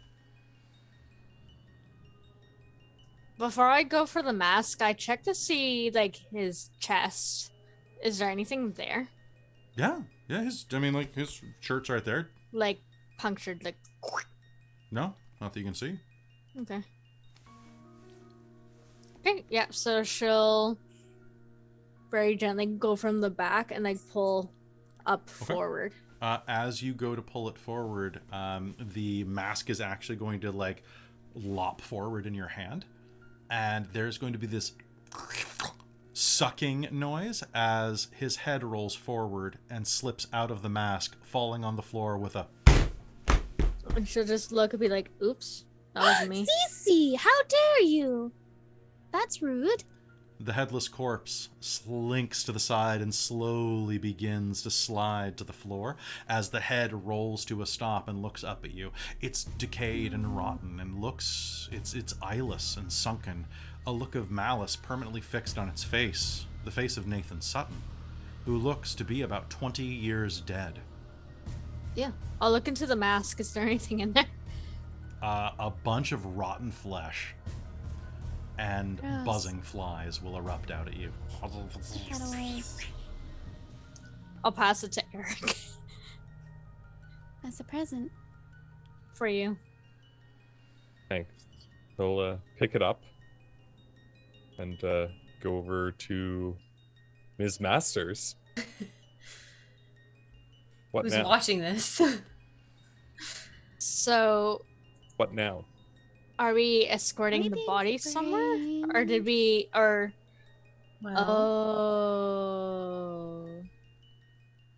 Before I go for the mask, I check to see like his chest. Is there anything there? Yeah. His shirt's right there. Like punctured, like. No, not that you can see. Okay. Okay, yeah, so she'll very gently go from the back and like pull up forward. As you go to pull it forward, the mask is actually going to like lop forward in your hand, and there's going to be this sucking noise as his head rolls forward and slips out of the mask, falling on the floor with a. And she'll just look and be like, oops, that wasn't me. Cece, how dare you? That's rude. The headless corpse slinks to the side and slowly begins to slide to the floor as the head rolls to a stop and looks up at you. It's decayed and rotten and looks, it's eyeless and sunken, a look of malice permanently fixed on its face, the face of Nathan Sutton, who looks to be about 20 years dead. Yeah, I'll look into the mask. Is there anything in there? A bunch of rotten flesh and Gross. buzzing flies will erupt out at you. Get away. I'll pass it to Erik As a present. for you. Thanks. He'll pick it up and go over to Ms. Masters. What Who's now? watching this? So, What now? are we escorting the Maybe body somewhere? Or did we, Well, oh.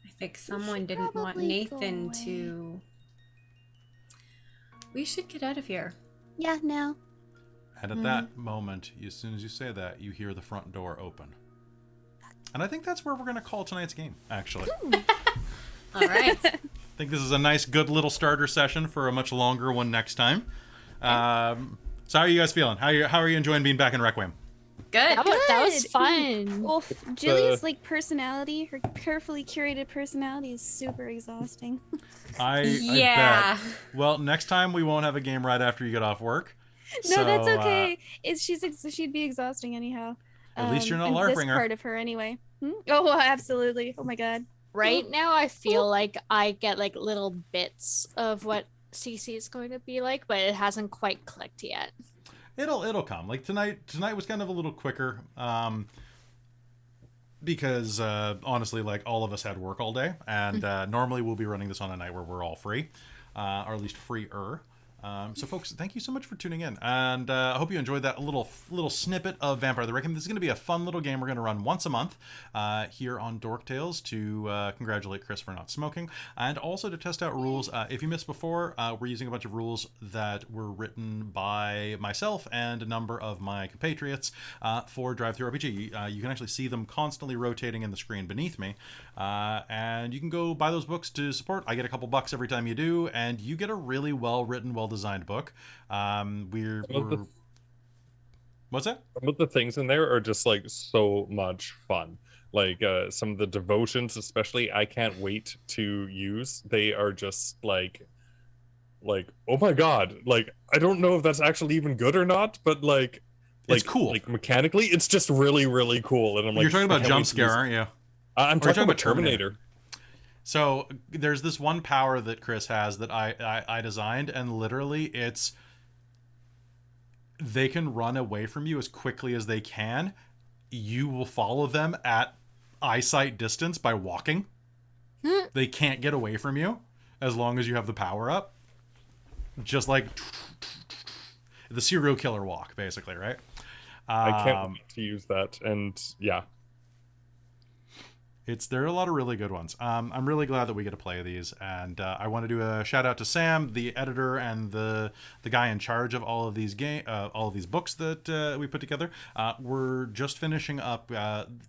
I think someone should didn't want probably Nathan go to. We should get out of here. Yeah, no. And at that moment, as soon as you say that, you hear the front door open. And I think that's where we're going to call tonight's game, actually. All right. I think this is a nice, good little starter session for a much longer one next time. So how are you guys feeling? How are you enjoying being back in Requiem? Good. That was Good. fun. Oof, Julia's like personality, her carefully curated personality is super exhausting. I Yeah. bet. Well, next time we won't have a game right after you get off work. No, that's So, okay. She'd be exhausting anyhow. At least you're not and LARPing this her. part of her anyway. Oh, well, absolutely. Oh my god. Right now, I feel like I get like little bits of what CC is going to be like, but it hasn't quite clicked yet. It'll come. Like tonight was kind of a little quicker. Because honestly, like all of us had work all day, and normally we'll be running this on a night where we're all free, or at least freer. So folks, thank you so much for tuning in, and I hope you enjoyed that little snippet of Vampire the Requiem. This is going to be a fun little game we're going to run once a month here on Dork Tales to congratulate Chris for not smoking, and also to test out rules. If you missed before, we're using a bunch of rules that were written by myself and a number of my compatriots for TTRPG. You can actually see them constantly rotating in the screen beneath me, and you can go buy those books to support. I get a couple bucks every time you do, and you get a really well-written, well-designed book. What's that? Some of the things in there are just like so much fun. Like some of the devotions, especially, I can't wait to use. They are just like oh my god! Like I don't know if that's actually even good or not, but It's cool. Like mechanically, it's just really really cool. And I'm like, You're talking about I can't jump wait to scare, use- aren't you? I'm Or you're talking about Terminator. So there's this one power that Chris has that I designed, and literally it's they can run away from you as quickly as they can. You will follow them at eyesight distance by walking. They can't get away from you as long as you have the power up. Just like the serial killer walk, basically, right? I can't wait to use that, and yeah. There are a lot of really good ones. I'm really glad that we get to play these, and I want to do a shout out to Sam, the editor and the guy in charge of all of these books that we put together. We're just finishing up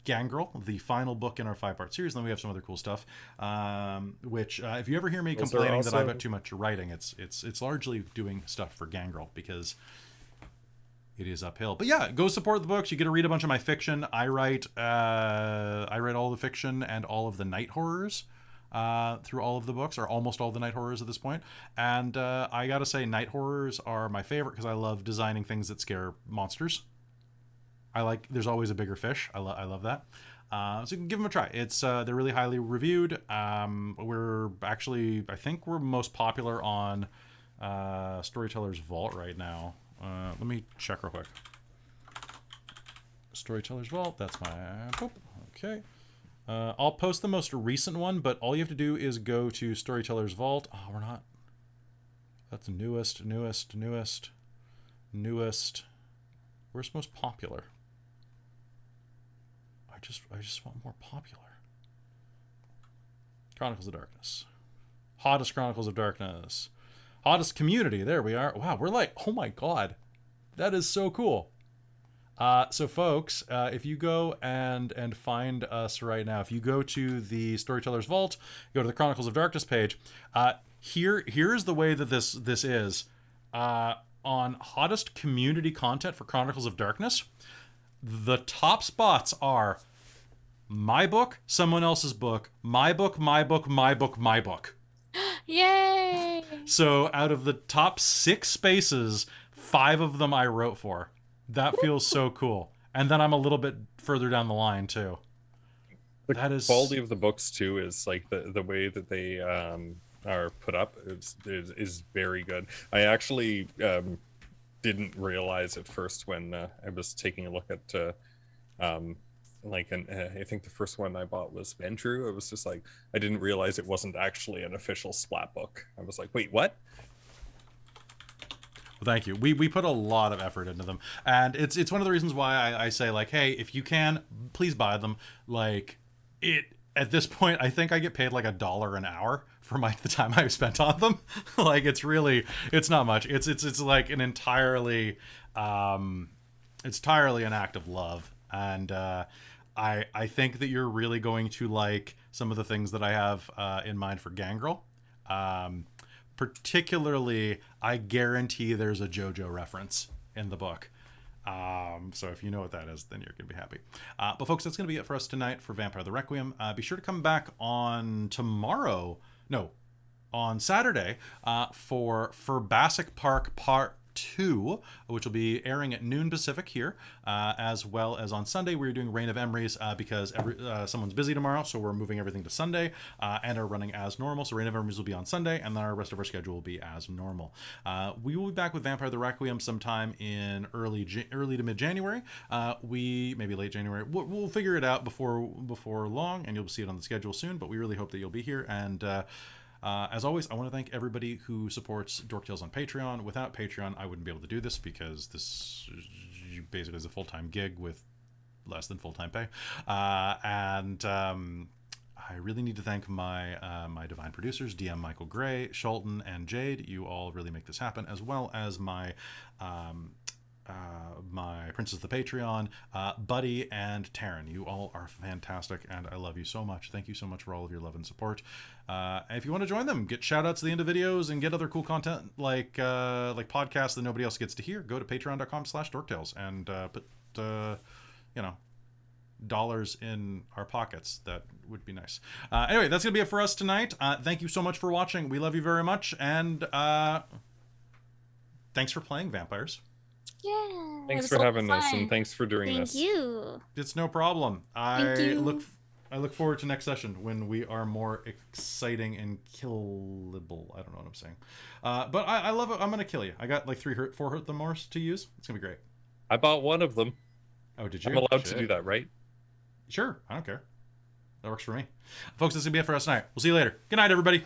Gangrel, the final book in our 5-part series. Then we have some other cool stuff. Which if you ever hear me complaining that I've got too much writing, it's largely doing stuff for Gangrel because it is uphill. But yeah, go support the books. You get to read a bunch of my fiction. I write all the fiction and all of the night horrors through all of the books, or almost all the night horrors at this point. And I gotta say, night horrors are my favorite because I love designing things that scare monsters. There's always a bigger fish. I love that. So you can give them a try. They're really highly reviewed. We're actually, I think we're most popular on Storyteller's Vault right now. Let me check real quick. Storyteller's Vault, that's my... Okay. I'll post the most recent one, but all you have to do is go to Storyteller's Vault. Oh, we're not... That's newest. Where's most popular? I just want more popular. Chronicles of Darkness. Hottest Chronicles of Darkness. Hottest community. There we are. Wow, we're like, oh my god, that is so cool. So folks, if you go and find us right now, if you go to the Storyteller's Vault, go to the Chronicles of Darkness page, here's the way that this is. On hottest community content for Chronicles of Darkness, the top spots are my book, someone else's book, my book, my book, my book, my book. Yay! So out of the top 6 spaces, 5 of them I wrote for. That feels so cool. And then I'm a little bit further down the line too. The quality of the books too is like the way that they are put up is very good. I actually didn't realize at first when I was taking a look at I think the first one I bought was Ventrue. It was just like, I didn't realize it wasn't actually an official splat book. I was like, wait, what? Well, thank you. We put a lot of effort into them, and it's one of the reasons why I say, like, hey, if you can, please buy them. Like, at this point, I think I get paid like $1 an hour for the time I've spent on them. Like, it's not much. It's like an entirely an act of love. And I think that you're really going to like some of the things that I have in mind for Gangrel. Particularly, I guarantee there's a JoJo reference in the book. So if you know what that is, then you're going to be happy. But folks, that's going to be it for us tonight for Vampire the Requiem. Be sure to come back on Saturday for Bassick Park Part 2, which will be airing at noon Pacific here, as well as on Sunday we're doing Reign of Emeries because someone's busy tomorrow, so we're moving everything to Sunday and are running as normal. So Reign of Emeries will be on Sunday, and then our rest of our schedule will be as normal. We will be back with Vampire the Requiem sometime in early to mid-January. We maybe late January. We'll figure it out before long, and you'll see it on the schedule soon. But we really hope that you'll be here. And as always, I want to thank everybody who supports Dork Tales on Patreon. Without Patreon, I wouldn't be able to do this because this basically is a full-time gig with less than full-time pay. And I really need to thank my divine producers, DM Michael Gray, Schulten, and Jade. You all really make this happen, as well as my Princess of the Patreon, Buddy, and Taryn. You all are fantastic, and I love you so much. Thank you so much for all of your love and support. And if you want to join them, get shout-outs at the end of videos and get other cool content like podcasts that nobody else gets to hear, go to patreon.com/dorktales and put dollars in our pockets. That would be nice. Anyway, that's gonna be it for us tonight. Thank you so much for watching. We love you very much, and thanks for playing Vampires. Yeah. Thanks for having us, and thanks for doing this. Thank you. It's no problem. Thank you. I look forward to next session when we are more exciting and killable. I don't know what I'm saying. But I love it. I'm going to kill you. I got like 4 hurt the Morse to use. It's going to be great. I bought one of them. Oh, did you? I'm allowed to do that, right? Sure. I don't care. That works for me. Folks, this is going to be it for us tonight. We'll see you later. Good night, everybody.